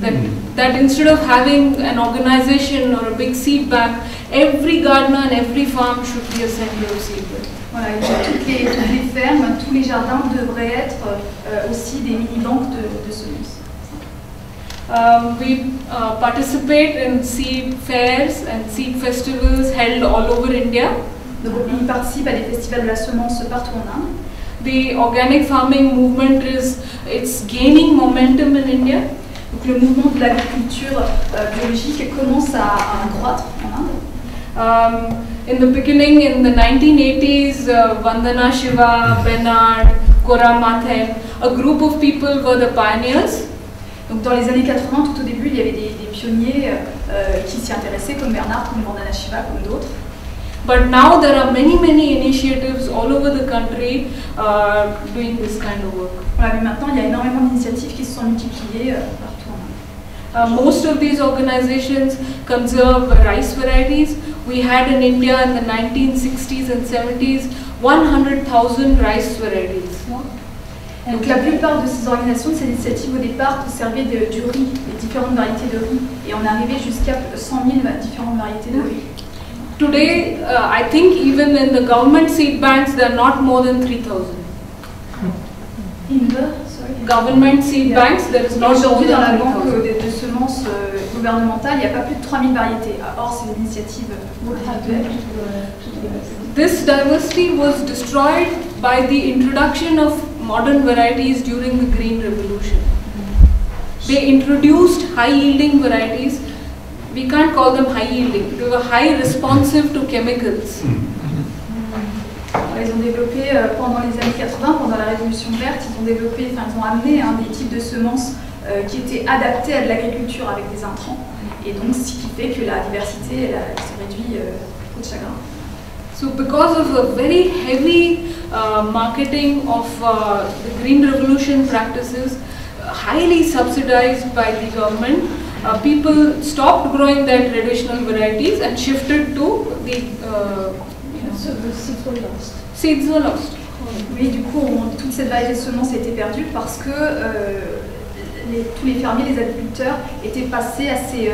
That instead of having an organization or a big seed bank, every gardener and every farm should be a center of seed wealth. Voilà, et toutes les fermes, tous les jardins devraient être aussi des mini-banques de semences. We participate in seed fairs and seed festivals held all over India. Donc, ils participent à des festivals de la semence partout en Inde. The organic farming movement it's gaining momentum in India. Donc, le mouvement de l'agriculture biologique commence à croître en Inde. In the beginning, in the 1980s, Vandana Shiva, Bernard, Cora Mathen, a group of people were the pioneers. Donc dans les années 80, tout au début, il y avait des pionniers qui s'y intéressaient, comme Bernard, comme Vandana Shiva, comme d'autres. But now there are many initiatives all over the country doing this kind of work. Voilà, mais maintenant, il y a énormément d'initiatives qui se sont multipliées partout en Inde. Most of these organizations conserve rice varieties. We had in India in the 1960s and 70s 100,000 rice varieties. Donc la plupart de ces organisations, de ces initiatives au départ conservaient du riz, des différentes variétés de riz, et on arrivait jusqu'à 100 000 différentes variétés de riz. Today, I think even in the government seed banks, there are not more than 3,000. In the government seed banks, there is not. Aujourd'hui, dans la banque de semences gouvernementales, il n'y a pas plus de 3000 variétés. Or, c'est une initiative individuelle. This diversity was destroyed by the introduction of modern varieties during the Green Revolution. They introduced high-yielding varieties. We can't call them high-yielding. They were high responsive to chemicals. Ils ont développé pendant les années 80, pendant la Révolution verte, ils ont amené des types de semences qui étaient adaptés à de l'agriculture avec des intrants. Et donc, ce qui fait que la diversité elle se réduit au de chagrin. So because of a very heavy marketing of the Green Revolution practices, highly subsidized by the government, people stopped growing their traditional varieties and shifted to the seeds were lost. Oui, du coup, toute cette variété de semences a été perdue parce que tous les fermiers, les agriculteurs étaient passés à ces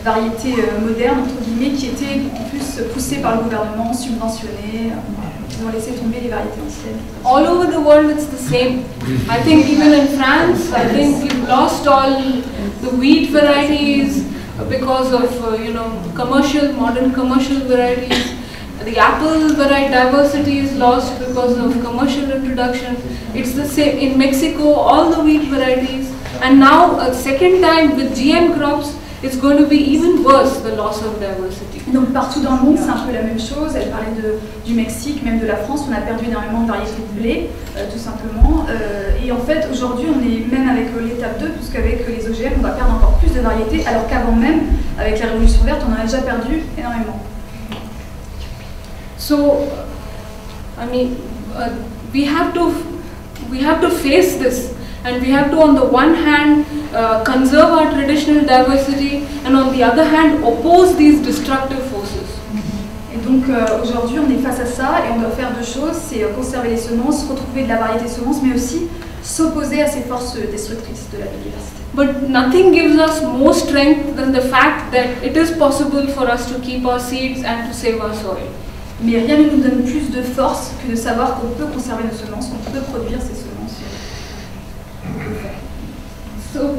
variétés modernes, entre guillemets, qui étaient en plus poussées par le gouvernement, subventionnées. Ils ont laissé tomber les variétés anciennes. All over the world it's the same. I think even in France, I think we've lost all the wheat varieties because of modern commercial varieties. The apple variety diversity is lost because of commercial introduction. It's the same in Mexico, all the wheat varieties. And now a second time with GM crops, it's going to be even worse, the loss of diversity. Donc partout dans le monde, c'est un peu la même chose. Elle parlait du Mexique, même de la France, on a perdu énormément de variétés de blé, tout simplement. Et en fait, aujourd'hui, on est même avec l'étape 2, puisqu'avec les OGM, on va perdre encore plus de variétés, alors qu'avant même, avec la révolution verte, on en a déjà perdu énormément. So, I mean, we have to face this. And we have to, on the one hand, conserve our traditional diversity, and on the other hand, oppose these destructive forces. Et donc aujourd'hui, on est face à ça et on doit faire deux choses, c'est conserver les semences, retrouver de la variété de semences, mais aussi s'opposer à ces forces destructrices de la biodiversité. But nothing gives us more strength than the fact that it is possible for us to keep our seeds and to save our soil. Mais rien ne nous donne plus de force que de savoir qu'on peut conserver nos semences, qu'on peut produire ces semences. So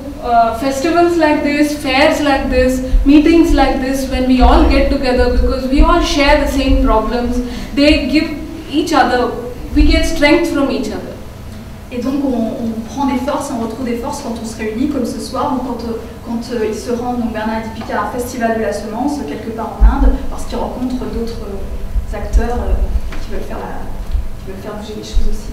festivals like this, fairs like this, meetings like this, when we all get together because we all share the same problems, they give each other, we get strength from each other. Et donc on prend des forces, on retrouve des forces quand on se réunit comme ce soir ou quand ils se rendent, donc Bernard et Deepika, à un festival de la semence quelque part en Inde parce qu'ils rencontrent d'autres acteurs qui veulent faire bouger les choses aussi.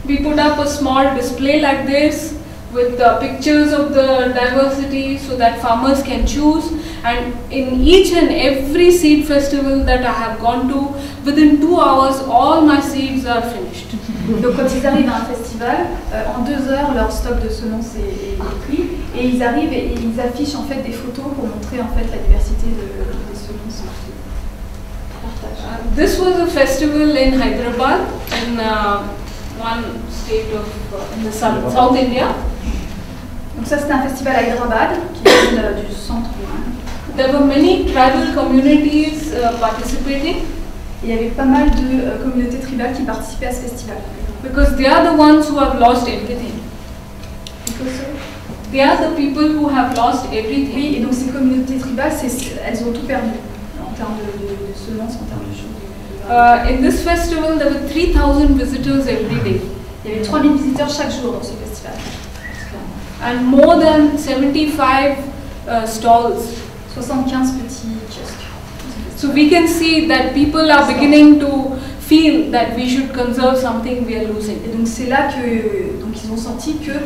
We put up a small display like this with pictures of the diversity so that farmers can choose, and in each and every seed festival that I have gone to, within 2 hours all my seeds are finished. Donc quand ils arrivent à un festival, en 2 heures leur stock de semences est pris et ils arrivent et ils affichent en fait des photos pour montrer en fait la diversité des semences. This was a festival in Hyderabad, in one state of in the South India. Donc ça c'était un festival à Hyderabad qui vient du centre. There were many tribal communities participating. Il y avait pas mal de communautés tribales qui participaient à ce festival. Because they are the ones who have lost everything. They are the people who have lost everything. Oui, et donc ces communautés tribales, elles ont tout perdu en termes de semences, en termes de choses. In this festival, there were 3,000 visitors every day. Il y avait 3000 visiteurs chaque jour dans ce festival. And more than 75 stalls. 75 petits kiosques. So we can see that people are beginning to feel that we should conserve something we are losing. Et donc c'est là que ils ont senti que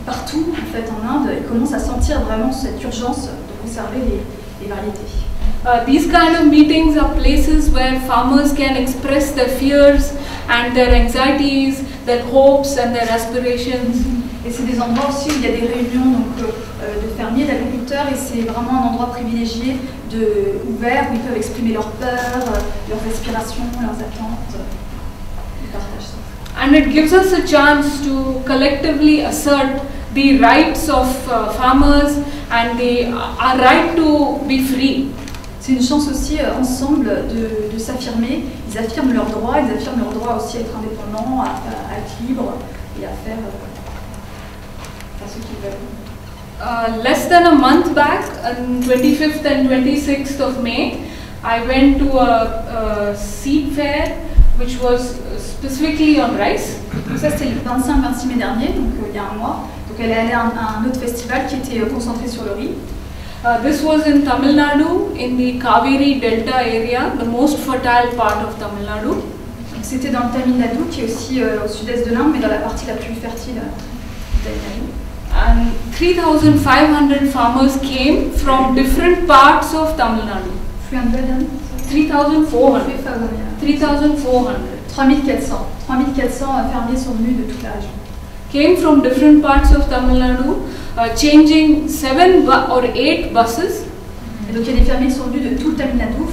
partout en fait en Inde, ils commencent à sentir vraiment cette urgence de conserver les variétés. These kind of meetings are places where farmers can express their fears and their anxieties, their hopes and their aspirations. Et c'est des endroits aussi où il y a des réunions de fermiers, d'agriculteurs, et c'est vraiment un endroit privilégié, ouvert, où ils peuvent exprimer leurs peurs, leurs aspirations, leurs attentes. Ils partagent ça. And it gives us a chance to collectively assert the rights of farmers and our right to be free. C'est une chance aussi ensemble de s'affirmer. Ils affirment leurs droits, ils affirment leur droit aussi à être indépendants, à être libres et à faire ce qu'ils veulent. Less than a month back, on 25th and 26th of May, I went to a seed fair which was specifically on rice. Donc ça c'était le 25-26 mai dernier, donc il y a un mois. Donc elle est allée à un autre festival qui était concentré sur le riz. This was in Tamil Nadu, in the Kaveri Delta area, the most fertile part of Tamil Nadu. C'était dans le Tamil Nadu, qui est aussi au sud-est de l'Inde, mais dans la partie la plus fertile du Tamil Nadu. And 3,500 farmers came from different parts of Tamil Nadu. 3,400. 3,400 fermiers sont venus de toute la région. Came from different parts of Tamil Nadu, changing 7 or 8 buses. Et donc il y a des fermiers qui sont venus de tout le Tamil Nadu,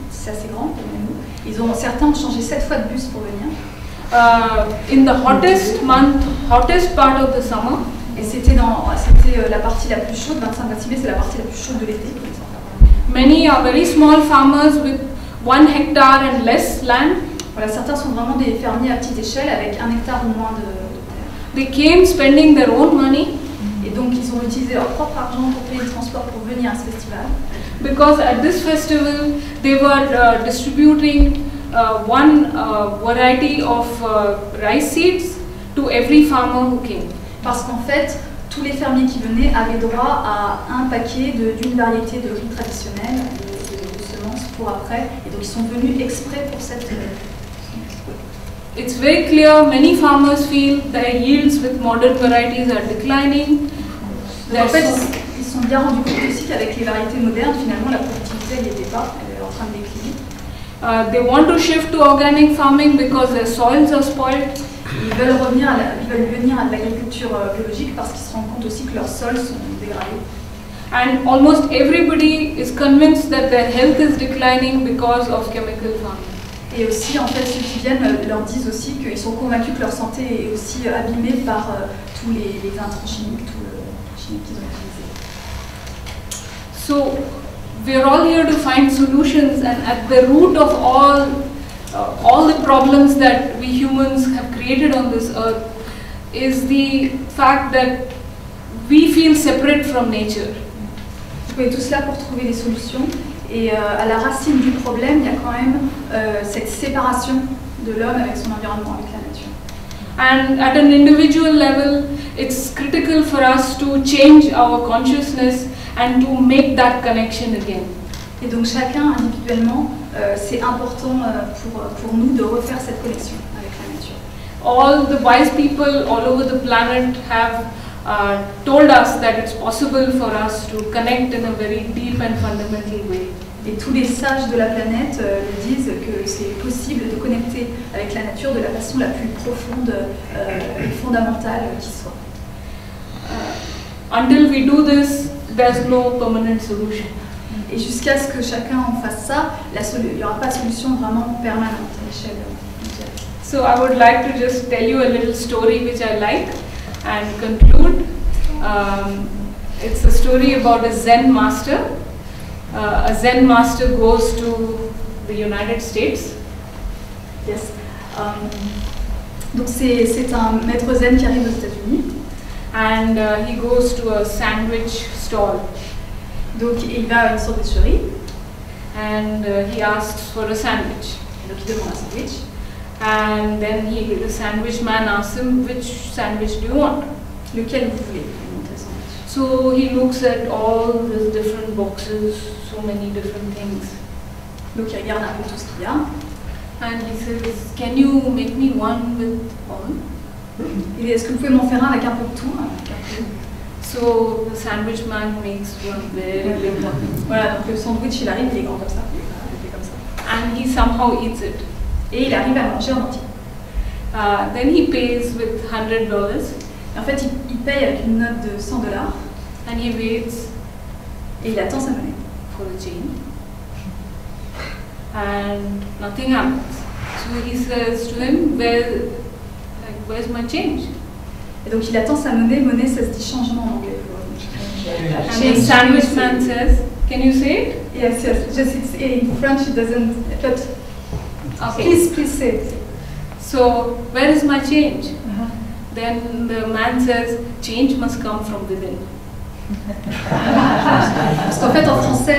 c'est assez grand pour nous. Certains ont changé 7 fois de bus pour venir. In the hottest part of the summer. Et c'était la partie la plus chaude, 25-26 mai, c'est la partie la plus chaude de l'été. Many are very small farmers with 1 hectare and less land. Voilà, certains sont vraiment des fermiers à petite échelle avec 1 hectare ou moins de terre. They came spending their own money. Et donc ils ont utilisé leur propre argent pour payer le transport pour venir à ce festival. Because at this festival they were distributing one variety of rice seeds to every farmer who came. Parce qu'en fait, tous les fermiers qui venaient avaient droit à un paquet d'une variété de riz traditionnelle, de semences pour après. Et donc ils sont venus exprès pour cette... It's very clear many farmers feel their yields with modern varieties are declining. En fait, ils se sont bien rendus compte aussi qu'avec les variétés modernes, finalement, la productivité elle n'y était pas, elle est en train de décliner. They want to shift to organic farming because their soils are spoiled. Ils veulent venir à l'agriculture biologique parce qu'ils se rendent compte aussi que leurs sols sont dégradés. And almost everybody is convinced that their health is declining because of chemical farming. Et aussi, en fait, ceux qui viennent leur disent aussi qu'ils sont convaincus que leur santé est aussi abîmée par tous les intrants chimiques, tout le chimique qu'ils ont utilisé. So, we're all here to find solutions, and at the root of all the problems that we humans have created on this earth is the fact that we feel separate from nature. On est tous là pour trouver des solutions. Et à la racine du problème, il y a quand même cette séparation de l'homme avec son environnement, avec la nature. And at an individual level, it's critical for us to change our consciousness and to make that connection again. Et donc chacun individuellement, c'est important pour nous de refaire cette connexion avec la nature. All the wise people all over the planet have told us that it's possible for us to connect in a very deep and fundamental way. Et tous les sages de la planète disent que c'est possible de connecter avec la nature de la façon la plus profonde et fondamentale qui soit. Until we do this, there's no permanent solution. Et jusqu'à ce que chacun en fasse ça, il n'y aura pas de solution vraiment permanente à l'échelle mondiale. So I would like to just tell you a little story which I like and conclude. It's a story about a Zen master. A Zen master goes to the United States. Yes. Donc c'est un maître zen qui arrive aux États-Unis. And he goes to a sandwich stall. Donc il va à une sandwicherie. And he asks for a sandwich. Donc il demande un sandwich. And then the sandwich man asks him, which sandwich do you want? Lequel vous voulez? So he looks at all these different boxes, so many different things. Donc il regarde un peu tout ce qu'il y a. And he says, can you make me one with all? Il dit, est-ce que vous pouvez m'en faire un avec un peu de tout? So the sandwich man makes one very big one. Voilà, donc le sandwich il arrive, il est grand comme ça. Il est comme ça. And he somehow eats it. Et il arrive à manger en entier. Then he pays with $100. Et en fait, il paye avec une note de $100. And he waits. Et il attend sa monnaie. For a change. And nothing happens. So he says to him, where's my change? Et donc il attend sa monnaie. Monnaie, ça se dit changement en anglais. And the sandwich man says, can you say it? Yes, yes. Just in French it doesn't. But okay. Please say it. So where is my change? Then the man says, change must come from within. Parce qu'en fait, en français,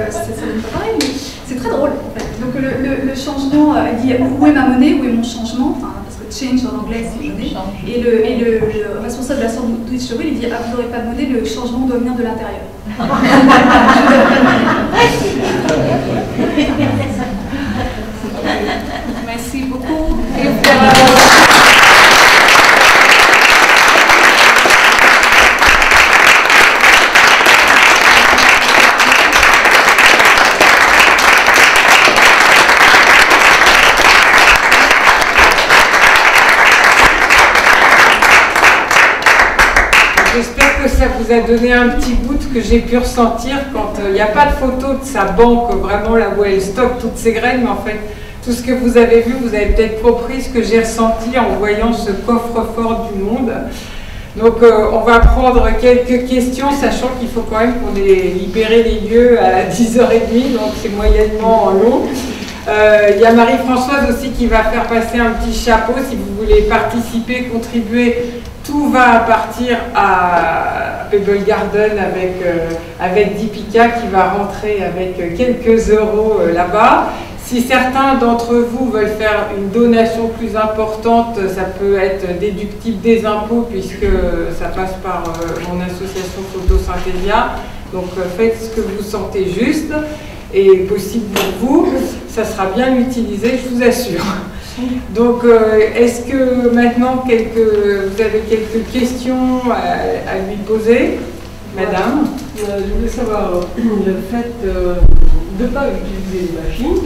ça donne pas pareil, mais c'est très drôle. En fait. Donc le changement, il dit où est ma monnaie, où est mon changement, parce que change en anglais c'est monnaie. Et le responsable de la sandwicherie, il dit ah vous n'aurez pas de monnaie, le changement doit venir de l'intérieur. Merci beaucoup. J'espère que ça vous a donné un petit bout que j'ai pu ressentir quand il n'y a pas de photo de sa banque, vraiment là où elle stocke toutes ses graines, mais en fait, tout ce que vous avez vu, vous avez peut-être compris ce que j'ai ressenti en voyant ce coffre-fort du monde. Donc on va prendre quelques questions, sachant qu'il faut quand même qu'on ait libéré les lieux à 10h30, donc c'est moyennement long. Il y a Marie-Françoise aussi qui va faire passer un petit chapeau si vous voulez participer, contribuer. Tout va partir à Pebble Garden avec Deepika qui va rentrer avec quelques euros là-bas. Si certains d'entre vous veulent faire une donation plus importante, ça peut être déductible des impôts puisque ça passe par mon association Photosynthesia. Donc faites ce que vous sentez juste et possible pour vous. Ça sera bien utilisé, je vous assure. Donc est-ce que maintenant vous avez quelques questions à lui poser, madame? Je voulais savoir le fait de ne pas utiliser les machines.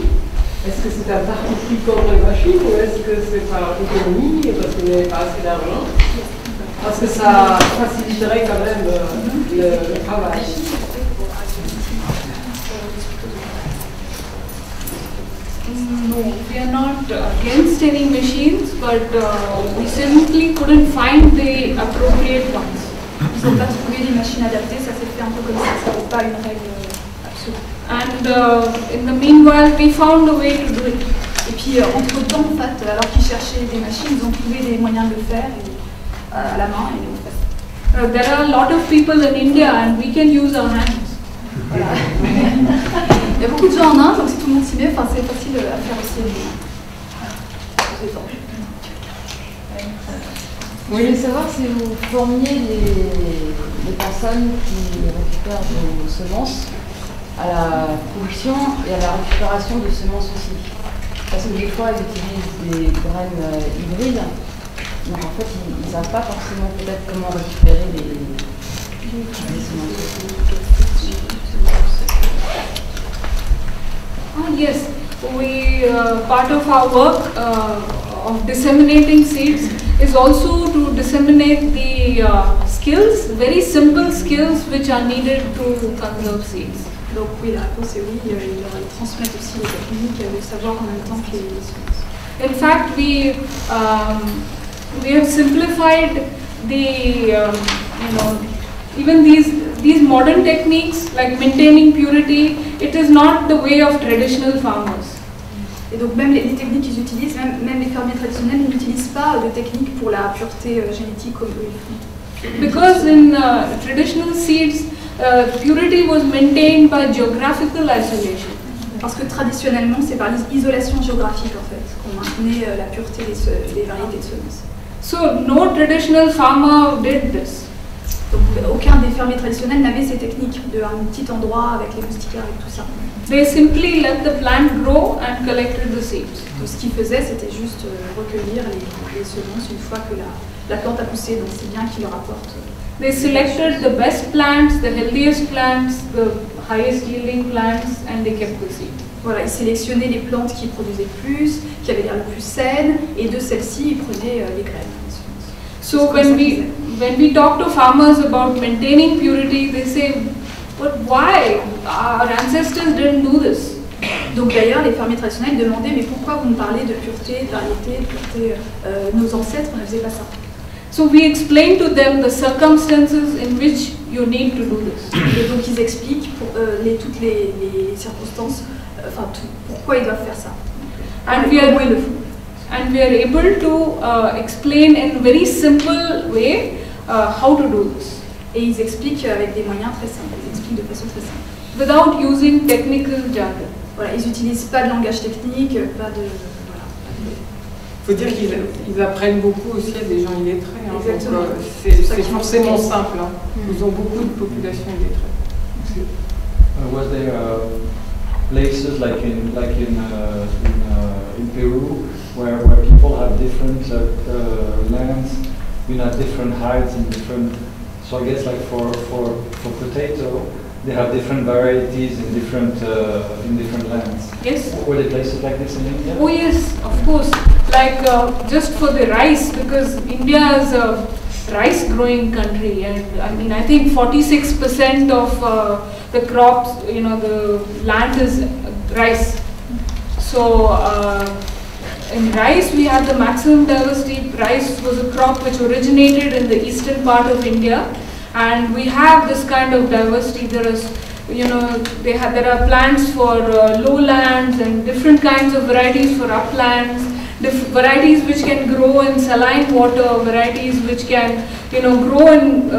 Est-ce que c'est un parti pris contre les machines ou est-ce que c'est par économie parce qu'il n'y avait pas assez d'argent? Parce que ça faciliterait quand même le travail. No, we are not against any machines, but we simply couldn't find the appropriate ones. Ils n'ont pas trouvé les machines adaptées, ça s'est fait un peu comme ça, ça n'est pas une règle absolue. And in the meanwhile, we found a way to do it. Et puis entre-temps, en fait, alors qu'ils cherchaient des machines, ils ont trouvé des moyens de le faire à la main et ils l'ont fait. There are a lot of people in India and we can use our hands. Voilà. Il y a beaucoup de gens en Inde, donc si tout le monde s'y met, c'est facile à faire aussi. Je voulais savoir si vous formiez les personnes qui récupèrent vos semences à la production et à la récupération de semences aussi. Parce que des fois, ils utilisent des graines hybrides, donc en fait, ils ne savent pas forcément peut-être comment récupérer les semences. Yes, part of our work of disseminating seeds is also to disseminate the skills, very simple skills which are needed to conserve seeds. Donc oui, la réponse est oui, ils transmettent aussi les techniques, le savoir en même temps que les semences. In fact, we have simplified the even these modern techniques like maintaining purity. It is not the way of traditional farmers. Et donc même les techniques qu'ils utilisent, même les fermiers traditionnels, ils n'utilisent pas de techniques pour la pureté génétique comme eux ils font. Because in traditional seeds, purity was maintained by geographical isolation. Parce que traditionnellement, c'est par l'isolation géographique en fait qu'on maintenait la pureté des variétés de semences. So no traditional farmer did this. Donc aucun des fermiers traditionnels n'avait ces techniques un petit endroit avec les moustiquaires et tout ça. They simply let the plant grow and collected the seeds. Donc ce qu'ils faisaient, c'était juste recueillir les semences une fois que la plante a poussé, donc c'est bien qu'ils leur apportent. They selected the best plants, the healthiest plants, the highest yielding plants, and they kept the seed. Voilà, ils sélectionnaient les plantes qui produisaient plus, qui avaient l'air le plus saines, et de celles-ci, ils prenaient les graines. So when we talk to farmers about maintaining purity, they say, but why? Our ancestors didn't do this. Donc d'ailleurs, les fermiers traditionnels demandaient, mais pourquoi vous me parlez de pureté, de variété, de pureté, nos ancêtres ne faisaient pas ça. So we explain to them the circumstances in which you need to do this. Et donc ils expliquent toutes les circonstances, pourquoi ils doivent faire ça. And we are able to explain in a very simple way how to do this. Et ils expliquent avec des moyens très simples, ils expliquent de façon très simple. Without using technical jargon. Voilà, ils n'utilisent pas de langage technique, pas de... Il faut dire qu'ils apprennent beaucoup aussi à des gens illettrés. Hein, exactement. C'est forcément simple. Hein. Ils ont beaucoup de population illettrée. Was there places like in Peru where people have different lands, different heights and different. So I guess like for potato, they have different varieties in different lands. Yes. Were there places like this in India? Oh yes, of course. Like just for the rice, because India is a rice growing country, and I mean I think 46% of the crops, the land is rice. So in rice, we have the maximum diversity. Rice was a crop which originated in the eastern part of India, and we have this kind of diversity. There is, there are plants for lowlands and different kinds of varieties for uplands, varieties which can grow in saline water, varieties which can, grow in,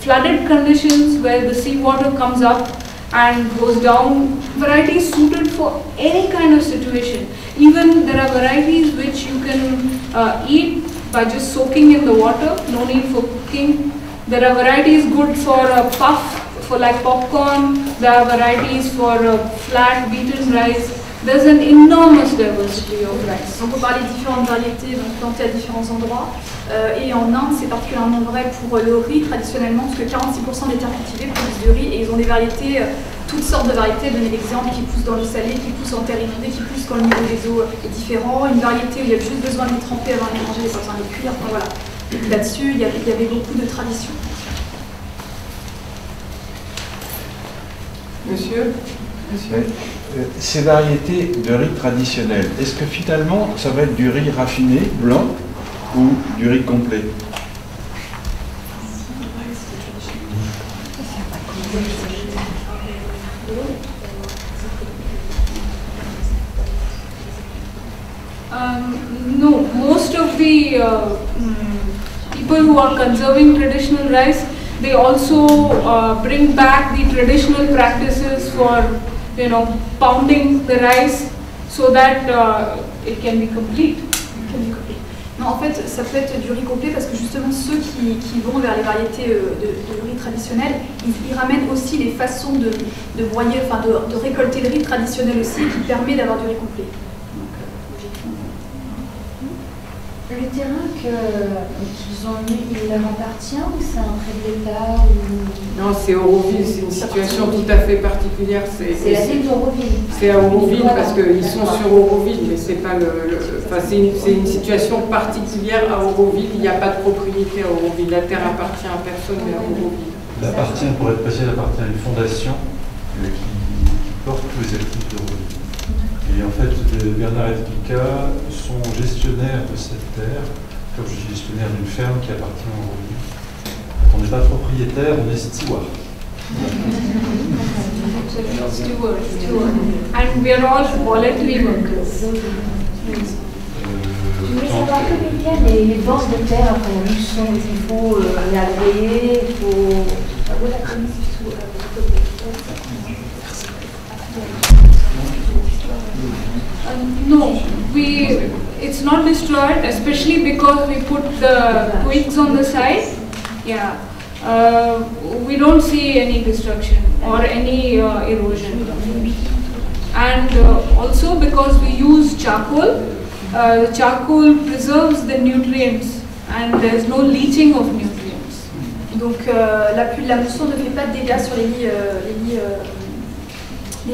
flooded conditions where the seawater comes up and goes down, varieties suited for any kind of situation. Even there are varieties which you can eat by just soaking in the water, no need for cooking. There are varieties good for a puff, for like popcorn. There are varieties for flat beaten rice. There's an enormous diversity of rice. On peut parler de différentes variétés plantées à différents endroits. Et en Inde, c'est particulièrement vrai pour le riz traditionnellement, parce que 46% des terres cultivées produisent du riz et ils ont des variétés, toutes sortes de variétés. Donner l'exemple qui poussent dans l'eau salée, qui poussent en terre inondée, qui poussent quand le niveau des eaux est différent. Une variété où il y a juste besoin de les tremper avant de les manger, pas besoin de les cuire. Enfin, voilà. Et là-dessus, il y avait beaucoup de traditions. Monsieur? Ces variétés de riz traditionnel, est-ce que finalement ça va être du riz raffiné, blanc, ou du riz complet? No, most of the people who are conserving traditional rice, they also bring back the traditional practices for, pounding the rice so that it can be complete. Non, en fait, ça peut être du riz complet parce que justement ceux qui vont vers les variétés de riz traditionnel, ils ramènent aussi les façons de broyer, enfin de récolter le riz traditionnel aussi, qui permet d'avoir du riz complet. Le terrain qu'ils ont eu, il leur appartient ou c'est un prêt de l'État ou... Non, c'est Auroville, c'est une situation tout à fait particulière. C'est la ville d'Auroville. C'est à Auroville parce qu'ils sont sur Auroville, mais c'est pas c'est une situation particulière à Auroville. Il n'y a pas de propriété à Auroville. La terre appartient à personne, mais à Auroville. Pour être précis, elle appartient à une fondation qui porte tous les actifs d'Auroville. Et en fait, Bernard et Pika sont gestionnaires de cette terre, comme je suis gestionnaire d'une ferme qui appartient à Auroville. On n'est pas propriétaire, on est steward. And we are all voluntary workers. Je voulais savoir que les banques de terre pour luçon, il faut l'agréer, il faut... No, it's not destroyed, especially because we put the twigs on the side. Yeah, we don't see any destruction or any erosion. And also because we use charcoal, the charcoal preserves the nutrients and there's no leaching of nutrients. Donc la mousson ne fait pas de dégâts sur les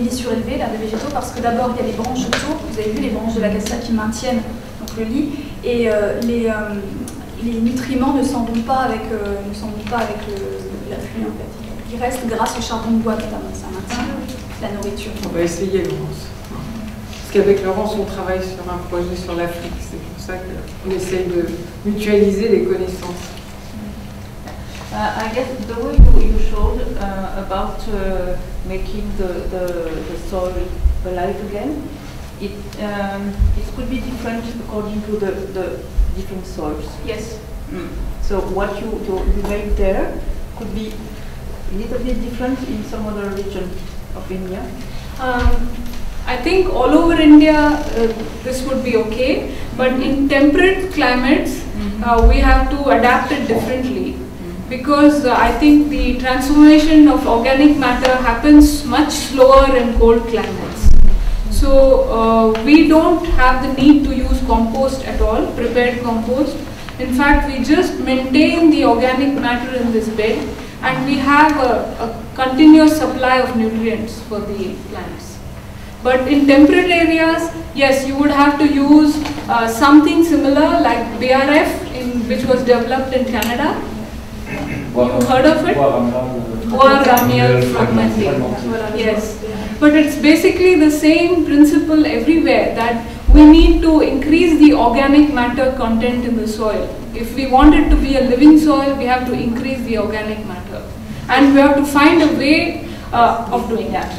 lits surélevés, de végétaux, parce que d'abord il y a les branches autour, vous avez vu les branches de l'acacia qui maintiennent donc, le lit, et les nutriments ne s'en vont pas avec, la pluie en fait. Ils restent grâce au charbon de bois notamment, ça maintient la nourriture. On va essayer, Laurence. Parce qu'avec Laurence on travaille sur un projet sur l'Afrique, c'est pour ça qu'on essaye de mutualiser les connaissances. I guess the way you showed about making the soil alive again, it could be different according to the different soils. Yes. So what you make there could be a little bit different in some other region of India. I think all over India this would be okay, but in temperate climates we have to adapt it differently. Because I think the transformation of organic matter happens much slower in cold climates. So we don't have the need to use compost at all, prepared compost. In fact, we just maintain the organic matter in this bed and we have a continuous supply of nutrients for the plants. But in temperate areas, yes, you would have to use something similar like BRF, which was developed in Canada. You heard of it? Ramiel fragmenting. Yes. But it's basically the same principle everywhere, that we need to increase the organic matter content in the soil. If we want it to be a living soil, we have to increase the organic matter. And we have to find a way of doing that.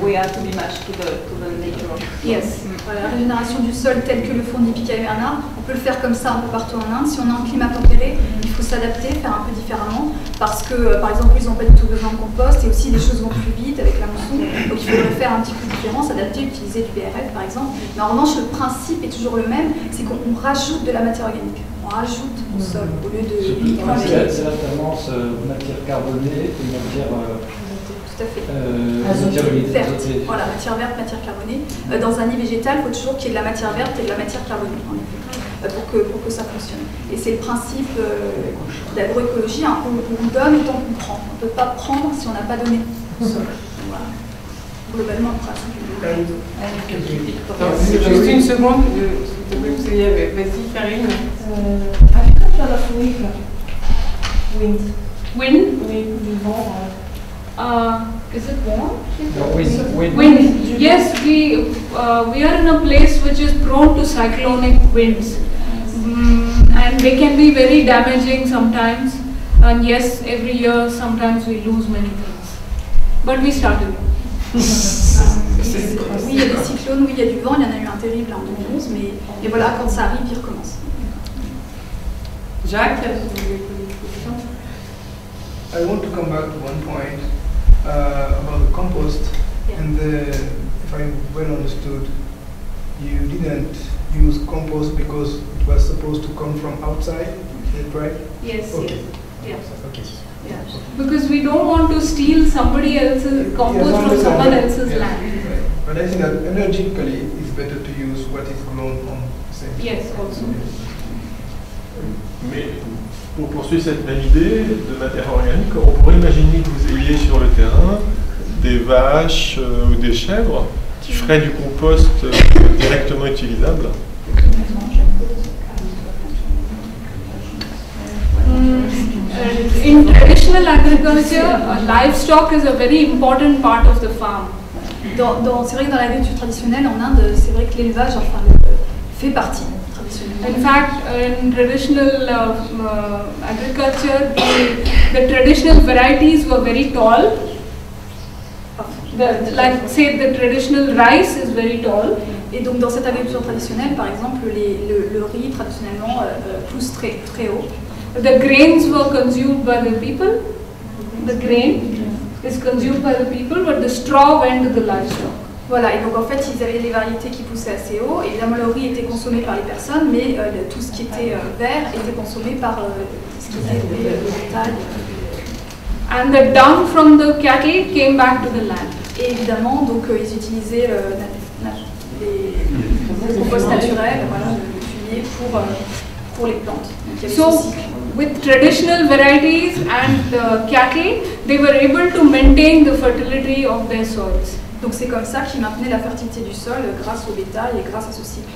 We have to be matched to the nature of the soil. Yes. Voilà, la régénération du sol tel que le font Nipika et Bernard, on peut le faire comme ça un peu partout en Inde. Si on a un climat tempéré, il faut s'adapter, faire un peu différemment, parce que par exemple ils n'ont pas du tout besoin de compost et aussi les choses vont plus vite avec la mousson, donc il faudrait faire un petit peu différent, s'adapter, utiliser du BRF par exemple. Mais en revanche le principe est toujours le même, c'est qu'on rajoute de la matière organique, on rajoute au sol au lieu de uniquement C'est l'alternance matière carbonée et matière tout à fait. Verte. Voilà, matière verte, matière carbonée. Dans un nid végétal, il faut toujours qu'il y ait de la matière verte et de la matière carbonée, en effet, pour que ça fonctionne. Et c'est le principe de l'agroécologie, hein, on donne autant qu'on prend. On ne peut pas prendre si on n'a pas donné au sol. Voilà. Globalement, le principe. Juste une seconde, s'il te plaît, parce qu'il y avait. Vas-y, Karine. Agriculture of wind. Wind? Oui, du vent. Is it warm? No, Wind. Yes, we are in a place which is prone to cyclonic winds, and they can be very damaging sometimes. And yes, every year sometimes we lose many things. But we started. Oui, il y a des cyclones, oui, il y a du vent, il y en a eu un terrible en 2011, mais voilà, quand ça arrive, il recommence. Jacques, I want to come back to one point about the compost, and if I well understood, you didn't use compost because it was supposed to come from outside, is that right? Yes, okay. yes. Okay. Yeah. Because we don't want to steal somebody else's compost from someone else's land. Right. But I think that energetically it's better to use what is grown on the same. Yes, also. Mais pour poursuivre cette même idée de matière organique, on pourrait imaginer que vous ayez sur le terrain des vaches ou des chèvres qui feraient du compost directement utilisable. In traditional agriculture, livestock is a very important part of the farm. C'est vrai que dans l'agriculture traditionnelle en Inde, c'est vrai que l'élevage fait partie traditionnellement. In fact, in traditional agriculture, the traditional varieties were very tall. Like say the traditional rice is very tall. Et donc dans cette agriculture traditionnelle, par exemple, le riz traditionnellement pousse très très haut. The grains were consumed by the people. The grain is consumed by the people, but the straw went to the livestock. Voilà, et donc en fait, ils avaient des variétés qui poussaient assez haut. Évidemment, le riz était consommé par les personnes, mais tout ce qui était vert était consommé par ce qui était le bétail. And the dung from the cattle came back to the land. Et évidemment, donc ils utilisaient les composts naturels, voilà, le fumier pour les plantes. So, with traditional varieties and cattle, they were able to maintain the fertility of their soils. Donc c'est comme ça qu'ils maintenaient la fertilité du sol grâce au bétail et grâce à ce cycle.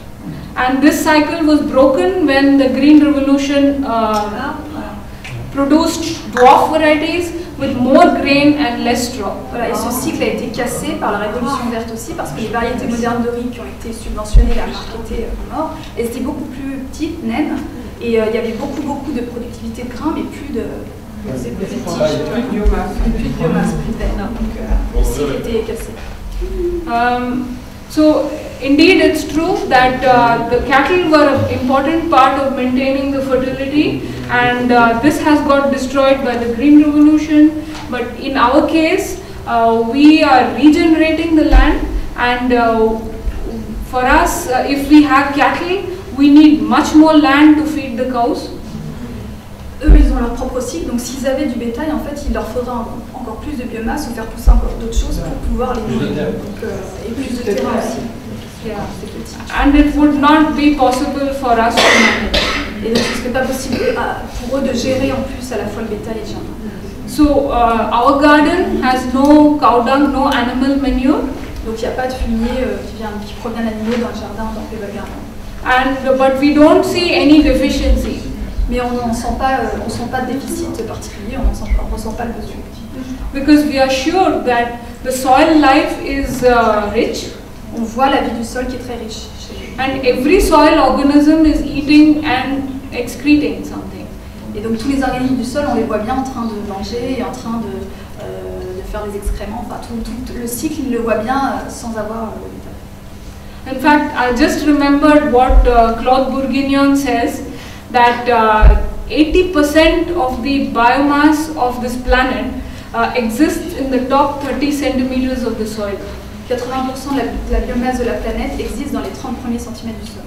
And this cycle was broken when the Green Revolution produced dwarf varieties with more grain and less straw. Voilà, et ce cycle a été cassé par la Révolution verte aussi, parce que les variétés modernes de riz qui ont été subventionnées et marketées à mort, elles étaient beaucoup plus petites, naines, et il y avait beaucoup de productivité de grains, mais plus de biomasse, plus de veine. Donc le cycle était cassé. So indeed it's true that the cattle were an important part of maintaining the fertility, and this has got destroyed by the Green Revolution. But in our case, we are regenerating the land, and for us, if we have cattle, we need much more land to feed the cows. Eux, ils ont leur propre cycle, donc s'ils avaient du bétail, en fait, il leur faudra encore plus de biomasse ou faire pousser encore d'autres choses pour pouvoir les nourrir. Et plus de terrain aussi. Yeah. And it would not be possible for us to manage. Et donc, ce serait pas possible pour eux de gérer en plus à la fois le bétail et le jardin. So our garden has no cow dung, no animal manure. Donc il n'y a pas de fumier qui provient d'animaux dans le jardin, dans le jardin. But we don't see any deficiency. Mais on ne sent pas de déficit particulier, on ne ressent pas le besoin. Because we are sure that the soil life is rich. On voit la vie du sol qui est très riche. And every soil organism is eating and excreting something. Et donc tous les organismes du sol, on les voit bien en train de manger et en train de faire des excréments. Enfin, tout le cycle, il le voit bien sans avoir In fact, I just remembered what Claude Bourguignon says, that 80% of the biomass of this planet exists in the top 30 centimeters of the soil. 80% de la biomasse de la planète existe dans les 30 premiers centimètres du sol.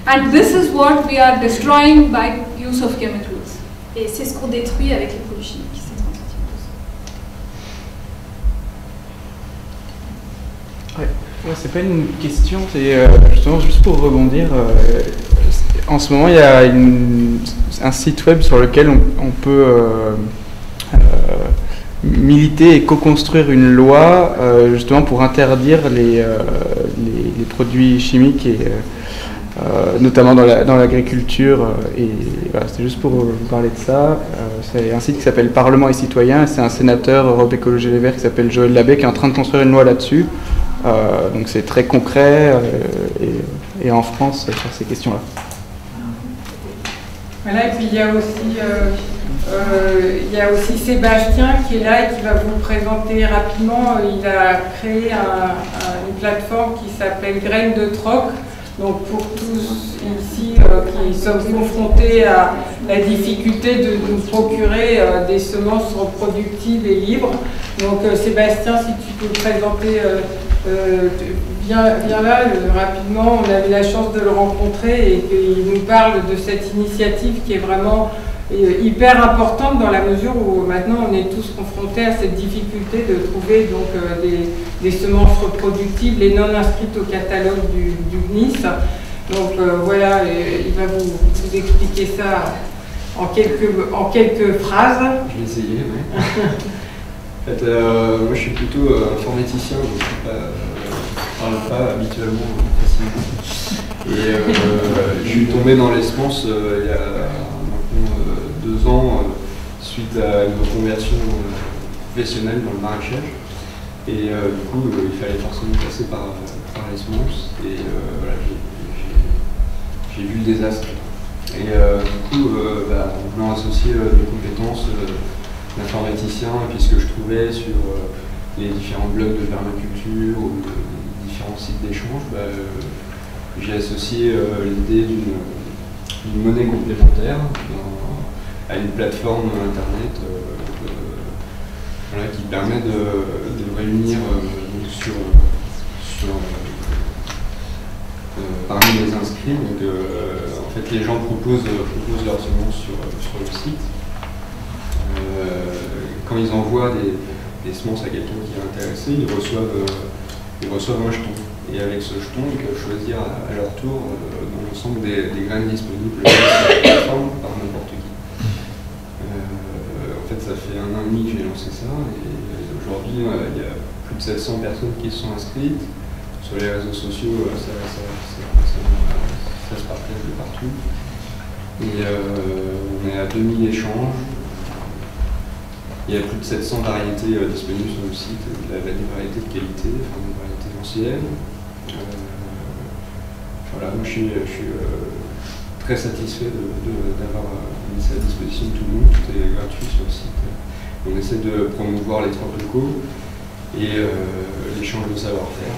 And this is what we are destroying by use of chemicals. Et c'est ce qu'on détruit avec les produits chimiques, ces 30 centimètres. Ouais. Ouais, c'est pas une question, c'est justement juste pour rebondir. En ce moment, il y a un site web sur lequel on peut militer et co-construire une loi justement pour interdire les produits chimiques, et, notamment dans l'agriculture. Et voilà, c'était juste pour vous parler de ça. C'est un site qui s'appelle Parlement et Citoyens, et c'est un sénateur Europe Écologie Les Verts qui s'appelle Joël Labbé qui est en train de construire une loi là-dessus. Donc c'est très concret et en France sur ces questions-là. Voilà, et puis il y a aussi Sébastien qui est là et qui va vous présenter rapidement. Il a créé une plateforme qui s'appelle Graines de Troc. Donc pour tous ici qui sommes confrontés à la difficulté de nous procurer des semences reproductives et libres. Donc Sébastien, si tu peux te présenter, viens là rapidement. On avait la chance de le rencontrer et qu'il nous parle de cette initiative qui est vraiment hyper importante dans la mesure où maintenant on est tous confrontés à cette difficulté de trouver donc des semences reproductives, les non inscrites au catalogue du GNIS. Donc voilà, il va vous expliquer ça en quelques phrases. Je vais essayer, oui. En fait, moi je suis plutôt informaticien, donc je ne parle pas habituellement facilement. Et je suis tombé dans les semences il y a 2 ans suite à une reconversion professionnelle dans le maraîchage. Et du coup, il fallait forcément passer par les semences. Et voilà, j'ai vu le désastre. Et du coup, en voulant associer mes compétences d'informaticien et puis ce que je trouvais sur les différents blogs de permaculture ou de différents sites d'échange, j'ai associé l'idée d'une monnaie complémentaire à une plateforme internet qui permet de réunir parmi les inscrits. Donc, en fait, les gens proposent leurs semences sur le site. Quand ils envoient des semences à quelqu'un qui est intéressé, ils reçoivent un jeton. Et avec ce jeton, ils peuvent choisir à leur tour dans l'ensemble des graines disponibles sur la plateforme par n'importe qui. En fait, ça fait 1 an et demi que j'ai lancé ça, et aujourd'hui, il y a plus de 700 personnes qui se sont inscrites. Sur les réseaux sociaux, ça se partage de partout. Et on est à 2000 échanges. Il y a plus de 700 variétés disponibles sur le site, des variétés de qualité, enfin des variétés anciennes. Voilà, moi je suis très satisfait d'avoir mis ça à disposition de tout le monde, tout est gratuit sur le site. On essaie de promouvoir les trocs locaux et l'échange de savoir-faire.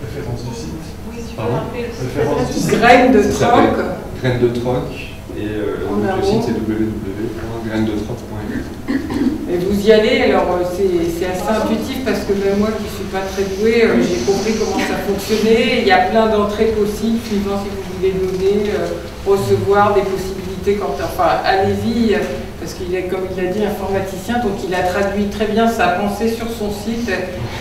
Référence du site. Pardon ? Graines de Troc. Graines de Troc. Et le site c'est www.grainesdetroc.fr. Et vous y allez, alors c'est assez intuitif parce que même moi qui ne suis pas très douée, j'ai compris comment ça fonctionnait. Il y a plein d'entrées possibles suivant si vous voulez donner, recevoir des possibilités. Enfin, allez-y, parce qu'il est, comme il l'a dit, informaticien, donc il a traduit très bien sa pensée sur son site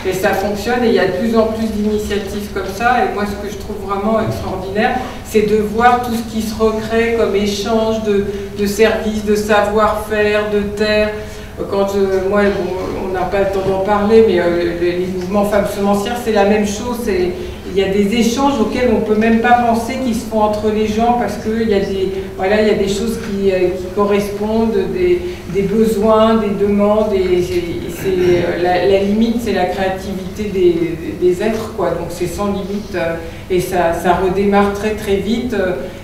et ça fonctionne. Et il y a de plus en plus d'initiatives comme ça. Et moi, ce que je trouve vraiment extraordinaire, c'est de voir tout ce qui se recrée comme échange de services, de savoir-faire, de terres. Moi, on n'a pas le temps d'en parler, mais les mouvements femmes semencières, c'est la même chose. Et il y a des échanges auxquels on ne peut même pas penser qui se font entre les gens parce qu'il y a voilà, il y a des choses qui correspondent, des besoins, des demandes, et la limite, c'est la créativité des êtres, quoi. Donc c'est sans limite, et ça redémarre très très vite,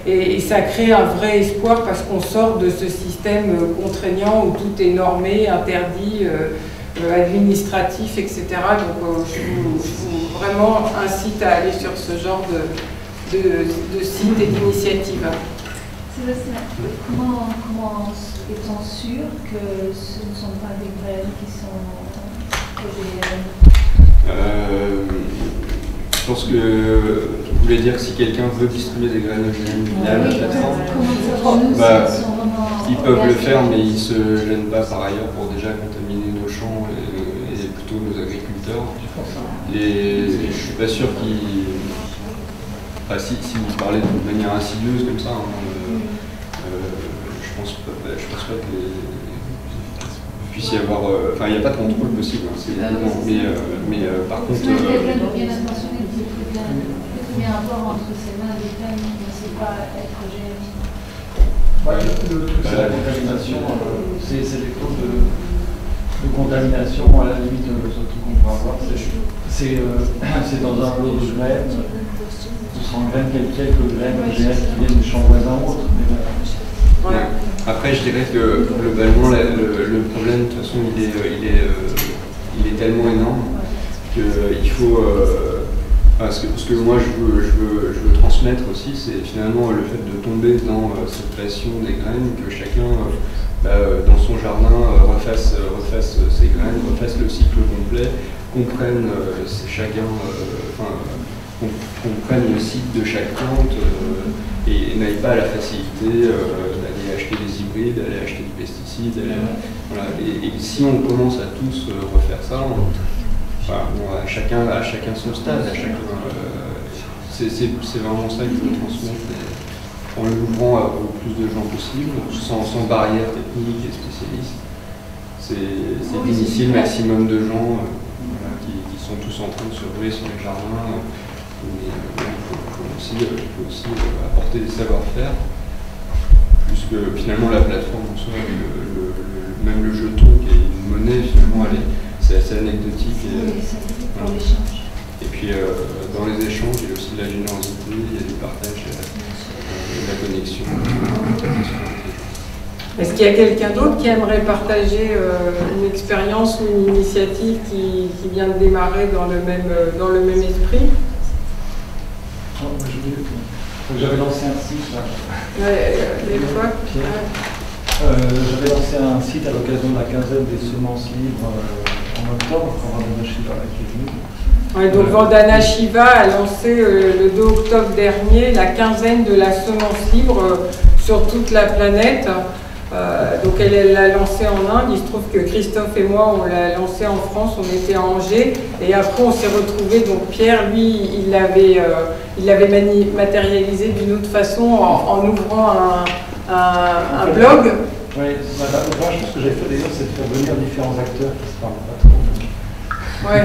et ça crée un vrai espoir parce qu'on sort de ce système contraignant où tout est normé, interdit, administratif, etc. Donc je vous vraiment incite à aller sur ce genre de site et d'initiative. Sébastien, comment est-on sûr que ce ne sont pas des graines qui sont je pense que vous voulez dire que si quelqu'un veut distribuer des graines via la plateforme, ils peuvent le faire, mais ils ne se gênent pas par ailleurs pour déjà contaminer nos champs et plutôt nos agriculteurs. Et je ne suis pas sûr qu'ils... Enfin, si vous parlez de manière insidieuse comme ça, je pense pas que puisse y avoir... Enfin, il n'y a pas de contrôle possible, hein, c'est évident, mais par contre... bien intentionné, c'est bien avoir entre ses mains des graines, mais c'est pas être GMI. La contamination, c'est des causes de contamination à la limite de ce qu'on peut avoir. C'est dans un lot de graines, 200 graines, quelques graines OGM qui viennent du champ voisin ou autre. Ouais. Après, je dirais que globalement, le problème, de toute façon, il est tellement énorme qu'il faut. Ce que moi je veux transmettre aussi, c'est finalement le fait de tomber dans cette passion des graines, que chacun dans son jardin refasse ses graines, refasse le cycle complet, comprenne comprenne le cycle de chaque plante et n'aille pas à la facilité d'aller acheter des hybrides, d'aller acheter des pesticides. Voilà. Et si on commence à tous refaire ça, à chacun son stade, c'est vraiment ça que je veux transmettre, en l'ouvrant au plus de gens possible, sans barrière technique et spécialiste. C'est d'initier le maximum de gens qui sont tous en train de se rouler sur les jardins. Mais il faut aussi apporter des savoir-faire, puisque finalement la plateforme en soi, même le jeton qui est une monnaie, finalement c'est assez anecdotique. Et puis dans les échanges, il y a aussi de la générosité, il y a du partage, de la connexion. Est-ce qu'il y a quelqu'un d'autre qui aimerait partager une expérience ou une initiative qui vient de démarrer dans le même esprit? J'avais lancé un site. J'avais lancé un site à l'occasion de la quinzaine des semences libres en octobre, quand Vandana Shiva était venu. Ouais, donc Vandana Shiva a lancé le 2 octobre dernier la quinzaine de la semence libre sur toute la planète. Donc elle l'a lancé en Inde, il se trouve que Christophe et moi on l'a lancé en France, on était à Angers, et après on s'est retrouvés, donc Pierre lui il l'avait matérialisé d'une autre façon en ouvrant un blog. Oui, moi je pense que j'ai fait d'ailleurs, c'est de faire venir différents acteurs qui se parlent pas trop. Ouais.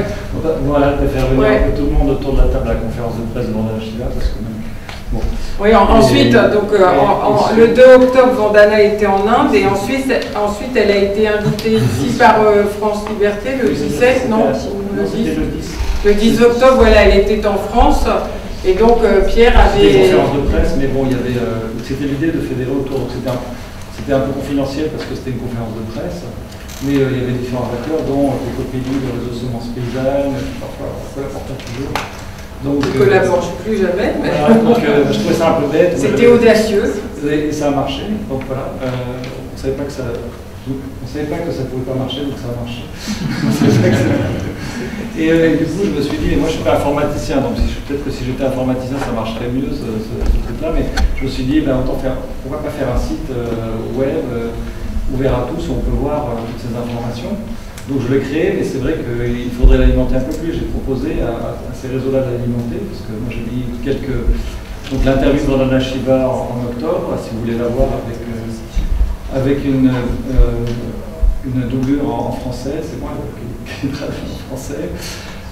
Voilà, de faire venir un peu tout le monde autour de la table à la conférence de presse de Vandana Shiva, parce que même... Bon. Oui, ensuite, donc, le 2 octobre, Vandana était en Inde, et ensuite elle a été invitée ici par France Liberté le 17, non, le 10 octobre, voilà, elle était en France, et donc Pierre avait... C'était une conférence de presse, mais bon, il y avait, c'était l'idée de fédérer autour, donc c'était un peu confidentiel parce que c'était une conférence de presse, mais il y avait différents acteurs, dont Écopédie, le réseau Semences Paysannes, parfois toujours. Donc, on collabore plus jamais. Mais... Voilà, donc je trouvais ça un peu bête. C'était audacieux. Et ça a marché. Donc voilà, on ne savait pas que ça ne pouvait pas marcher, donc ça a marché. Et du coup, je me suis dit, mais moi je ne suis pas informaticien, donc peut-être que si j'étais informaticien, ça marcherait mieux ce truc-là. Mais je me suis dit, pourquoi pas faire un site web ouvert à tous où on peut voir toutes ces informations. Donc je l'ai créé, mais c'est vrai qu'il faudrait l'alimenter un peu plus. J'ai proposé à ces réseaux-là de l'alimenter, parce que moi j'ai mis donc l'interview de Vandana Shiva en octobre, si vous voulez la voir avec une doublure en français, c'est moi qui traduis en français.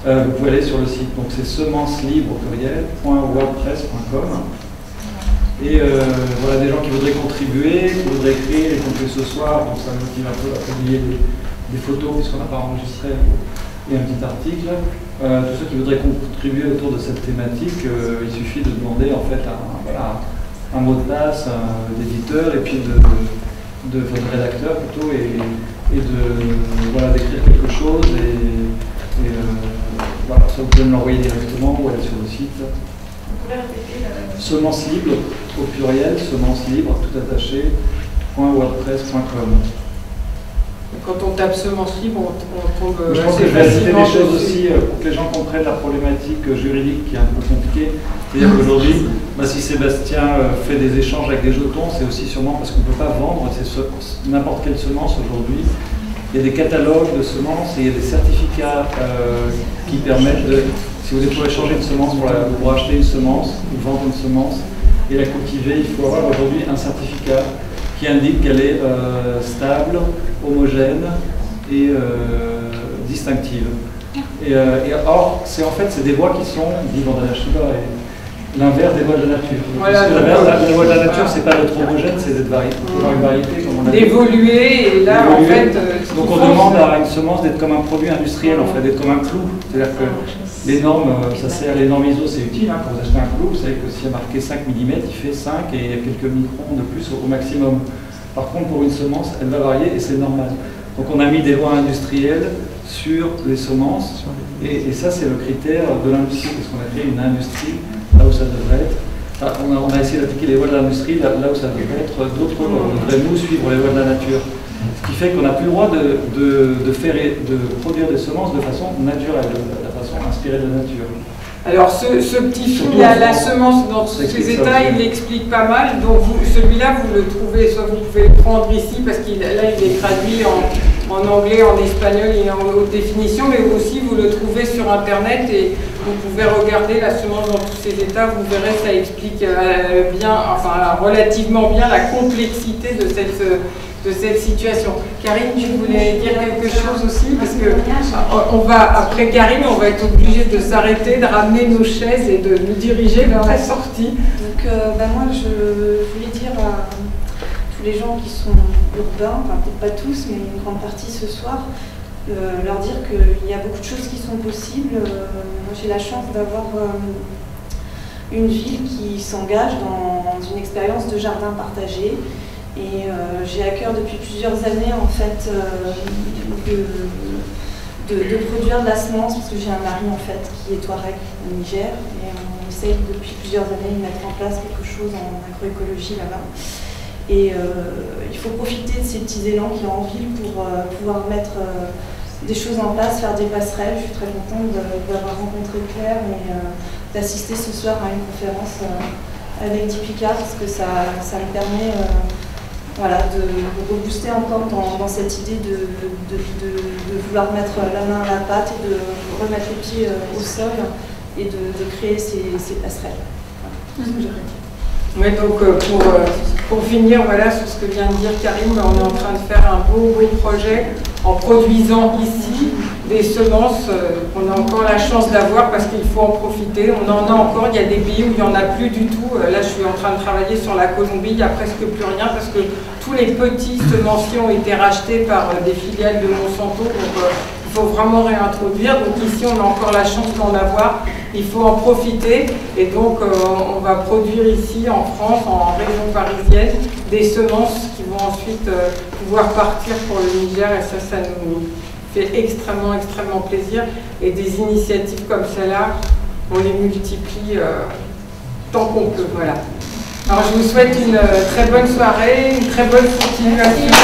Vous pouvez aller sur le site, donc c'est semences-libres.wordpress.com. Et voilà, des gens qui voudraient contribuer, qui voudraient écrire et contribuer ce soir, donc ça me motive un peu à publier des photos puisqu'on n'a pas enregistré et un petit article. Tous ceux qui voudraient contribuer autour de cette thématique, il suffit de demander en fait un mot de passe d'éditeur et puis de votre rédacteur plutôt et d'écrire quelque chose et voilà, ça vous pouvez me l'envoyer directement ou aller sur le site. Semences libres au pluriel, semences libres tout attaché .wordpress.com. Quand on tape semences libres, on tombe. Je pense que je vais ajouter des choses aussi pour que les gens comprennent la problématique juridique qui est un peu compliquée. C'est-à-dire qu'aujourd'hui, si Sébastien fait des échanges avec des jetons, c'est aussi sûrement parce qu'on ne peut pas vendre n'importe quelle semence aujourd'hui. Il y a des catalogues de semences et il y a des certificats qui permettent de, si vous pouvez changer de semence pour acheter une semence, ou vendre une semence et la cultiver, il faut avoir aujourd'hui un certificat qui indique qu'elle est stable, homogène et distinctive. Or, c'est des voies qui sont, dit Vandana Shiva, l'inverse des voies de la nature. Voilà, parce que l'inverse des voies de la nature, c'est pas d'être homogène, c'est d'être varié. Une variété, comme on a dit. D'évoluer, et là, en fait. Donc on demande à une semence d'être comme un produit industriel, en fait, d'être comme un clou. C'est-à-dire que les normes, les normes ISO, c'est utile. Quand vous achetez un clou, vous savez que s'il y a marqué 5 mm, il fait 5 et il y a quelques microns de plus au maximum. Par contre, pour une semence, elle va varier et c'est normal. Donc on a mis des lois industrielles sur les semences et ça, c'est le critère de l'industrie, parce qu'on a créé une industrie là où ça devrait être. On a essayé d'appliquer les lois de l'industrie là où ça devrait être d'autres lois. On devrait nous suivre les lois de la nature. Ce qui fait qu'on n'a plus le droit de produire des semences de façon naturelle, de façon inspirée de la nature. Alors ce petit film, la semence dans tous ses états, il l'explique pas mal. Donc celui-là, vous le trouvez, soit vous pouvez le prendre ici, parce qu'il est traduit en anglais, en espagnol et en haute définition, mais aussi vous le trouvez sur Internet et vous pouvez regarder la semence dans tous ses états. Vous verrez, ça explique relativement bien la complexité de cette situation. Karine, tu voulais dire quelque chose aussi, parce que après Karine, on va être obligé de s'arrêter, de ramener nos chaises et de nous diriger vers la sortie. Donc moi je voulais dire à tous les gens qui sont urbains, enfin peut-être pas tous, mais une grande partie ce soir, leur dire qu'il y a beaucoup de choses qui sont possibles. Moi j'ai la chance d'avoir une ville qui s'engage dans une expérience de jardin partagé. Et j'ai à cœur depuis plusieurs années en fait de produire de la semence, parce que j'ai un mari en fait qui est Touareg au Niger et on essaye depuis plusieurs années de mettre en place quelque chose en agroécologie là-bas. Et il faut profiter de ces petits élans qu'il y a en ville pour pouvoir mettre des choses en place, faire des passerelles. Je suis très contente d'avoir rencontré Claire et d'assister ce soir à une conférence avec Deepika, parce que ça me permet de rebooster encore dans cette idée de vouloir mettre la main à la pâte et de remettre les pieds au sol et de créer ces passerelles. Voilà, c'est ce que j'aurais dit. Oui, donc pour finir, voilà, sur ce que vient de dire Karim, on est en train de faire un beau projet en produisant ici des semences qu'on a encore la chance d'avoir parce qu'il faut en profiter. On en a encore, il y a des pays où il n'y en a plus du tout. Là, je suis en train de travailler sur la Colombie, il n'y a presque plus rien parce que tous les petits semenciers ont été rachetés par des filiales de Monsanto. Donc, il faut vraiment réintroduire. Donc ici, on a encore la chance d'en avoir. Il faut en profiter. Et donc, on va produire ici, en France, en région parisienne, des semences qui vont ensuite pouvoir partir pour le Niger. Et ça nous fait extrêmement, extrêmement plaisir. Et des initiatives comme celle-là, on les multiplie tant qu'on peut. Voilà. Alors, je vous souhaite une très bonne soirée, une très bonne continuation.